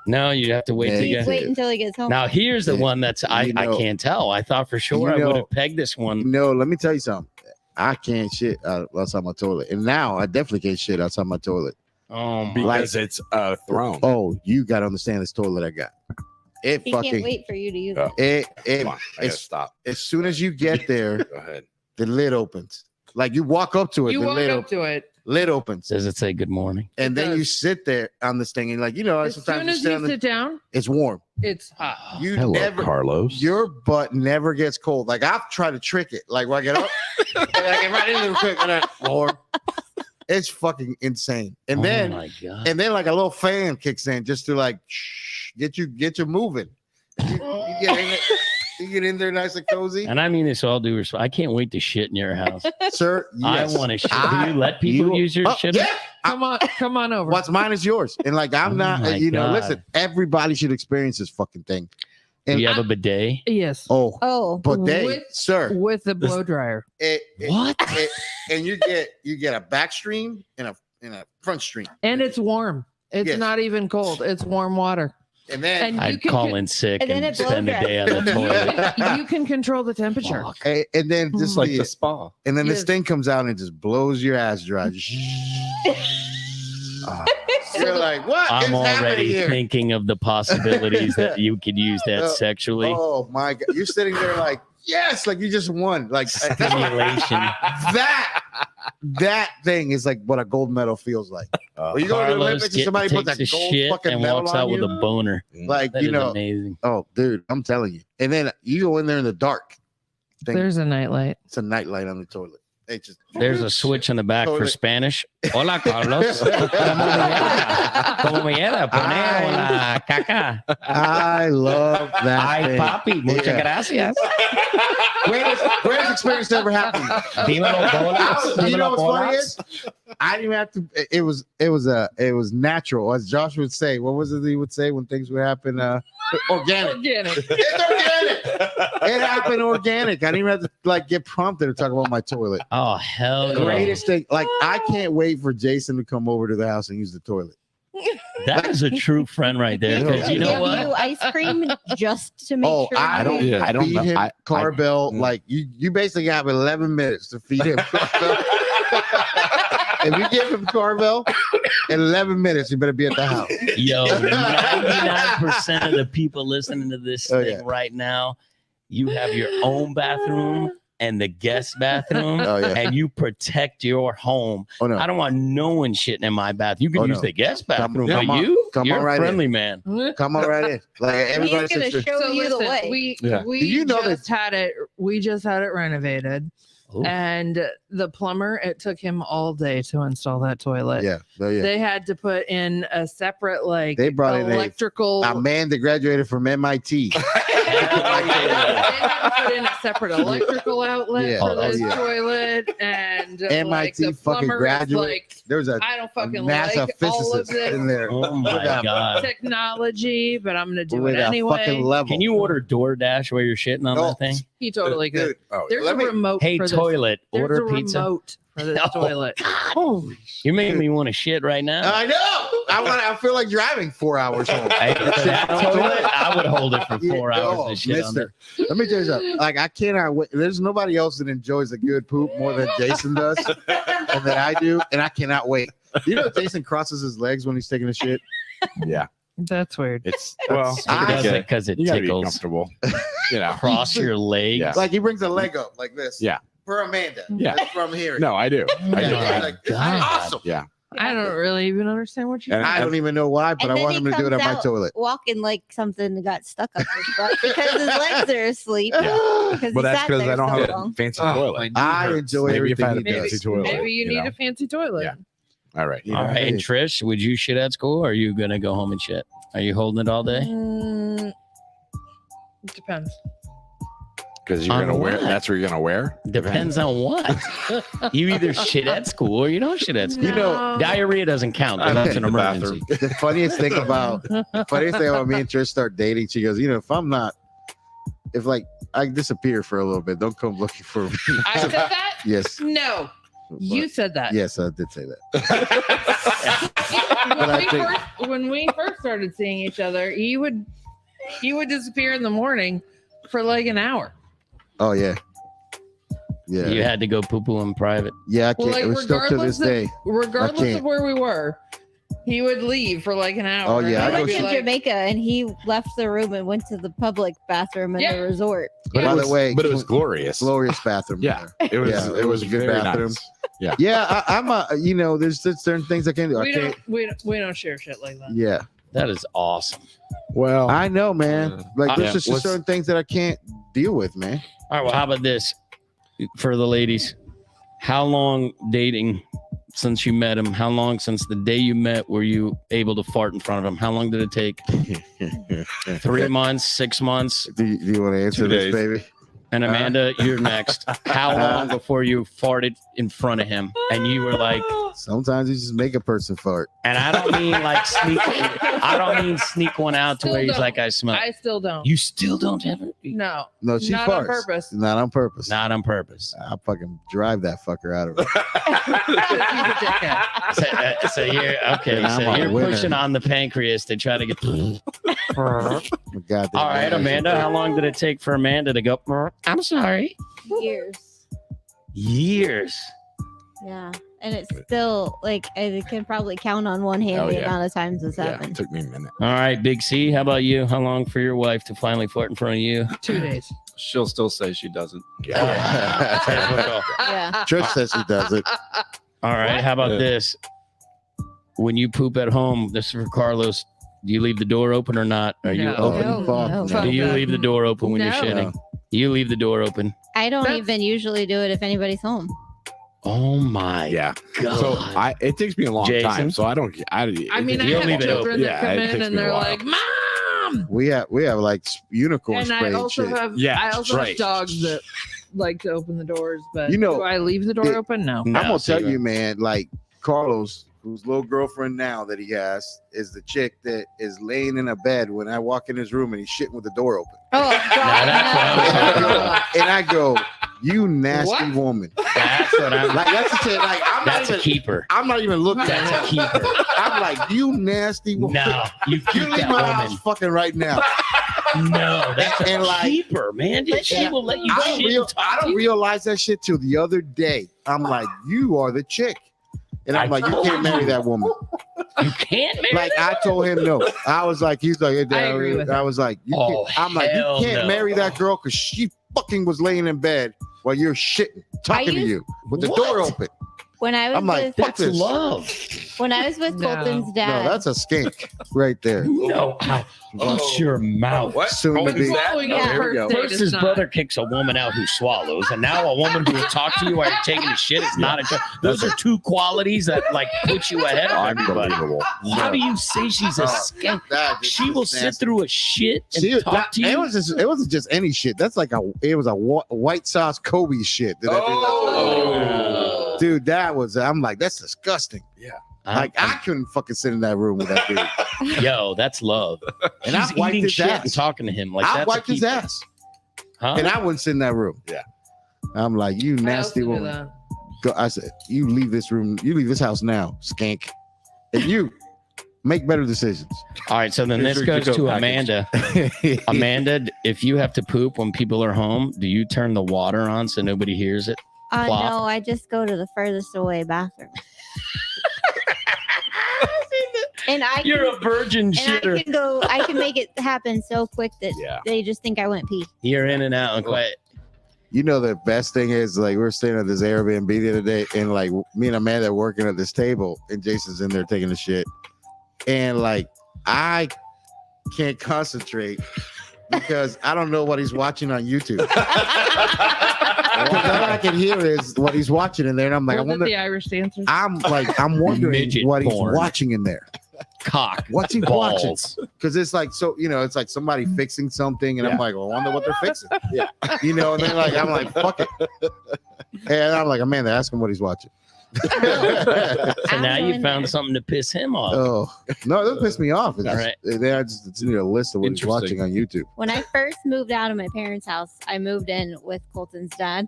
No, you'd have to wait Yeah, to Please get. wait until he gets home. Now here's the Yeah. one that's I know- can't tell. I thought for sure You I would know- have pegged this one. No, let me tell you something. I can't shit outside my toilet, and now I definitely can't shit outside my toilet. Oh my! Because it's a throne. Oh, you got to understand this toilet I got. It He can't fucking wait for you to use Oh. it. Come on, I gotta it's- stop. as soon as you get there, Go ahead. the lid opens. Like you walk up to it, You the walk lid, up to it. lid opens, Does it say good morning? and It then you does. sit there on this thing, and like As sometimes soon you as sit you on the, sit down, it's warm. it's hot. You Hello, never, Carlos. your butt never gets cold. Like I've tried to trick it. Like when I get up, and I get right into the quick, and then warm. It's fucking insane. And Oh then my god. and then like a little fan kicks in just to like get you moving. You get in it, you get in there nice and cozy, And I mean this all due respect. I can't wait to shit in your house. sir. Yes. I want to shit. Do you let people use your shit? Yeah. Come on over. What's mine is yours. And like I'm Oh not, my God. listen, everybody should experience this fucking thing. Do And you have a bidet? Yes. oh, Oh, but they, With- sir, With the blow dryer. What? and you get a back stream and a front stream. And it's warm. It's Yes. not even cold. It's warm water. And then And you I'd can call in sick and then and it blow spend the dries. day on the toilet. You can control the temperature. Fuck. and then just It's like the, the spa. and then this Yes. thing comes out and just blows your ass dry. You're like, what is I'm happening already here? thinking of the possibilities that you could use that sexually. Oh my god, you're sitting there like, yes, like you just won. Like Stimulation. that thing is like what a gold medal feels like. When you go to the Carlos Olympics and somebody puts takes a a gold shit fucking and medal walks on out with you, a boner. like That you is know, amazing. oh dude, I'm telling you. And then you go in there in the dark. Thing, There's a nightlight. it's a nightlight on the toilet. It just There's a switch in the back for Toilet. Spanish. Hola, Carlos. Como me llama? Pone la caca. I love that. Ay, thing. papi. Muchas Yeah. gracias. Greatest experience ever happened. Dímelo, bolas. You know Dímelo, what's funny bolas. is I didn't even have to. It was natural, as Josh would say. What was it he would say when things would happen? Organic. Organic. It's organic. It happened organic. I didn't even have to like get prompted to talk about my toilet. Oh, hell yeah. Greatest thing. Like I can't wait for Jason to come over to the house and use the toilet. That is a true friend right there. Because you know Give what? you ice cream just to make Oh, sure. I you- don't. Yeah. I don't feed know. him I- Carbell. Mm. Like you basically have 11 minutes to feed him. If you give him Carbell in 11 minutes, you better be at the house. Yo, 99% of the people listening to this Oh, thing yeah. right now, you have your own bathroom and the guest bathroom, Oh yeah. and you protect your home. Oh no. I don't want no one shitting in my bath. You can Oh, use no. the guest Come- bathroom, come but on- you, come you're on right a in. friendly man. Come on right in. Like everybody He's gonna sits there. show you the listen, way. Yeah. we Do you know just had it. We just had it renovated, Ooh. and the plumber. It took him all day to install that toilet. Yeah. Oh, yeah. They had to put in a separate like They brought in electrical. a man that graduated from MIT. They had to put in a separate electrical outlet Yeah. for Oh, this yeah. toilet, and like, MIT the fucking plumber is graduate. like, There's a I don't fucking NASA like all of physicist this in there. Oh my God. technology, but I'm gonna do With it a anyway. fucking level. Can you order DoorDash where you're shitting on Oh, that thing? He totally could. Dude, Oh, There's let a me- remote. Hey, for this. toilet, There's order a pizza. remote for this Oh, toilet. Holy You're making me want to shit right now. I know. I feel like driving 4 hours home. Hey, for that toilet, I would hold it for Yeah, 4 hours oh, and shit on it. mister. Let me tell you something. Like I cannot wait. There's nobody else that enjoys a good poop more than Jason does, and that I do, and I cannot wait. You know, Jason crosses his legs when he's taking a shit. yeah. That's weird. It's Well, He I- does it because it you gotta be tickles. comfortable. You know. Cross your legs. Yeah. Like he brings a leg up like this. Yeah. For Amanda. Yeah. That's from here. No, I do. I Yeah, do. he's like, this is God. awesome. Yeah. I don't really even understand what you. And I don't even know why, but And I then want he him to do it on comes my out toilet. Walking like something got stuck up his butt because his legs are asleep. Yeah. Because Well, he that's sat because there I don't so have long. a fancy Oh, toilet. my knee I hurts. enjoy Maybe if I had a everything he fancy does. toilet. Maybe you need know? a fancy toilet. Yeah. All right. You All know, right, and hey, Trish, would you shit at school or are you going to go home and shit? Are you holding it all day? Mm, it depends. Because you're On gonna wear. what? That's what you're gonna wear. Depends on what. You either shit at school or you don't shit at school. You know, No. Diarrhea doesn't count. 'cause That's an in the emergency. the funniest thing about me and Trish start dating, she goes, you know, if like I disappear for a little bit, don't come looking for me. I said that. Yes. No, you said that. Yes, I did say that. When we first started seeing each other, he would disappear in the morning for like an hour. Oh yeah. Yeah. You had to go poo poo in private. Yeah, I Well, can't. like, It was still to this regardless of- day. Regardless can't. of where we were, He would leave for like an hour. Oh, yeah, and I I'd We went go be to like, Jamaica and he left the room and went to the public bathroom in Yeah. the resort. But By it the was, way, but it was glorious. glorious bathroom. Yeah, it was. Yeah, it was a good bathroom. Yeah, I'm a. There's certain things I can't do. I we can't. don't share shit like that. Yeah, That is awesome. Well, I know, man. Like there's Yeah, just what's- certain things that I can't deal with, man. All right. Well, how about this for the ladies? How long dating since you met him? How long since the day you met were you able to fart in front of him? How long did it take? 3 months, 6 months? Do you want to answer 2 this, days. baby? And Amanda, you're next. How long before you farted in front of him? And you were like, Sometimes you just make a person fart. and I don't mean like sneak. I don't mean sneak one out to Still where he's don't. like, I smell. I still don't. You still don't have it? No, No, she not farts. on purpose. Not on purpose. Not on purpose. I'll fucking drive that fucker out of her. He's a dickhead. So you're okay. And I'm So a you're winner. pushing on the pancreas to try to get. All Goddamn right, Amanda. How long did it take for Amanda to go? I'm sorry. Years. Years. Yeah. And it's still like I can probably count on one hand Oh, the yeah. amount of times this yeah, it happened. took me a minute. All right, Big C. How about you? How long for your wife to finally fart in front of you? 2 days. She'll still say she doesn't. Yeah. Trish says she does it. All right. How about Yeah. this? When you poop at home, this is for Carlos. Do you leave the door open or not? Are you No. open? Open No, no. fuck. Do you leave the door open when you're No. shitting? You leave the door open. I don't That's- even usually do it if anybody's home. Oh my Yeah. god! So it takes me a long Jason? time. So I don't. I mean, I You'll have leave it children open. that Yeah, come it in takes and me a they're while. like, "Mom," We have like unicorn and spray I and also shit. have Yeah, I also right. have dogs that like to open the doors, but You know, do I leave the door it- open? No. No, I'm gonna tell see, you, man. Like Carlos, whose little girlfriend now that he has, is the chick that is laying in a bed when I walk in his room and he's shitting with the door open. Oh, God. that's what I'm talking about. And I go, "You nasty What? woman!" That's what I'm. Like that's the shit. Like That's a keeper. I'm not even looking at That's a her. keeper. I'm like, "You nasty woman." No, you You keep leave that my woman. house fucking right now. No, that's a And like- keeper, man. She will let you I don't, shit and talk I to don't you. realize that shit till the other day. I'm like, "You are the chick," and I'm I like, "You told can't marry you. that woman." You can't marry Like I told him no. I was like, he's like, I agree with I was like, you Oh, can't. I'm like, you hell can't no. marry that girl because she fucking was laying in bed while you're shitting, talking to used- you with the What? door open. When I was I'm like, with fuck That's this. love. when I was with No. Colton's No, dad, that's a skink right there. No, watch your mouth. What? Soon to What be. is that? Swallowing Oh, is Yeah. here we go. first date First, is his not. brother kicks a woman out who swallows, and now a woman who will talk to you while you're taking a shit is not a joke. Those are two qualities that like put you ahead of everybody. Unbelievable. How do you say she's a skink? That just She will was sit nasty. through a shit and She- talk to It you. wasn't just any shit. That's like it was a white sauce Kobe shit. That I Oh. did. Dude, that was. I'm like, that's disgusting. Like I couldn't fucking sit in that room with that dude. Yo, that's love. And She's I wiped eating his shit ass. and talking to him like I that's wiped a his keeper. ass, Huh? and I wouldn't sit in that room. Yeah. I'm like, you I nasty also do woman. that. Go, I said, you leave this room, you leave this house now, skank. And you make better decisions. All right, so then Here's this your goes to-go to package. Amanda. Amanda, if you have to poop when people are home, do you turn the water on so nobody hears it? Plop. no, I just go to the furthest away bathroom. And I can, You're a virgin and shitter. I can make it happen so quick that Yeah. they just think I went pee. You're in and out and quiet. You know, the best thing is, like, we were staying at this Airbnb the other day, and like me and Amanda are working at this table, and Jason's in there taking a shit. And like, I can't concentrate because I don't know what he's watching on YouTube. Because all I can hear is what he's watching in there, and I'm like, I Was it wonder. the Irish dancers? I'm wondering Midget what he's porn. watching in there. Cock. What's he watching? Balls. Because it's like, so, you know, it's like somebody fixing something, and I'm Yeah. like, well, I wonder what they're fixing. Yeah. You know, and then like, I'm like, fuck it. And I'm like, Amanda, ask him what he's watching. So I'm now you going found there. something to piss him off. Oh, no, it doesn't piss me off. It's All just, right. it's in a list of what he's Interesting. watching on YouTube. When I first moved out of my parents' house, I moved in with Colton's dad.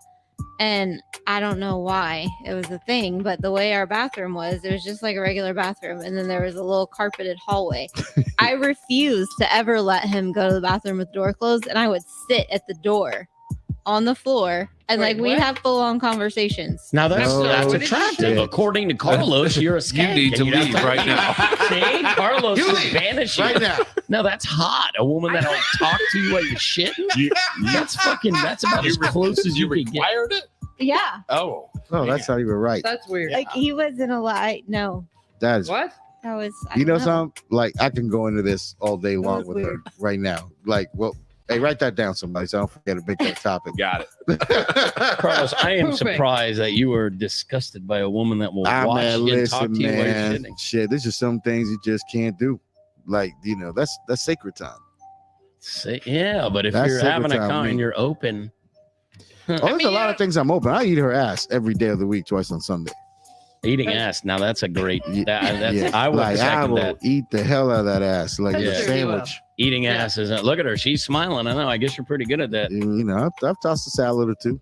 And I don't know why it was a thing, but the way our bathroom was, it was just like a regular bathroom. And then there was a little carpeted hallway. I refused to ever let him go to the bathroom with the door closed. And I would sit at the door on the floor, and Wait, like we'd what? have full on conversations. Now that's Oh, attractive. shit. According to Carlos, you're a skank. need to and you'd have leave right now. See, Carlos You is leave banishing. right now. No, that's hot. A woman that'll talk to you while you're shitting. That's about as close as you can get. required it? Yeah, Oh. Oh, that's not even right. That's weird. like he wasn't alive. No, That is. What? that was. I You know don't something? Like I can go into this all day long was with weird. her right now. Like, well, hey, write that down, somebody, so I don't forget to pick that topic. Got it. Carlos, I am Pooping. surprised that you were disgusted by a woman that will watch Man, and listen, talk to you while you're man. sitting. Shit, there's just some things you just can't do. Like, that's sacred time. Yeah, but if That's you're sacred having a time, con man. and you're open, Oh, there's a lot of things I'm open. I eat her ass every day of the week, twice on Sunday. eating ass. Now that's a great. That's, Yeah. I would like, I second will that. eat the hell out of that ass like That's a true, you will. sandwich. Eating Yeah. ass isn't. Look at her. She's smiling. I know. I guess you're pretty good at that. I've tossed a salad or two,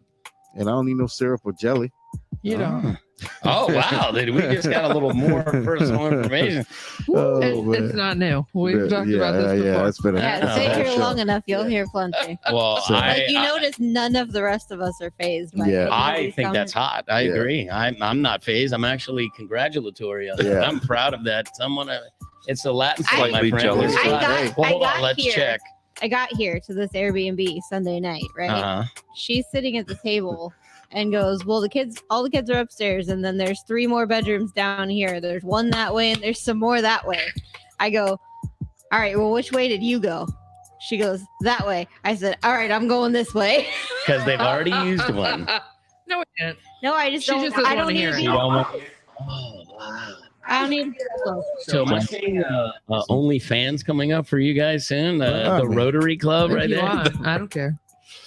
and I don't need no syrup or jelly. You don't. Oh wow! We just got a little more personal information. Oh, It's man. not new. We've talked yeah, about this before. yeah, it's been a Yeah, Oh, stay here sure. long enough, you'll hear plenty. Well, So- Like you notice, none of the rest of us are phased. By Yeah. any of I these think that's comments. hot. I Yeah. agree. I'm not phased. I'm actually congratulatory on it. Yeah. I'm proud of that. It's a Latin I- thing, my Slightly friend. jealous. There's I not- got- well, I hold got on. Let's here. check. I got here to this Airbnb Sunday night, right? Uh-huh. She's sitting at the table and goes, "Well, all the kids are upstairs, and then there's 3 more bedrooms down here. There's one that way, and there's some more that way." I go, "All right, well, which way did you go?" She goes, "That way." I said, "All right, I'm going this way." Because they've already used one. No, we didn't. No, I just She don't. just doesn't I don't wanna need hear to it. be. You don't want- Oh, wow. I don't need. So am I seeing OnlyFans coming up for you guys soon? Yeah, The man. Rotary Club If right you there? want, I don't care.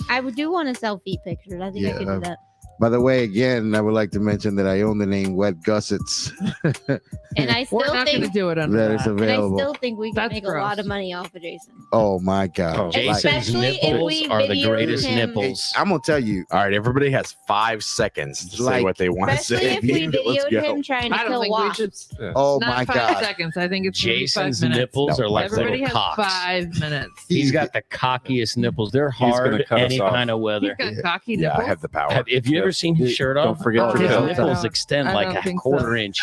I do want to sell feet pictures. I think I Yeah, could do that. By the way, again, I would like to mention that I own the name Wet Gussets. And I We're still not going to think. do it under That that. is And I available. still think we can That's make a lot gross. of money off of Jason. Oh my God! Oh. Like, Jason's Especially if nipples we are the videoed greatest him- nipples. I'm gonna tell you, All right, everybody has 5 seconds to say Like- what they want to Especially say. if we Let's videoed go. him trying to I don't kill think we wasps. should. oh Not my 5 God! seconds. I think it's gonna be 5 Jason's minutes. nipples are like Everybody little has cocks. 5 minutes. He's got the cockiest nipples. They're He's gonna hard cut us any off. kind of He's weather. got cocky Yeah, nipples. I have the power. Have you ever seen his shirt Don't off? forget Oh, your His yeah. health. nipples I extend don't like a think so. quarter inch.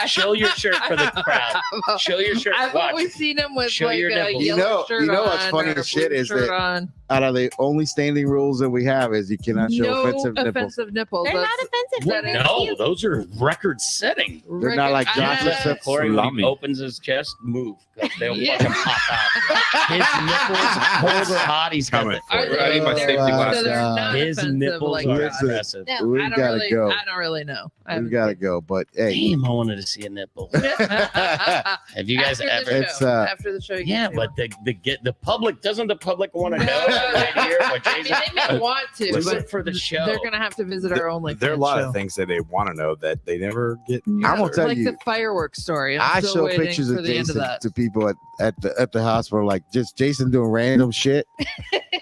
Show your shirt for the crowd. Show your shirt. I've Watch. always seen him with Show like your a nipples. yellow shirt You know what's on funny or a as shit blue is shirt that on. Out of the only standing rules that we have is you cannot show No offensive nipples. offensive nipples. They're not offensive. They're very No, cute. those are record setting. They're not like Josh's Just nipples. Corey, when he Salami. opens his chest, move. 'Cause they'll Yeah. fucking pop out. His nipples, cold or hot, he's got Coming the Are they, I need my they're- safety so glasses. they're not His offensive nipples like are that. Listen. impressive. No, We I don't gotta really, go. I don't really know. I We haven't gotta go, but hey, Damn, I wanted to see a nipple. seen- Have you guys After the ever? show. It's, After the show, you Yeah, can but the public doesn't the public want to No. know right here what I mean, Jason? they may want to, Do but it for the show. they're gonna have to visit our only. There are a lot of things that they want to know that they never get. I'm gonna answered. tell like you, the fireworks story. I'm I still show waiting pictures for of the end of Jason that. to people at the hospital, like just Jason doing random shit,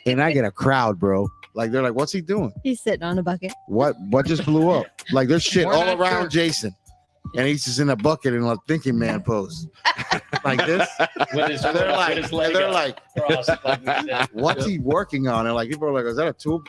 and I get a crowd, bro. Like they're like, "What's he doing? He's sitting on a bucket. What just blew up?" Like there's shit We're all not around sure. Jason, and he's just in a bucket in a thinking man pose, like this. With his, And they're with like, his leg and they're up like, crossed, like we said. "What's he working on?" And like people are like, "Is that a tool?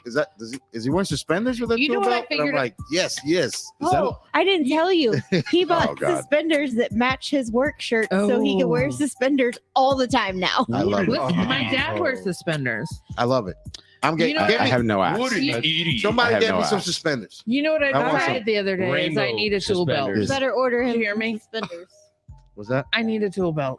Is he wearing suspenders with a You know tool what I belt?" And I'm figured- like, "Yes, yes." Is that Oh, I didn't tell you. He bought God. suspenders that match his work shirt so he can wear Oh. suspenders all the time now. I love it. listen, my dad wears suspenders. I love it. I'm getting. You know- get I me, have no ass. What are you You- eating? somebody I have get no me some ass. suspenders. You know what I I want decided the other day is I rainbow need a tool belt. suspenders. You better order him You hear me? suspenders. Was that? I need a tool belt.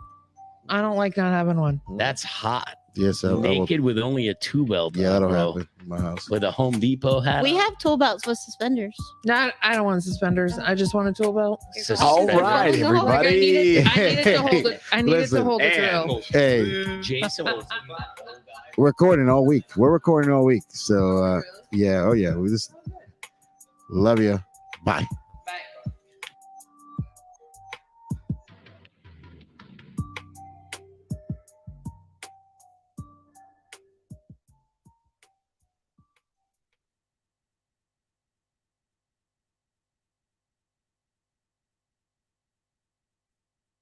I don't like not having one. That's hot. Yes, I will. Naked with only a two belt. Yeah, that'll bro. happen in my house. With a Home Depot hat. We on. have tool belts with suspenders. Not, I don't want suspenders. I just want a tool belt. Suspenders. All right, No, Like, I need everybody. it, I need it to hold it. I need it Listen, to hold the drill. Hey, Jason was we're recording all week. We're recording all week. So yeah, oh yeah. We just love you. Bye.